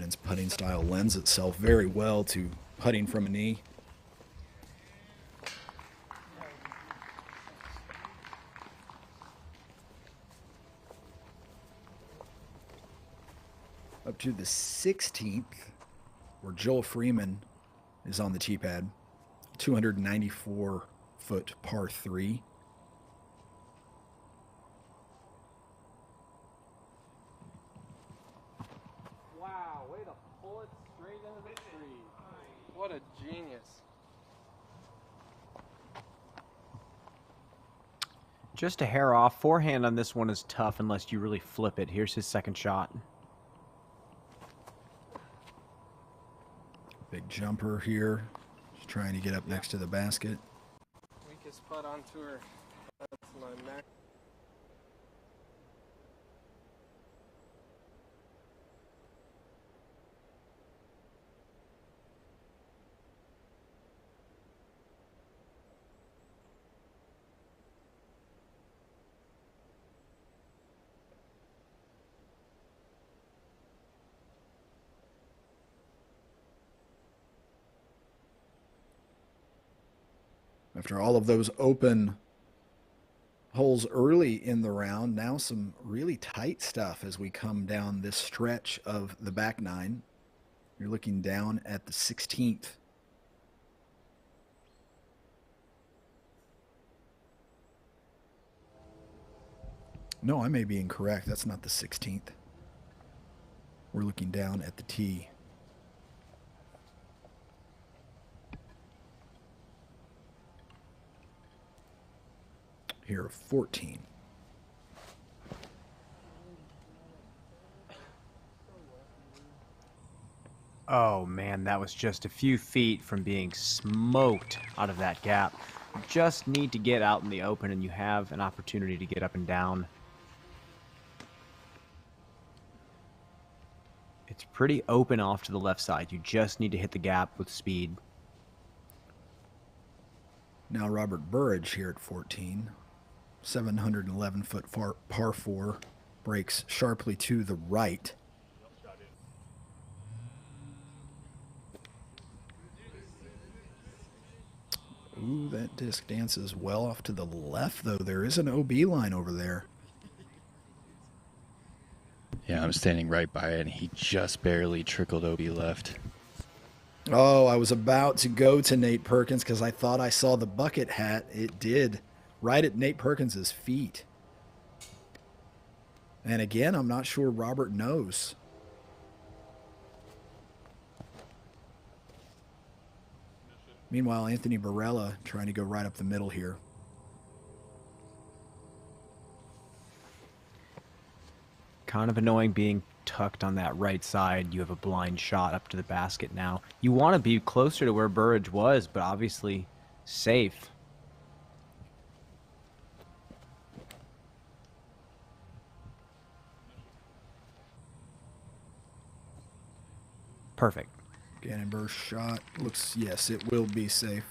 Gannon's putting style lends itself very well to putting from a knee. Up to the 16th, where Joel Freeman is on the tee pad. 294-foot par 3. Wow, way to pull it straight into the tree. What a genius. Just a hair off. Forehand on this one is tough unless you really flip it. Here's his second shot. Big jumper here. Just trying to get up next to the basket. Weakest putt on tour. That's my max. After all of those open holes early in the round, now some really tight stuff as we come down this stretch of the back nine. You're looking down at the 16th. No, I may be incorrect. That's not the 16th. We're looking down at the tee. Here of 14. Oh man, that was just a few feet from being smoked out of that gap. You just need to get out in the open and you have an opportunity to get up and down. It's pretty open off to the left side. You just need to hit the gap with speed. Now Robert Burridge here at 14. 711-foot par 4, breaks sharply to the right. Ooh, that disc dances well off to the left, though. There is an OB line over there. Yeah, I'm standing right by it, and he just barely trickled OB left. Oh, I was about to go to Nate Perkins because I thought I saw the bucket hat. It did. Right at Nate Perkins's feet. And again, I'm not sure Robert knows. Meanwhile, Anthony Barella trying to go right up the middle here. Kind of annoying being tucked on that right side. You have a blind shot up to the basket now. You want to be closer to where Burridge was, but obviously safe. Perfect. Gannonbur's shot looks, yes, it will be safe.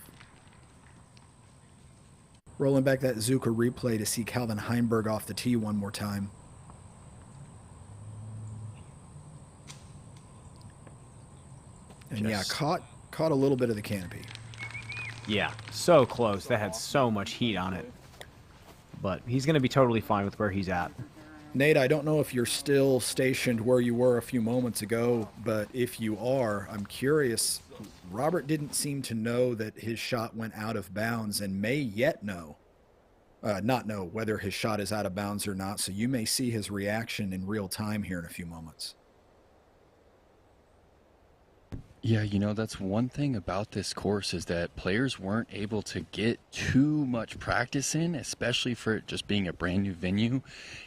Rolling back that Zucker replay to see Calvin Heinberg off the tee one more time. And yeah, caught a little bit of the canopy. Yeah, so close. That had so much heat on it. But he's going to be totally fine with where he's at. Nate, I don't know if you're still stationed where you were a few moments ago, but if you are, I'm curious. Robert didn't seem to know that his shot went out of bounds and may yet not know whether his shot is out of bounds or not. So you may see his reaction in real time here in a few moments. Yeah, you know, that's one thing about this course is that players weren't able to get too much practice in, especially for it just being a brand new venue.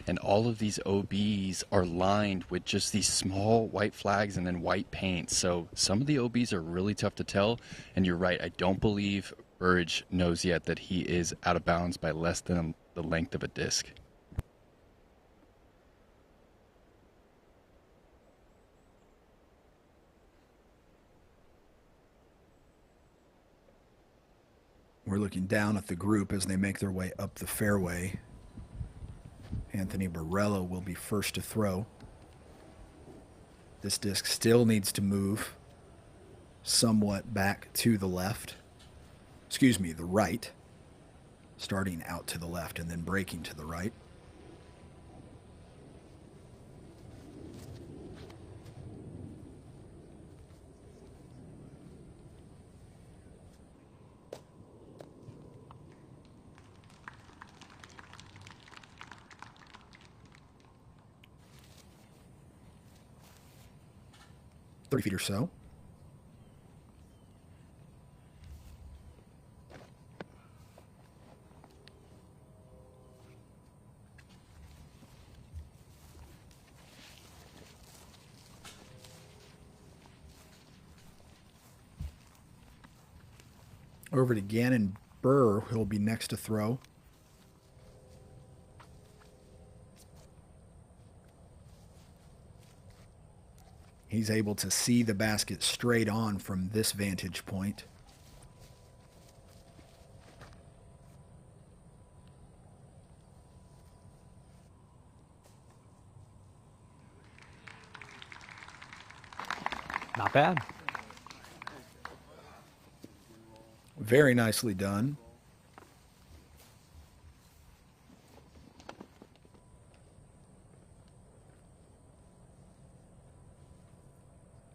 And all of these OBs are lined with just these small white flags and then white paint. So some of the OBs are really tough to tell. And you're right, I don't believe Burridge knows yet that he is out of bounds by less than the length of a disc. We're looking down at the group as they make their way up the fairway. Anthony Barella will be first to throw. This disc still needs to move somewhat back to the left. Excuse me, the right. Starting out to the left and then braking to the right. Feet or so. Over to Gannon Burr, who'll be next to throw. He's able to see the basket straight on from this vantage point. Not bad. Very nicely done.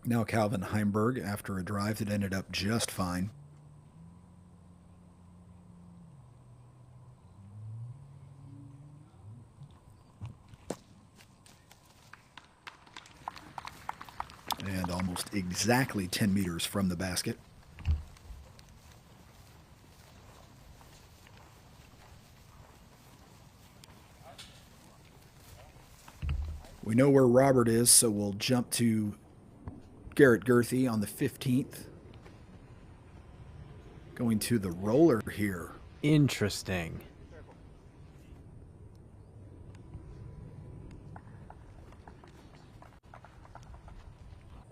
Now Calvin Heimberg after a drive that ended up just fine. And almost exactly 10 meters from the basket. We know where Robert is, so we'll jump to Garrett Girthy on the 15th. Going to the roller here. Interesting.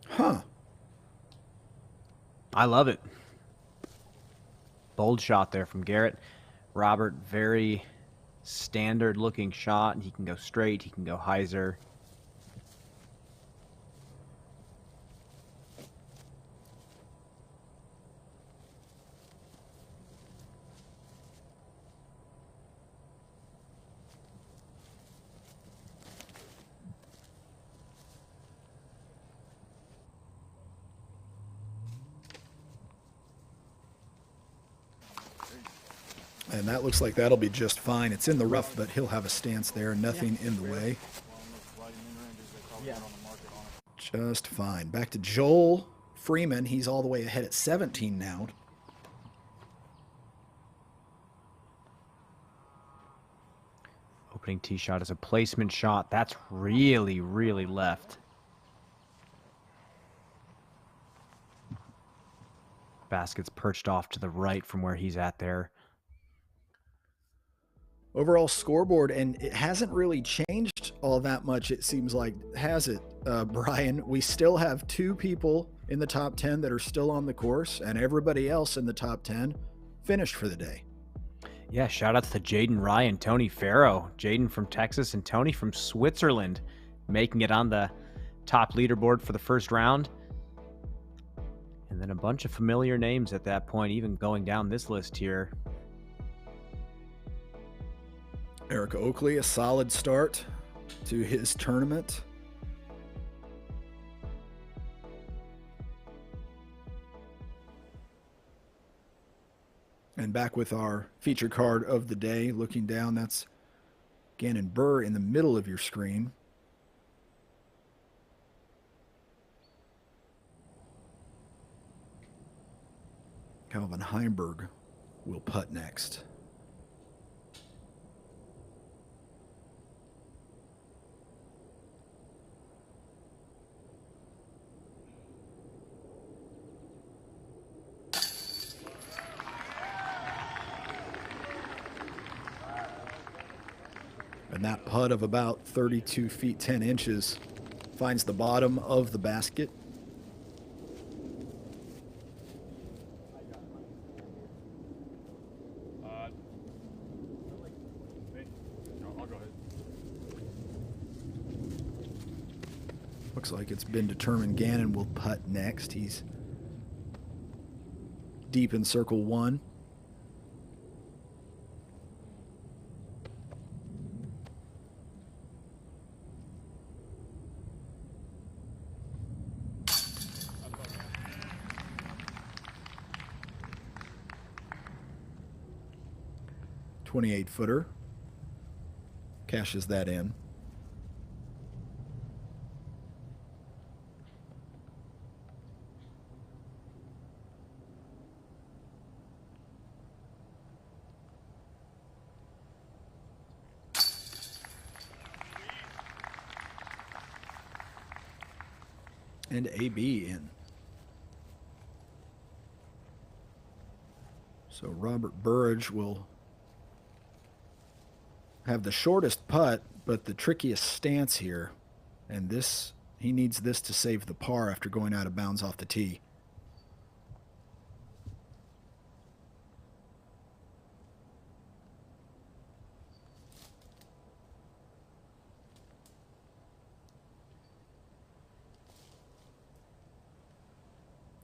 Huh. I love it. Bold shot there from Garrett. Robert, very standard looking shot. He can go straight, he can go hyzer. And that looks like that'll be just fine. It's in the rough, but he'll have a stance there. Nothing in the way. Just fine. Back to Joel Freeman. He's all the way ahead at 17 now. Opening tee shot is a placement shot. That's really, really left. Basket's perched off to the right from where he's at there. Overall scoreboard, and it hasn't really changed all that much, it seems like, has it, Brian? We still have 2 people in the top 10 that are still on the course, and everybody else in the top 10 finished for the day. Yeah, shout out to Jaden Ryan, Tony Farrow. Jaden from Texas and Tony from Switzerland making it on the top leaderboard for the first round. And then a bunch of familiar names at that point, even going down this list here. Eric Oakley, a solid start to his tournament. And back with our feature card of the day, looking down, that's Gannon Burr in the middle of your screen. Calvin Heimberg will putt next. And that putt of about 32 feet 10 inches finds the bottom of the basket. Looks like it's been determined Gannon will putt next. He's deep in circle 1. .28-footer. Cashes that in. And AB in. So Robert Burridge will have the shortest putt, but the trickiest stance here. And this, he needs this to save the par after going out of bounds off the tee.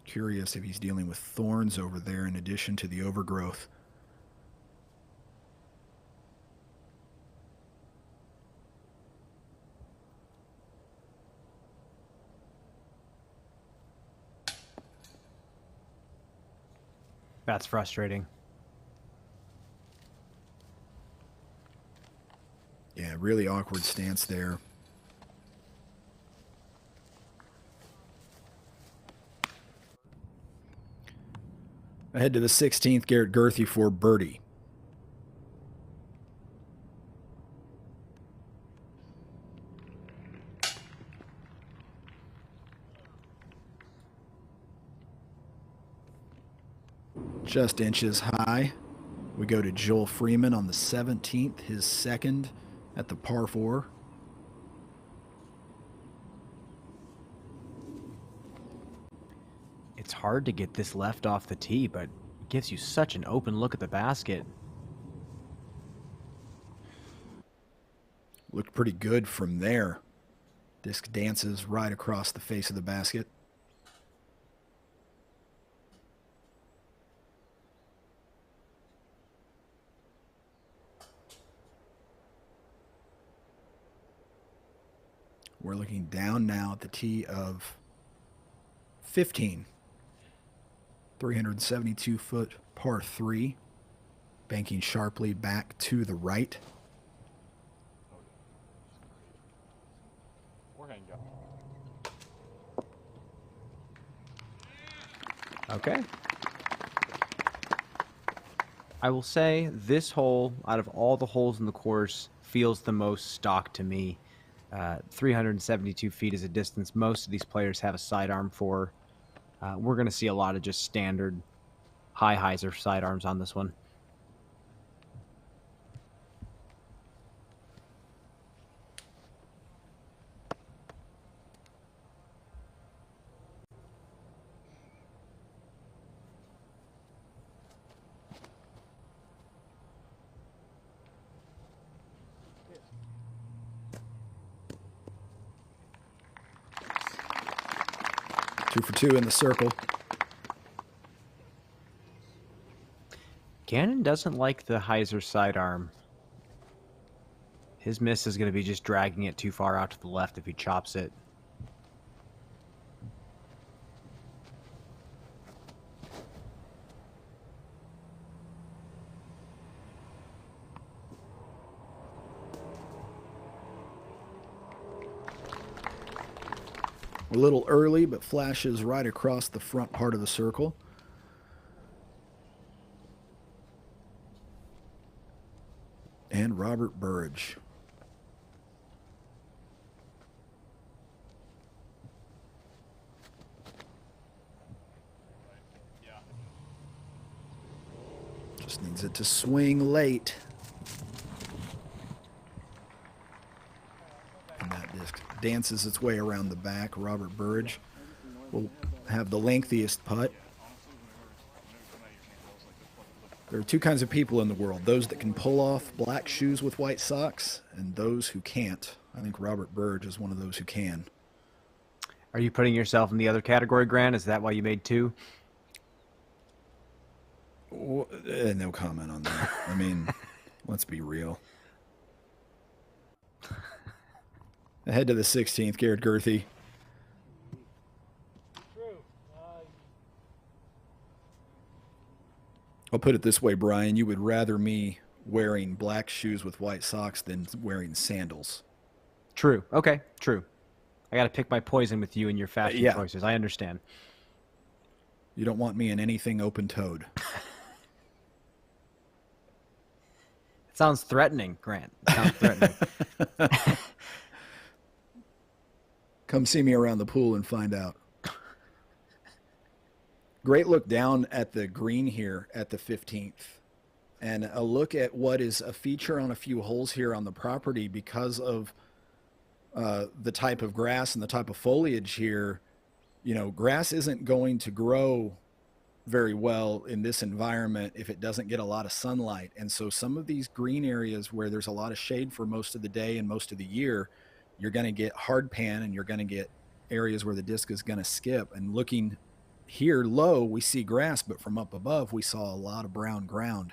Curious if he's dealing with thorns over there in addition to the overgrowth. That's frustrating. Yeah, really awkward stance there. Ahead to the 16th, Garrett Gurthey for birdie. Just inches high. We go to Joel Freeman on the 17th, his second at the par 4. It's hard to get this left off the tee, but it gives you such an open look at the basket. Looked pretty good from there. Disc dances right across the face of the basket. We're looking down now at the tee of 15. 372-foot par 3. Banking sharply back to the right. Okay. I will say this hole, out of all the holes in the course, feels the most stock to me. 372 feet is a distance most of these players have a sidearm for. We're going to see a lot of just standard high hyzer sidearms on this one. Two for two in the circle. Gannon doesn't like the hyzer sidearm. His miss is going to be just dragging it too far out to the left if he chops it. A little early, but flashes right across the front part of the circle. And Robert Burridge. Just needs it to swing late. And that disc dances its way around the back. Robert Burridge will have the lengthiest putt. There are two kinds of people in the world, those that can pull off black shoes with white socks and those who can't. I think Robert Burridge is one of those who can. Are you putting yourself in the other category, Grant? Is that why you made 2? No comment on that. I mean, let's be real. Ahead to the 16th, Garrett Girthy. I'll put it this way, Brian. You would rather me wearing black shoes with white socks than wearing sandals. True. Okay, true. I got to pick my poison with you and your fashion Yeah. choices. I understand. You don't want me in anything open-toed. It sounds threatening, Grant. It sounds threatening. Come see me around the pool and find out. Great look down at the green here at the 15th. And a look at what is a feature on a few holes here on the property because of the type of grass and the type of foliage here. You know, grass isn't going to grow very well in this environment if it doesn't get a lot of sunlight. And so some of these green areas where there's a lot of shade for most of the day and most of the year, you're going to get hard pan and you're going to get areas where the disc is going to skip. And looking here low, we see grass, but from up above, we saw a lot of brown ground.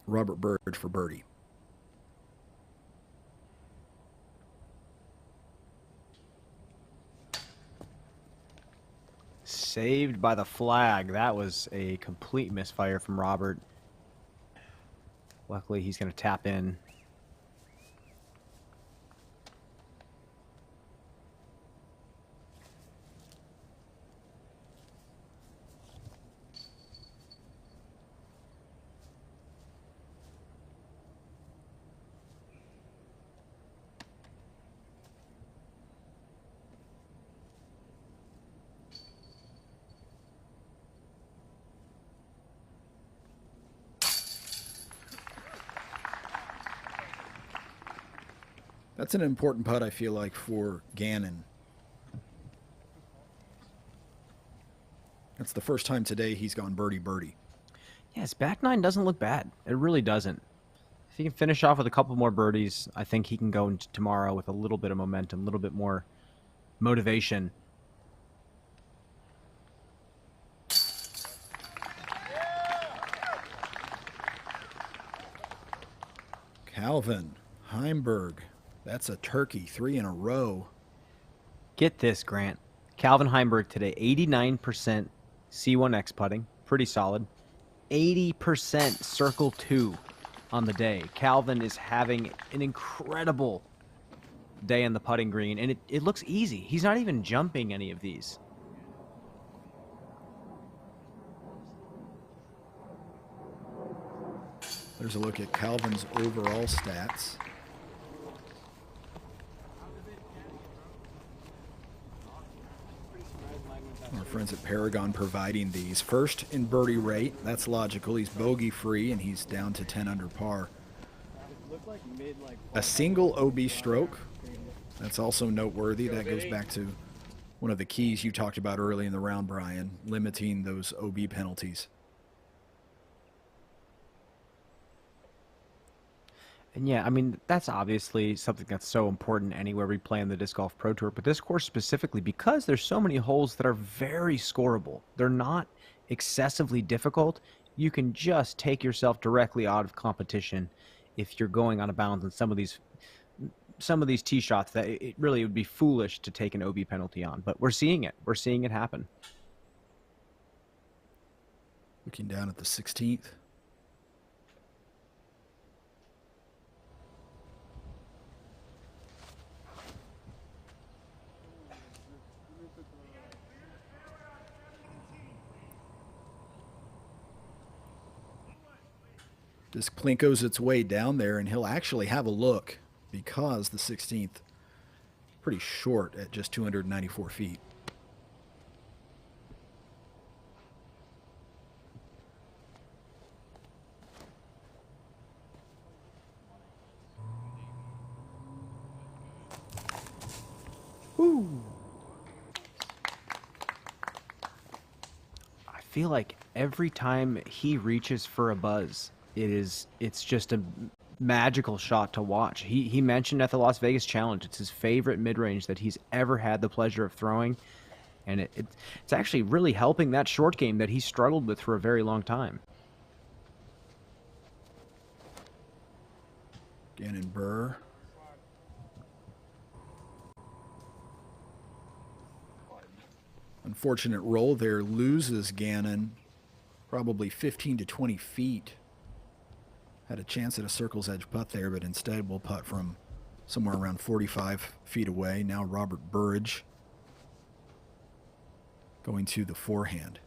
Robert Bird for birdie. Saved by the flag. That was a complete misfire from Robert. Luckily, he's going to tap in. That's an important putt, I feel like, for Gannon. That's the first time today he's gone birdie-birdie. Yeah, his back nine doesn't look bad. It really doesn't. If he can finish off with a couple more birdies, I think he can go into tomorrow with a little bit of momentum, a little bit more motivation. Calvin Heimberg. That's a turkey, 3 in a row. Get this, Grant. Calvin Heimberg today, 89% C1X putting. Pretty solid. 80% circle 2 on the day. Calvin is having an incredible day on the putting green, and it looks easy. He's not even jumping any of these. There's a look at Calvin's overall stats. Our friends at Paragon providing these. First in birdie rate, that's logical. He's bogey free and he's down to 10 under par. A single OB stroke, that's also noteworthy. That goes back to one of the keys you talked about early in the round, Brian, limiting those OB penalties. And yeah, I mean, that's obviously something that's so important anywhere we play in the Disc Golf Pro Tour. But this course specifically, because there's so many holes that are very scoreable, they're not excessively difficult. You can just take yourself directly out of competition if you're going on a bounce on some of these tee shots that it really would be foolish to take an OB penalty on. But we're seeing it. We're seeing it happen. Looking down at the 16th. This plinkos its way down there, and he'll actually have a look because the 16th pretty short at just 294 feet. Woo! I feel like every time he reaches for a buzz, it's just a magical shot to watch. He mentioned at the Las Vegas Challenge, it's his favorite mid-range that he's ever had the pleasure of throwing. And it's actually really helping that short game that he struggled with for a very long time. Gannon Burr. Unfortunate roll there, loses Gannon probably 15 to 20 feet. Had a chance at a circle's edge putt there, but instead will putt from somewhere around 45 feet away. Now Robert Burridge going to the forehand.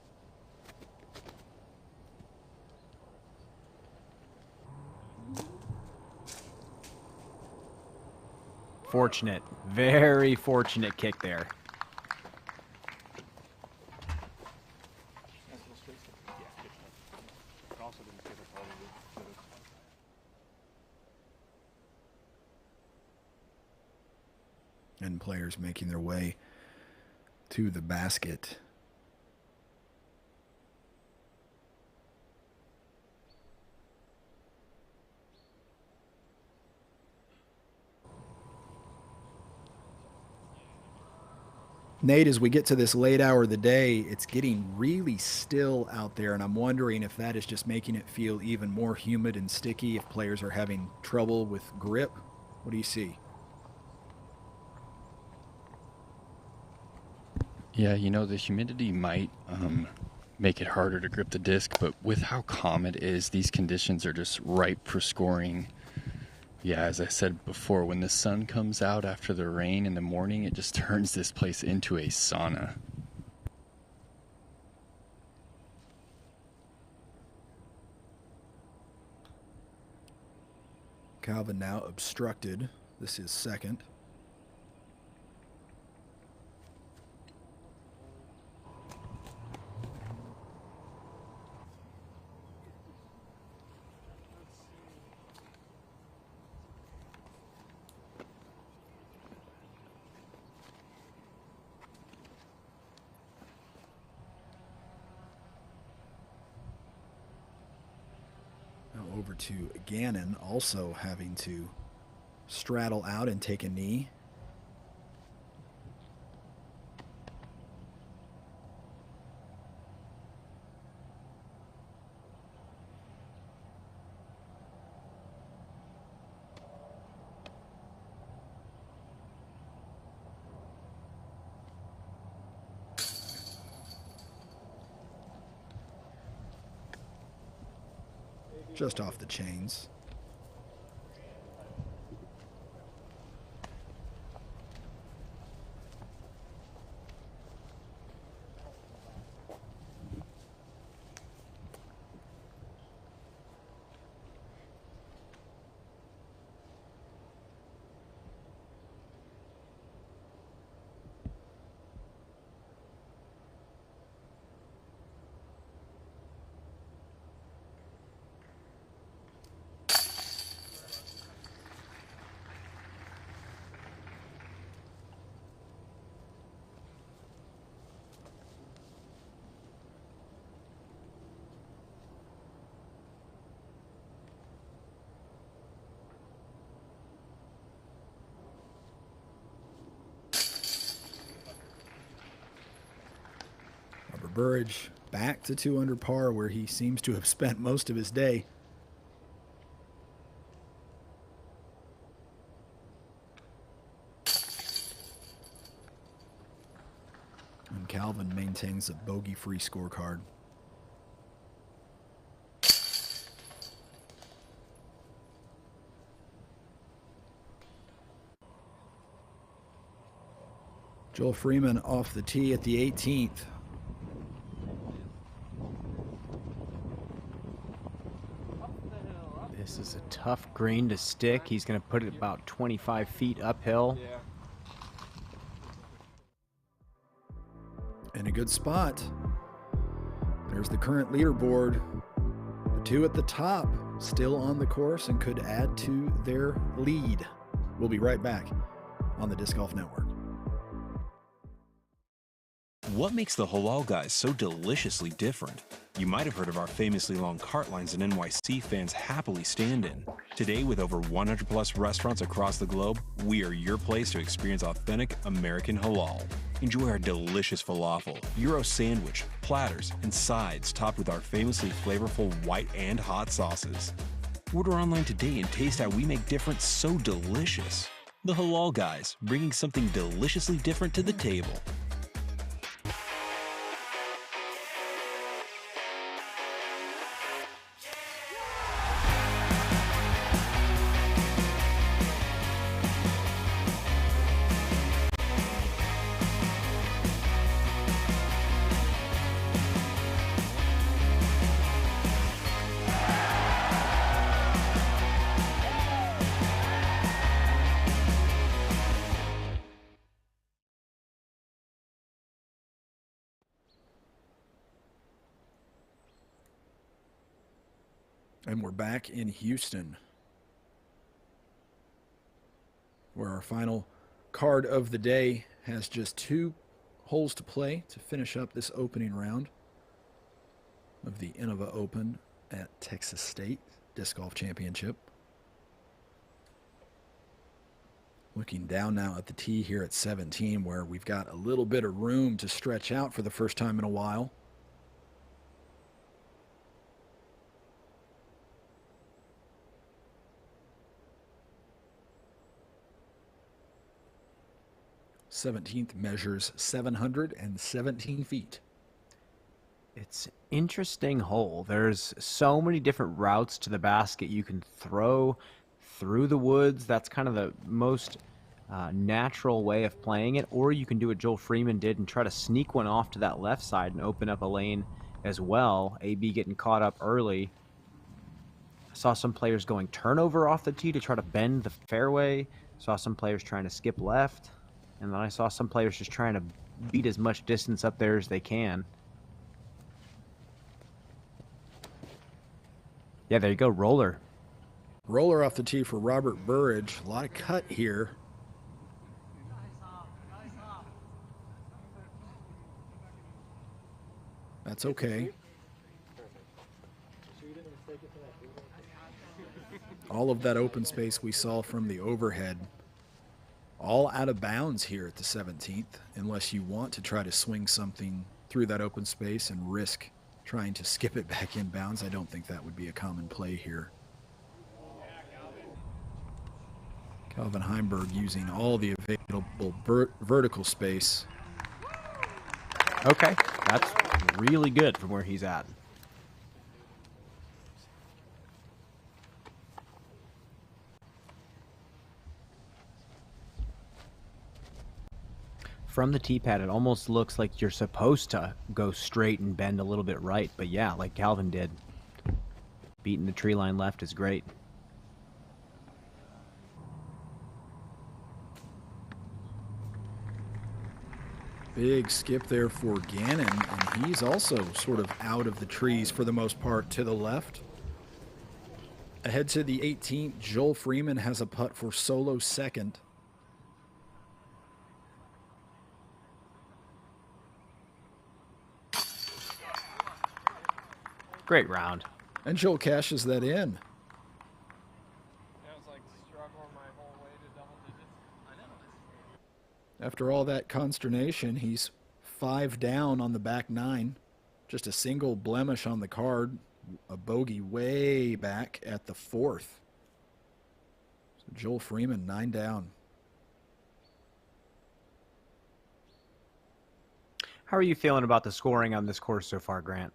Fortunate, very fortunate kick there. And players making their way to the basket. Nate, as we get to this late hour of the day, it's getting really still out there, and I'm wondering if that is just making it feel even more humid and sticky, if players are having trouble with grip. What do you see? Yeah, you know, the humidity might make it harder to grip the disc, but with how calm it is, these conditions are just ripe for scoring. Yeah, as I said before, when the sun comes out after the rain in the morning, it just turns this place into a sauna. Calvin now obstructed. This is second. Over to Gannon, also having to straddle out and take a knee. Just off the chains. Burridge back to 2 under par, where he seems to have spent most of his day. And Calvin maintains a bogey-free scorecard. Joel Freeman off the tee at the 18th. This is a tough green to stick. He's going to put it about 25 feet uphill. In a good spot. There's the current leaderboard. The two at the top still on the course and could add to their lead. We'll be right back on the Disc Golf Network. What makes the Halal Guys so deliciously different? You might have heard of our famously long cart lines that NYC fans happily stand in. Today, with over 100 plus restaurants across the globe, we are your place to experience authentic American halal. Enjoy our delicious falafel, Euro sandwich, platters, and sides topped with our famously flavorful white and hot sauces. Order online today and taste how we make different so delicious. The Halal Guys, bringing something deliciously different to the table. And we're back in Houston, where our final card of the day has just 2 holes to play to finish up this opening round of the Innova Open at Texas State Disc Golf Championship. Looking down now at the tee here at 17, where we've got a little bit of room to stretch out for the first time in a while. '17th measures 717 feet. It's an interesting hole. There's so many different routes to the basket you can throw through the woods. That's kind of the most natural way of playing it. Or you can do what Joel Freeman did and try to sneak one off to that left side and open up a lane as well. AB getting caught up early. I saw some players going turnover off the tee to try to bend the fairway. Saw some players trying to skip left. And then I saw some players just trying to beat as much distance up there as they can. Yeah, there you go, roller. Roller off the tee for Robert Burridge. A lot of cut here. That's okay. All of that open space we saw from the overhead, all out of bounds here at the 17th, unless you want to try to swing something through that open space and risk trying to skip it back in bounds. I don't think that would be a common play here. Calvin Heimberg using all the available vertical space. Okay, that's really good from where he's at. From the tee pad, it almost looks like you're supposed to go straight and bend a little bit right. But yeah, like Calvin did. Beating the tree line left is great. Big skip there for Gannon, and he's also sort of out of the trees for the most part to the left. Ahead to the 18th, Joel Freeman has a putt for solo second. Great round. And Joel cashes that in. After all that consternation, he's 5 down on the back 9. Just a single blemish on the card. A bogey way back at the 4th. So Joel Freeman, 9 down. How are you feeling about the scoring on this course so far, Grant?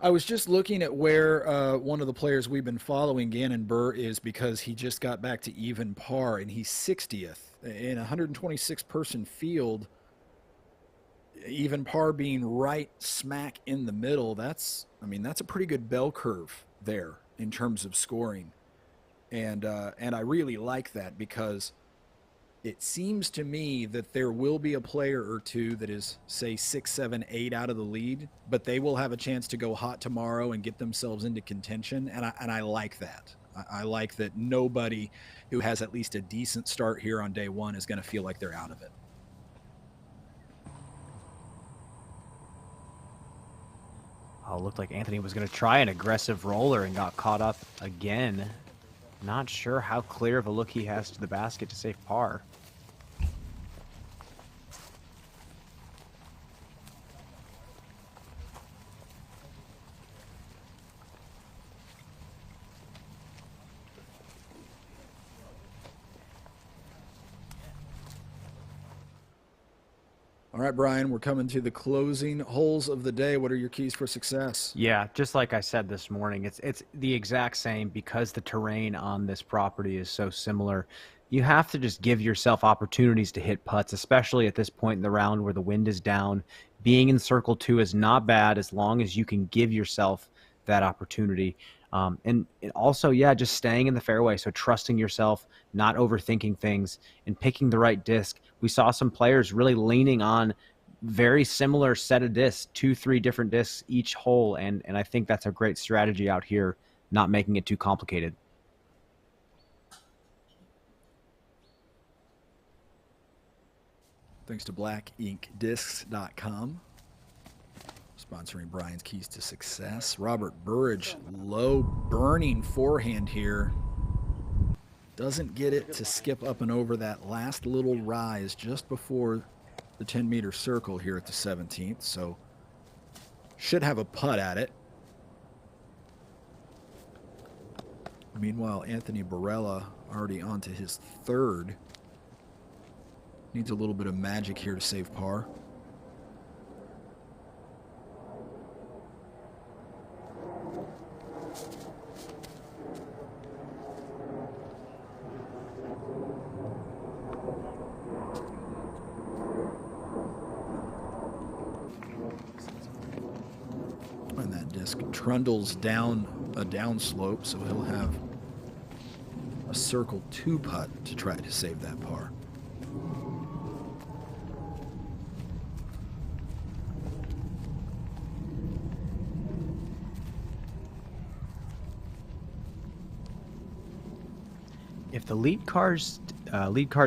I was just looking at where one of the players we've been following, Gannon Burr, is, because he just got back to even par, and he's 60th. In a 126-person field, even par being right smack in the middle, that's a pretty good bell curve there in terms of scoring. And I really like that, because it seems to me that there will be a player or two that is, say, 6, 7, 8 out of the lead, but they will have a chance to go hot tomorrow and get themselves into contention, and I like that. I like that nobody who has at least a decent start here on day one is going to feel like they're out of it. Oh, it looked like Anthony was going to try an aggressive roller and got caught up again. Not sure how clear of a look he has to the basket to save par. All right, Brian, we're coming to the closing holes of the day. What are your keys for success? Yeah, just like I said this morning, it's the exact same because the terrain on this property is so similar. You have to just give yourself opportunities to hit putts, especially at this point in the round where the wind is down. Being in circle 2 is not bad as long as you can give yourself that opportunity. And also, yeah, just staying in the fairway. So trusting yourself, not overthinking things, and picking the right disc. We saw some players really leaning on very similar set of discs, 2-3 different discs each hole. And I think that's a great strategy out here, not making it too complicated. Thanks to blackinkdiscs.com. Sponsoring Brian's Keys to Success. Robert Burridge, low burning forehand here. Doesn't get it to skip up and over that last little rise just before the 10-meter circle here at the 17th. So should have a putt at it. Meanwhile, Anthony Barella already onto his third. Needs a little bit of magic here to save par. And that disc trundles down a downslope, so he'll have a circle 2 putt to try to save that par. If the lead card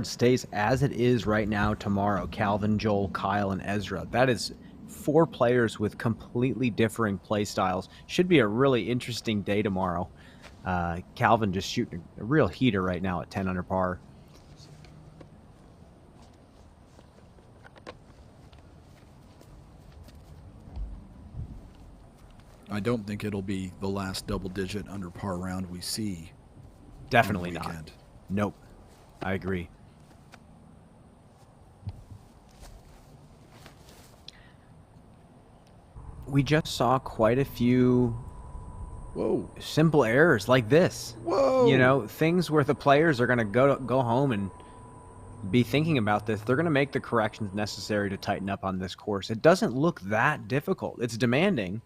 stays as it is right now tomorrow, Calvin, Joel, Kyle, and Ezra, that is 4 players with completely differing play styles. Should be a really interesting day tomorrow. Calvin just shooting a real heater right now at 10 under par. I don't think it'll be the last double-digit under par round we see. Definitely not. Nope. I agree. We just saw quite a few simple errors like this. Whoa. You know, things where the players are going to go home and be thinking about this. They're going to make the corrections necessary to tighten up on this course. It doesn't look that difficult. It's demanding.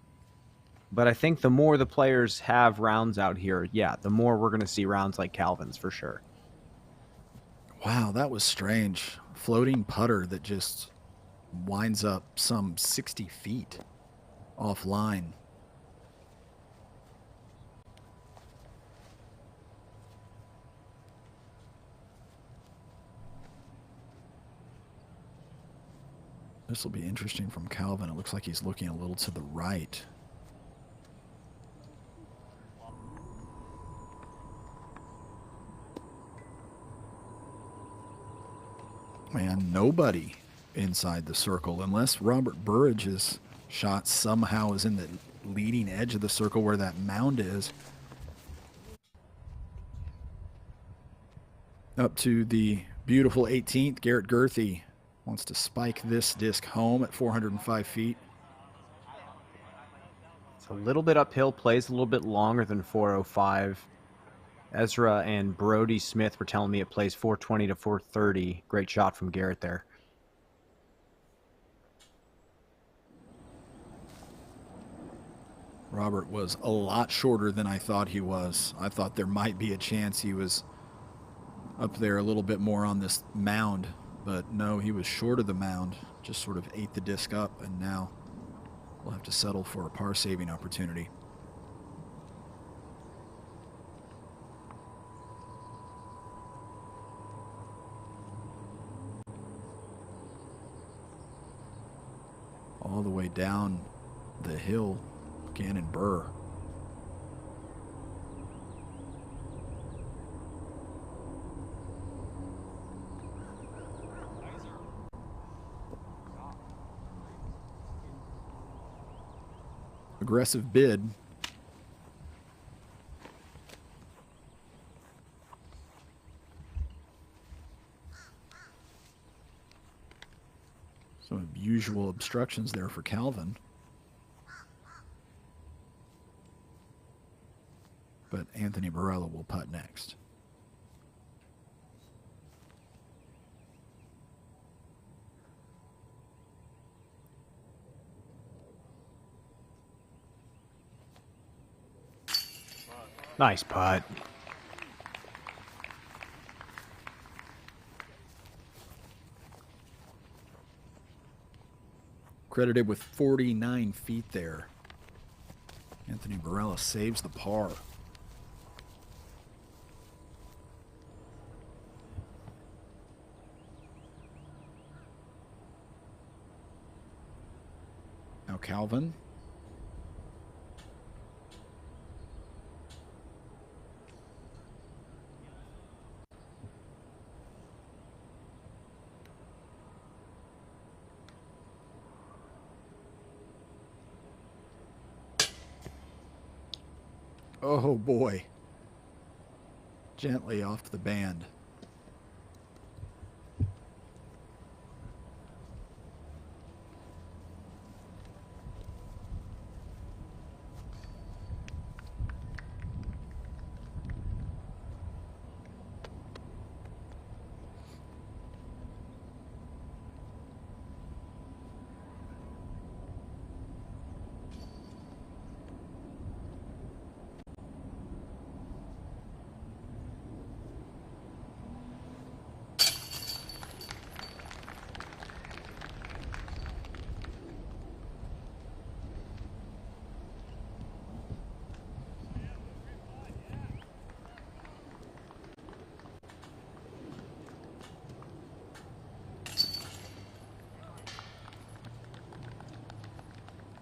But I think the more the players have rounds out here, yeah, the more we're going to see rounds like Calvin's for sure. Wow, that was strange. Floating putter that just winds up some 60 feet offline. This will be interesting from Calvin. It looks like he's looking a little to the right. Man, nobody inside the circle unless Robert Burridge's shot somehow is in the leading edge of the circle where that mound is. Up to the beautiful 18th, Garrett Gurthey wants to spike this disc home at 405 feet. It's a little bit uphill, plays a little bit longer than 405. Ezra and Brody Smith were telling me it plays 420 to 430. Great shot from Garrett there. Robert was a lot shorter than I thought he was. I thought there might be a chance he was up there a little bit more on this mound, but no, he was short of the mound, just sort of ate the disc up, and now we'll have to settle for a par saving opportunity. All the way down the hill Gannon Burr. Aggressive bid. Some usual obstructions there for Calvin. But Anthony Barella will putt next. Nice putt. Credited with 49 feet there. Anthony Barella saves the par. Now Calvin. Oh boy. Gently off the band.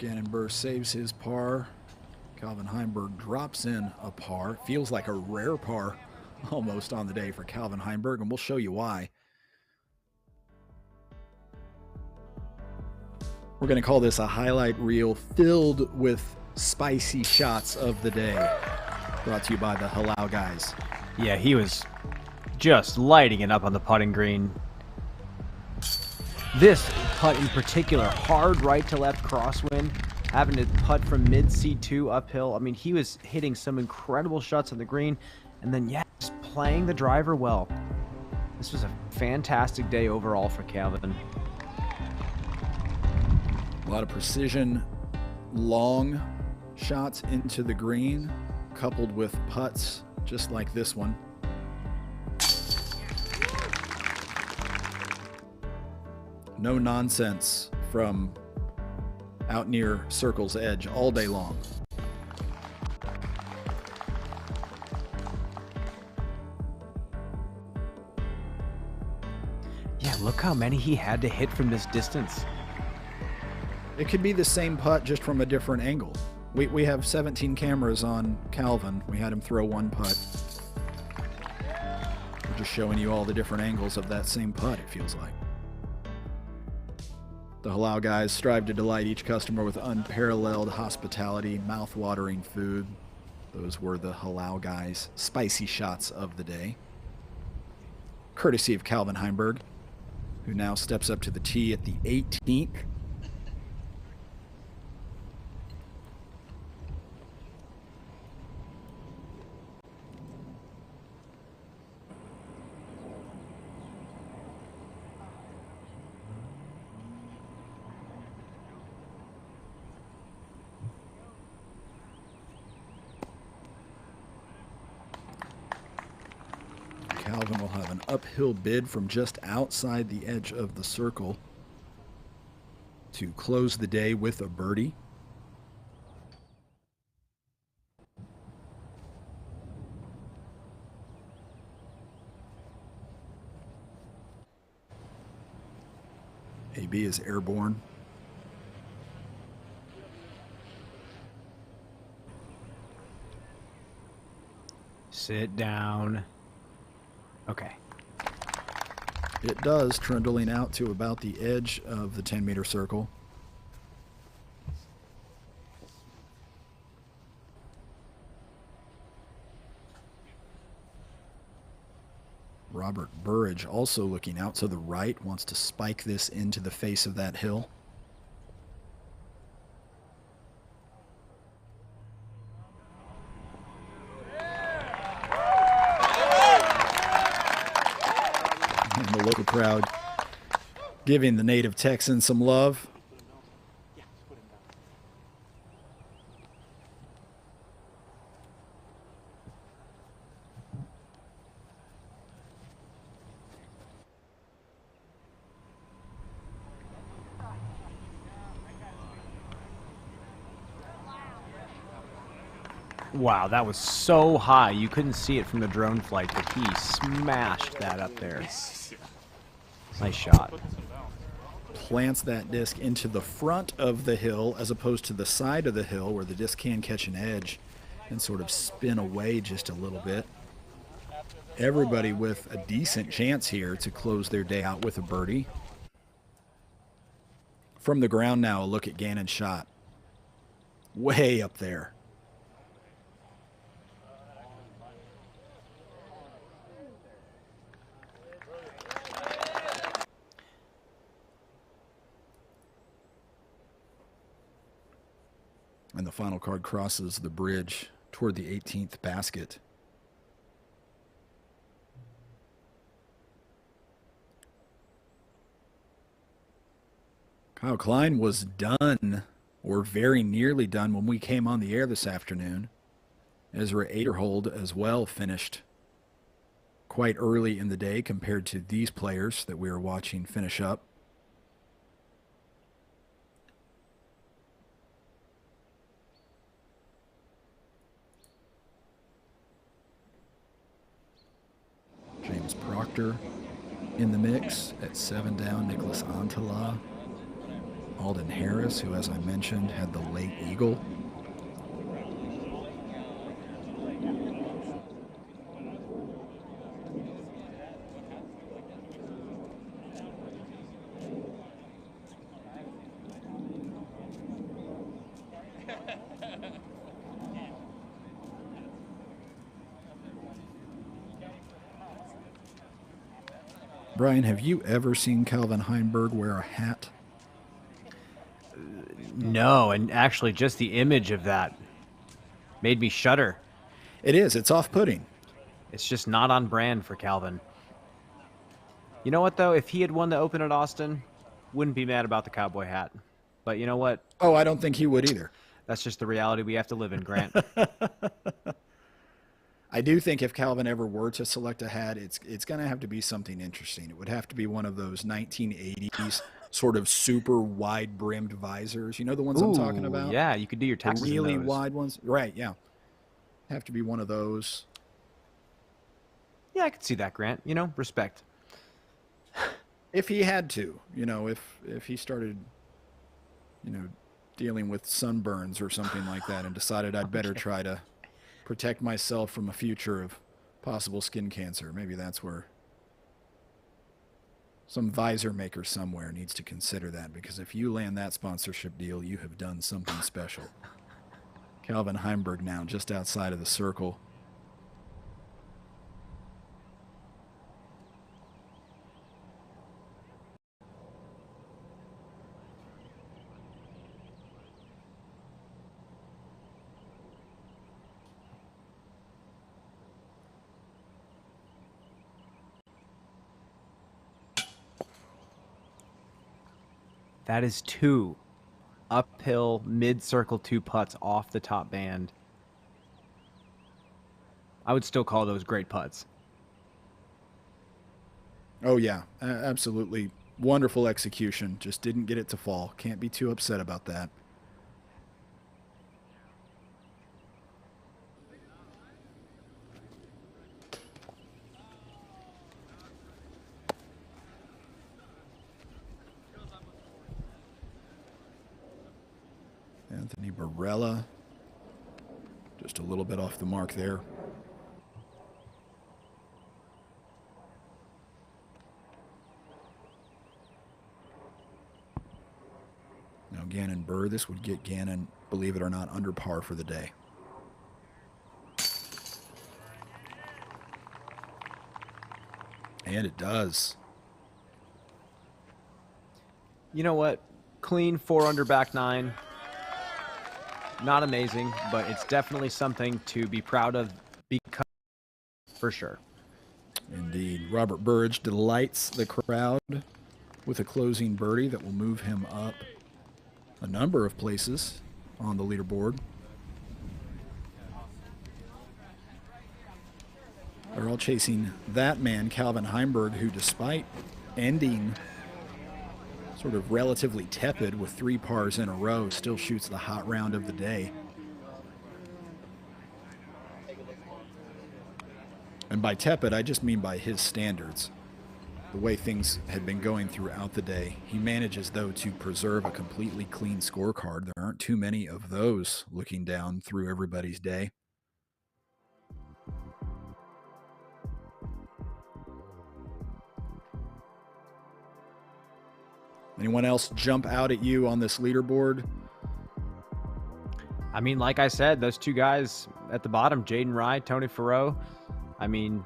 Gannon Burr saves his par. Calvin Heimberg drops in a par. Feels like a rare par almost on the day for Calvin Heimberg, and we'll show you why. We're going to call this a highlight reel filled with spicy shots of the day. Brought to you by the Halal guys. Yeah, he was just lighting it up on the putting green. This putt in particular, hard right to left crosswind, having to putt from mid C2 uphill. I mean, he was hitting some incredible shots on the green, and then, yeah, just playing the driver well. This was a fantastic day overall for Calvin. A lot of precision, long shots into the green, coupled with putts just like this one. No nonsense from out near Circle's edge all day long. Yeah, look how many he had to hit from this distance. It could be the same putt just from a different angle. We have 17 cameras on Calvin. We had him throw one putt. We're just showing you all the different angles of that same putt, it feels like. The Halal guys strive to delight each customer with unparalleled hospitality, mouth-watering food. Those were the Halal guys' spicy shots of the day. Courtesy of Calvin Heimberg, who now steps up to the tee at the 18th. Calvin will have an uphill bid from just outside the edge of the circle to close the day with a birdie. AB is airborne. Sit down. Okay. It does, trundling out to about the edge of the 10-meter circle. Robert Burridge also looking out to the right, wants to spike this into the face of that hill. And the local crowd giving the native Texan some love. Wow, that was so high. You couldn't see it from the drone flight, but he smashed that up there. Nice shot. Plants that disc into the front of the hill as opposed to the side of the hill where the disc can catch an edge and sort of spin away just a little bit. Everybody with a decent chance here to close their day out with a birdie. From the ground now, a look at Gannon's shot. Way up there. And the final card crosses the bridge toward the 18th basket. Kyle Klein was done, or very nearly done, when we came on the air this afternoon. Ezra Aderhold as well finished quite early in the day compared to these players that we were watching finish up. James Proctor in the mix at 7 down. Nicholas Antala. Alden Harris, who, as I mentioned, had the late eagle. Brian, have you ever seen Calvin Heinberg wear a hat? No, and actually just the image of that made me shudder. It is. It's off-putting. It's just not on brand for Calvin. You know what, though? If he had won the Open at Austin, wouldn't be mad about the cowboy hat. But you know what? Oh, I don't think he would either. That's just the reality we have to live in, Grant. I do think if Calvin ever were to select a hat, it's going to have to be something interesting. It would have to be one of those 1980s sort of super wide-brimmed visors. You know the ones I'm talking about? Yeah, you could do your taxes really in those. wide ones. Right, yeah. Have to be one of those. Yeah, I could see that, Grant. You know, respect. If he had to, you know, if he started, you know, dealing with sunburns or something like that and decided I'd better try to protect myself from a future of possible skin cancer. Maybe that's where some visor maker somewhere needs to consider that, because if you land that sponsorship deal, you have done something special. Calvin Heinberg now just outside of the circle. That is 2 uphill mid-circle 2 putts off the top band. I would still call those great putts. Oh, yeah, absolutely. Wonderful execution. Just didn't get it to fall. Can't be too upset about that. Anthony Barella, just a little bit off the mark there. Gannon Burr. This would get Gannon, believe it or not, under par for the day. And it does. You know what? Clean 4 under back 9. Not amazing, but it's definitely something to be proud of, because for sure. Indeed. Robert Burridge delights the crowd with a closing birdie that will move him up a number of places on the leaderboard. They're all chasing that man, Calvin Heimberg, who despite ending sort of relatively tepid with 3 pars in a row, still shoots the hot round of the day. And by tepid, I just mean by his standards. The way things had been going throughout the day, he manages, though, to preserve a completely clean scorecard. There aren't too many of those looking down through everybody's day. Anyone else jump out at you on this leaderboard? I mean, like I said, those 2 guys at the bottom, Jaden Rye, Tony Farrow, I mean,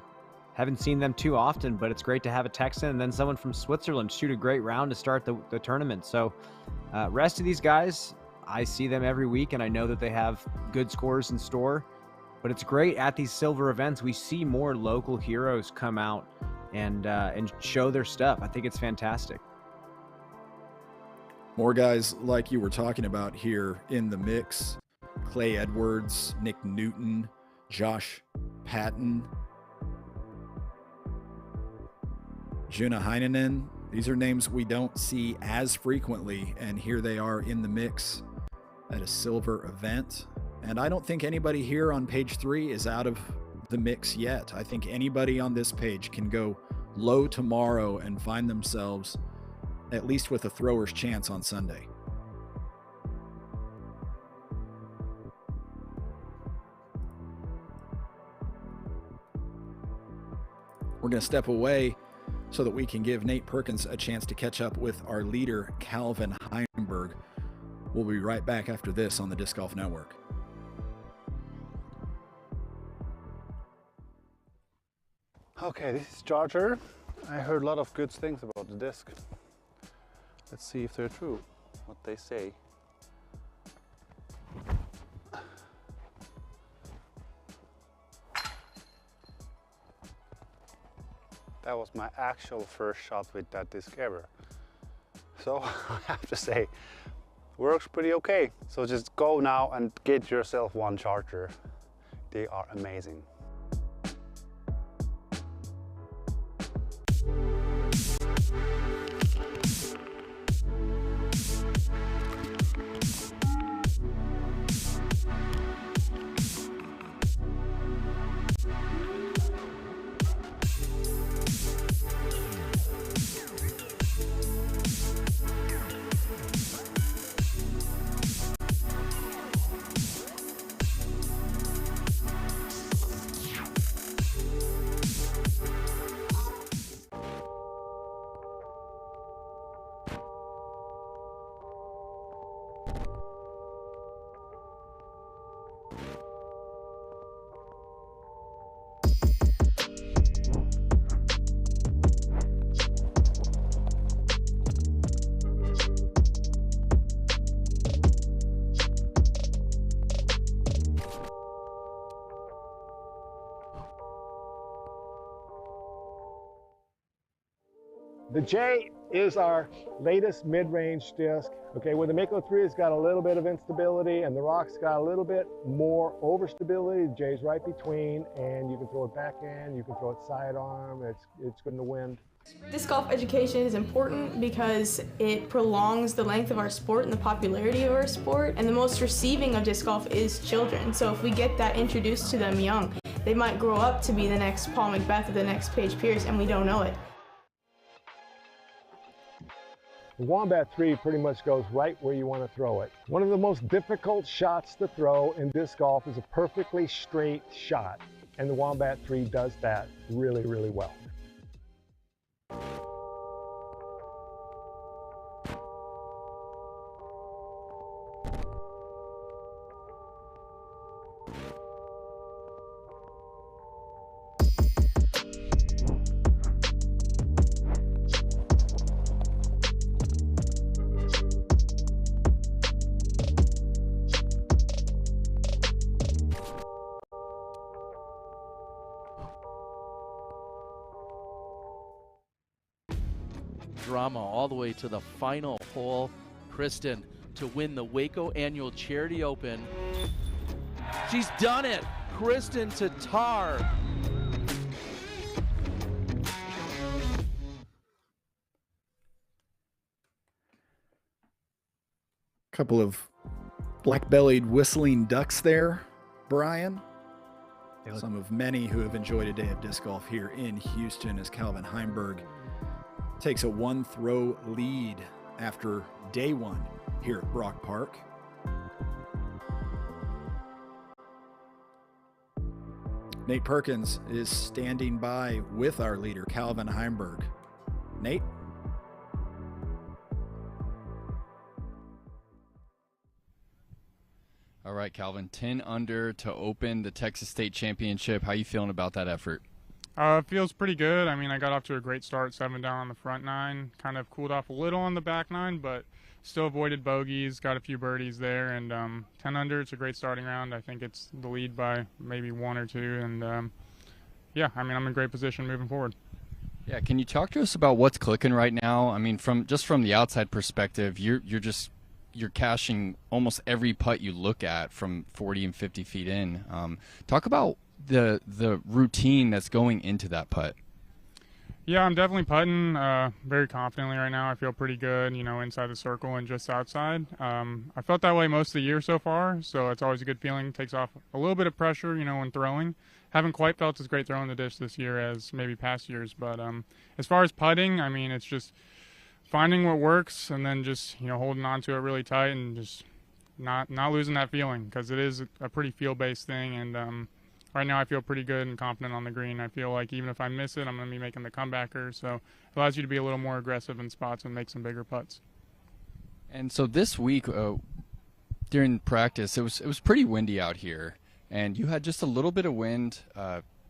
haven't seen them too often, but it's great to have a Texan and then someone from Switzerland shoot a great round to start the tournament. So rest of these guys, I see them every week, and I know that they have good scores in store. But it's great at these silver events. We see more local heroes come out and show their stuff. I think it's fantastic. More guys like you were talking about here in the mix. Clay Edwards, Nick Newton, Josh Patton, Juna Heinonen. These are names we don't see as frequently, and here they are in the mix at a silver event. And I don't think anybody here on page 3 is out of the mix yet. I think anybody on this page can go low tomorrow and find themselves at least with a thrower's chance on Sunday. We're going to step away so that we can give Nate Perkins a chance to catch up with our leader, Calvin Heimberg. We'll be right back after this on the Disc Golf Network. Okay, this is Charger. I heard a lot of good things about the disc. Let's see if they're true, what they say. That was my actual first shot with that disc ever. So I have to say, works pretty okay. So just go now and get yourself one Charger. They are amazing. The J is our latest mid-range disc. Okay, where the Mako 3 has got a little bit of instability and the Rock's got a little bit more overstability. The J's right between, and you can throw it backhand, you can throw it sidearm, it's good in the wind. Disc golf education is important because it prolongs the length of our sport and the popularity of our sport, and the most receiving of disc golf is children. So if we get that introduced to them young, they might grow up to be the next Paul Macbeth or the next Paige Pierce, and we don't know it. The Wombat 3 pretty much goes right where you want to throw it. One of the most difficult shots to throw in disc golf is a perfectly straight shot, and the Wombat 3 does that really, really well. drama all the way to the final hole. Kristen to win the Waco Annual Charity Open. She's done it. Kristen to tar. Couple of black-bellied whistling ducks there, Brian. Some of many who have enjoyed a day of disc golf here in Houston as Calvin Heimberg takes a one-throw lead after day one here at Brock Park. Nate Perkins is standing by with our leader, Calvin Heimberg. Nate? All right, Calvin, 10 under to open the Texas State Championship. How you feeling about that effort? Feels pretty good. I mean, I got off to a great start, 7 down on the front 9. Kind of cooled off a little on the back 9, but still avoided bogeys, got a few birdies there, and 10 under, it's a great starting round. I think it's the lead by maybe 1 or 2, and yeah, I mean, I'm in great position moving forward. Yeah, can you talk to us about what's clicking right now? I mean, from the outside perspective, you're cashing almost every putt you look at from 40 and 50 feet in. Talk about the routine that's going into that putt. Yeah, I'm definitely putting very confidently right now. I feel pretty good, you know, inside the circle and just outside. I felt that way most of the year so far, so it's always a good feeling. Takes off a little bit of pressure, you know, when throwing. Haven't quite felt as great throwing the dish this year as maybe past years, but as far as putting, I mean, it's just finding what works and then just, you know, holding on to it really tight and just not losing that feeling, because it is a pretty feel-based thing. And right now I feel pretty good and confident on the green. I feel like even if I miss it, I'm going to be making the comebacker. So it allows you to be a little more aggressive in spots and make some bigger putts. And so this week during practice, it was pretty windy out here, and you had just a little bit of wind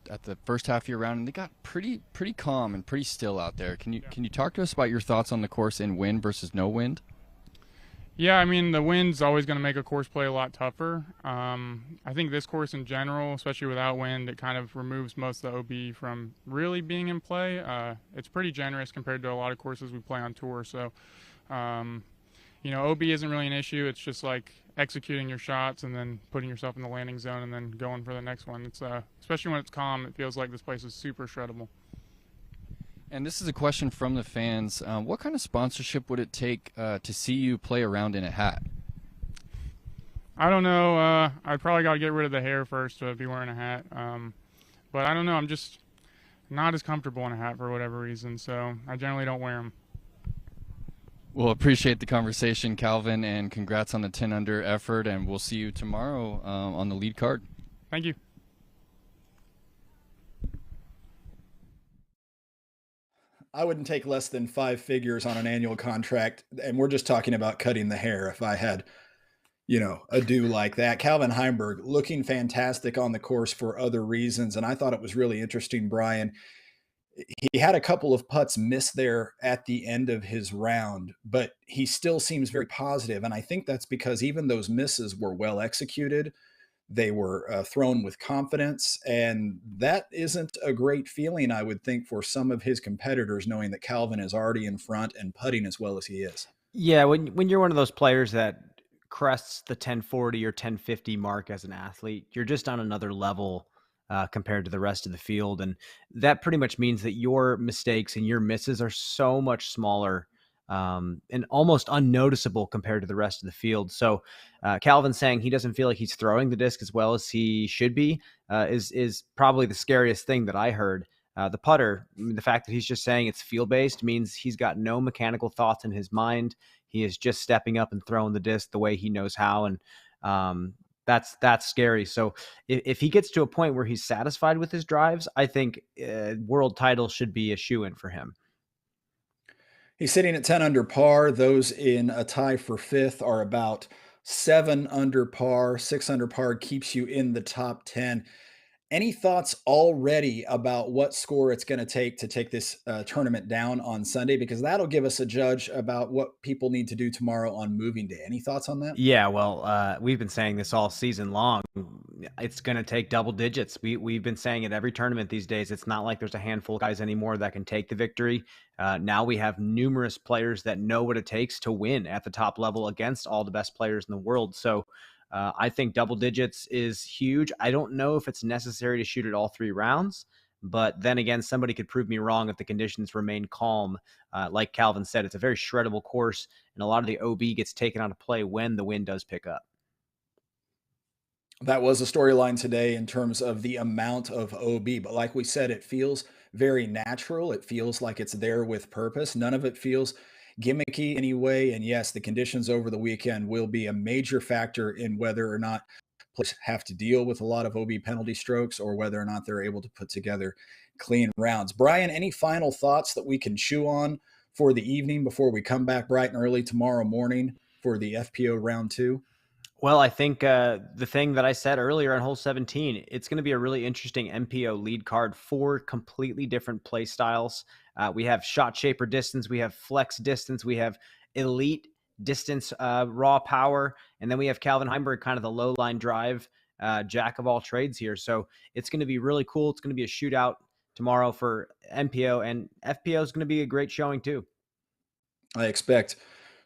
at the first half of your round, and they got pretty calm and pretty still out there. Can you talk to us about your thoughts on the course in wind versus no wind? Yeah, I mean, the wind's always going to make a course play a lot tougher. I think this course in general, especially without wind, it kind of removes most of the OB from really being in play. It's pretty generous compared to a lot of courses we play on tour. So, you know, OB isn't really an issue. It's just like executing your shots and then putting yourself in the landing zone and then going for the next one. It's especially when it's calm, it feels like this place is super shreddable. And this is a question from the fans. What kind of sponsorship would it take to see you play around in a hat? I don't know. I probably got to get rid of the hair first to be wearing a hat. But I don't know. I'm just not as comfortable in a hat for whatever reason, so I generally don't wear them. Well, appreciate the conversation, Calvin, and congrats on the 10 under effort, and we'll see you tomorrow on the lead card. Thank you. I wouldn't take less than 5 figures on an annual contract, and we're just talking about cutting the hair if I had, you know, a do like that. Calvin Heimberg looking fantastic on the course for other reasons, and I thought it was really interesting, Brian. He had a couple of putts miss there at the end of his round, but he still seems very positive, and I think that's because even those misses were well executed. They were thrown with confidence, and that isn't a great feeling, I would think, for some of his competitors, knowing that Calvin is already in front and putting as well as he is. Yeah, when you're one of those players that crests the 1040 or 1050 mark as an athlete, you're just on another level compared to the rest of the field, and that pretty much means that your mistakes and your misses are so much smaller and almost unnoticeable compared to the rest of the field. So Calvin saying he doesn't feel like he's throwing the disc as well as he should be is probably the scariest thing that I heard. The putter, the fact that he's just saying it's feel-based means he's got no mechanical thoughts in his mind. He is just stepping up and throwing the disc the way he knows how, and that's scary. So if he gets to a point where he's satisfied with his drives, I think world title should be a shoo-in for him. He's sitting at 10 under par. Those in a tie for 5th are about 7 under par. 6 under par keeps you in the top 10. Any thoughts already about what score it's going to take this tournament down on Sunday? Because that'll give us a judge about what people need to do tomorrow on moving day. Any thoughts on that? Yeah, well, we've been saying this all season long. it's going to take double digits. We've been saying it every tournament these days. It's not like there's a handful of guys anymore that can take the victory. Now we have numerous players that know what it takes to win at the top level against all the best players in the world. So I think double digits is huge. I don't know if it's necessary to shoot it all 3 rounds, but then again, somebody could prove me wrong if the conditions remain calm. Like Calvin said, it's a very shreddable course, and a lot of the OB gets taken out of play when the wind does pick up. That was a storyline today in terms of the amount of OB. But like we said, it feels very natural. It feels like it's there with purpose. None of it feels gimmicky anyway. And yes, the conditions over the weekend will be a major factor in whether or not players have to deal with a lot of OB penalty strokes or whether or not they're able to put together clean rounds. Brian, any final thoughts that we can chew on for the evening before we come back bright and early tomorrow morning for the FPO round 2? Well, I think the thing that I said earlier on hole 17, it's going to be a really interesting MPO lead card. 4 completely different play styles. We have shot shaper distance, we have flex distance, we have elite distance raw power, and then we have Calvin Heimberg, kind of the low line drive jack of all trades here. So it's going to be really cool. It's going to be a shootout tomorrow for MPO, and FPO is going to be a great showing too. I expect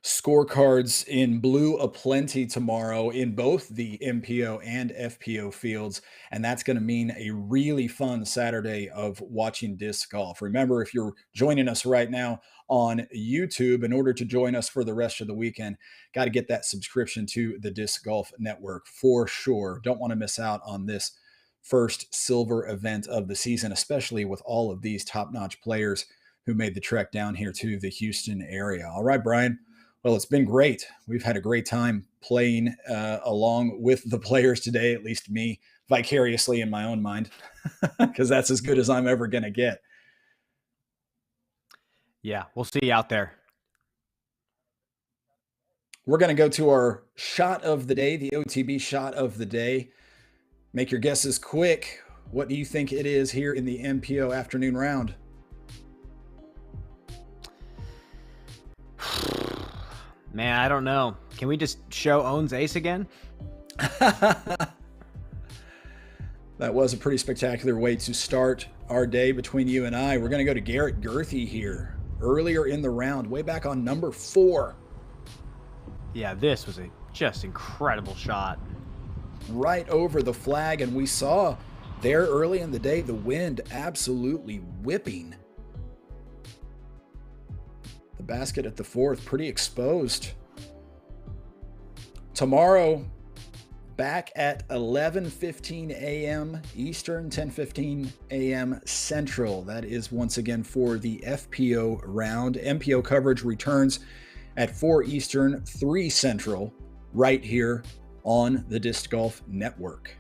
scorecards in blue aplenty tomorrow in both the MPO and FPO fields, and that's going to mean a really fun Saturday of watching disc golf. Remember, if you're joining us right now on YouTube, in order to join us for the rest of the weekend, got to get that subscription to the Disc Golf Network for sure. Don't want to miss out on this first silver event of the season, especially with all of these top-notch players who made the trek down here to the Houston area. All right, Brian. Well, it's been great. We've had a great time playing along with the players today, at least me, vicariously in my own mind, because that's as good as I'm ever going to get. Yeah, we'll see you out there. We're going to go to our shot of the day, the OTB shot of the day. Make your guesses quick. What do you think it is here in the MPO afternoon round? Man, I don't know. Can we just show Owens ace again? That was a pretty spectacular way to start our day between you and I. We're going to go to Garrett Gurthie here. Earlier in the round, way back on number 4. Yeah, this was a just incredible shot. Right over the flag, and we saw there early in the day the wind absolutely whipping. The basket at the 4th, pretty exposed. Tomorrow, back at 11:15 a.m. Eastern, 10:15 a.m. Central. That is once again for the FPO round. MPO coverage returns at 4 Eastern, 3 Central, right here on the Disc Golf Network.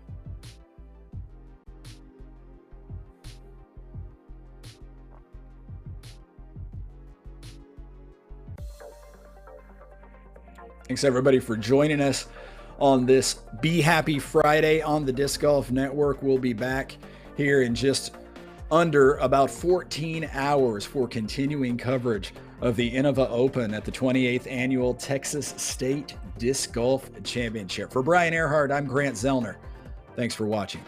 Thanks everybody for joining us on this Be Happy Friday on the Disc Golf Network. We'll be back here in just under about 14 hours for continuing coverage of the Innova Open at the 28th Annual Texas State Disc Golf Championship. For Brian Earhart, I'm Grant Zellner. Thanks for watching.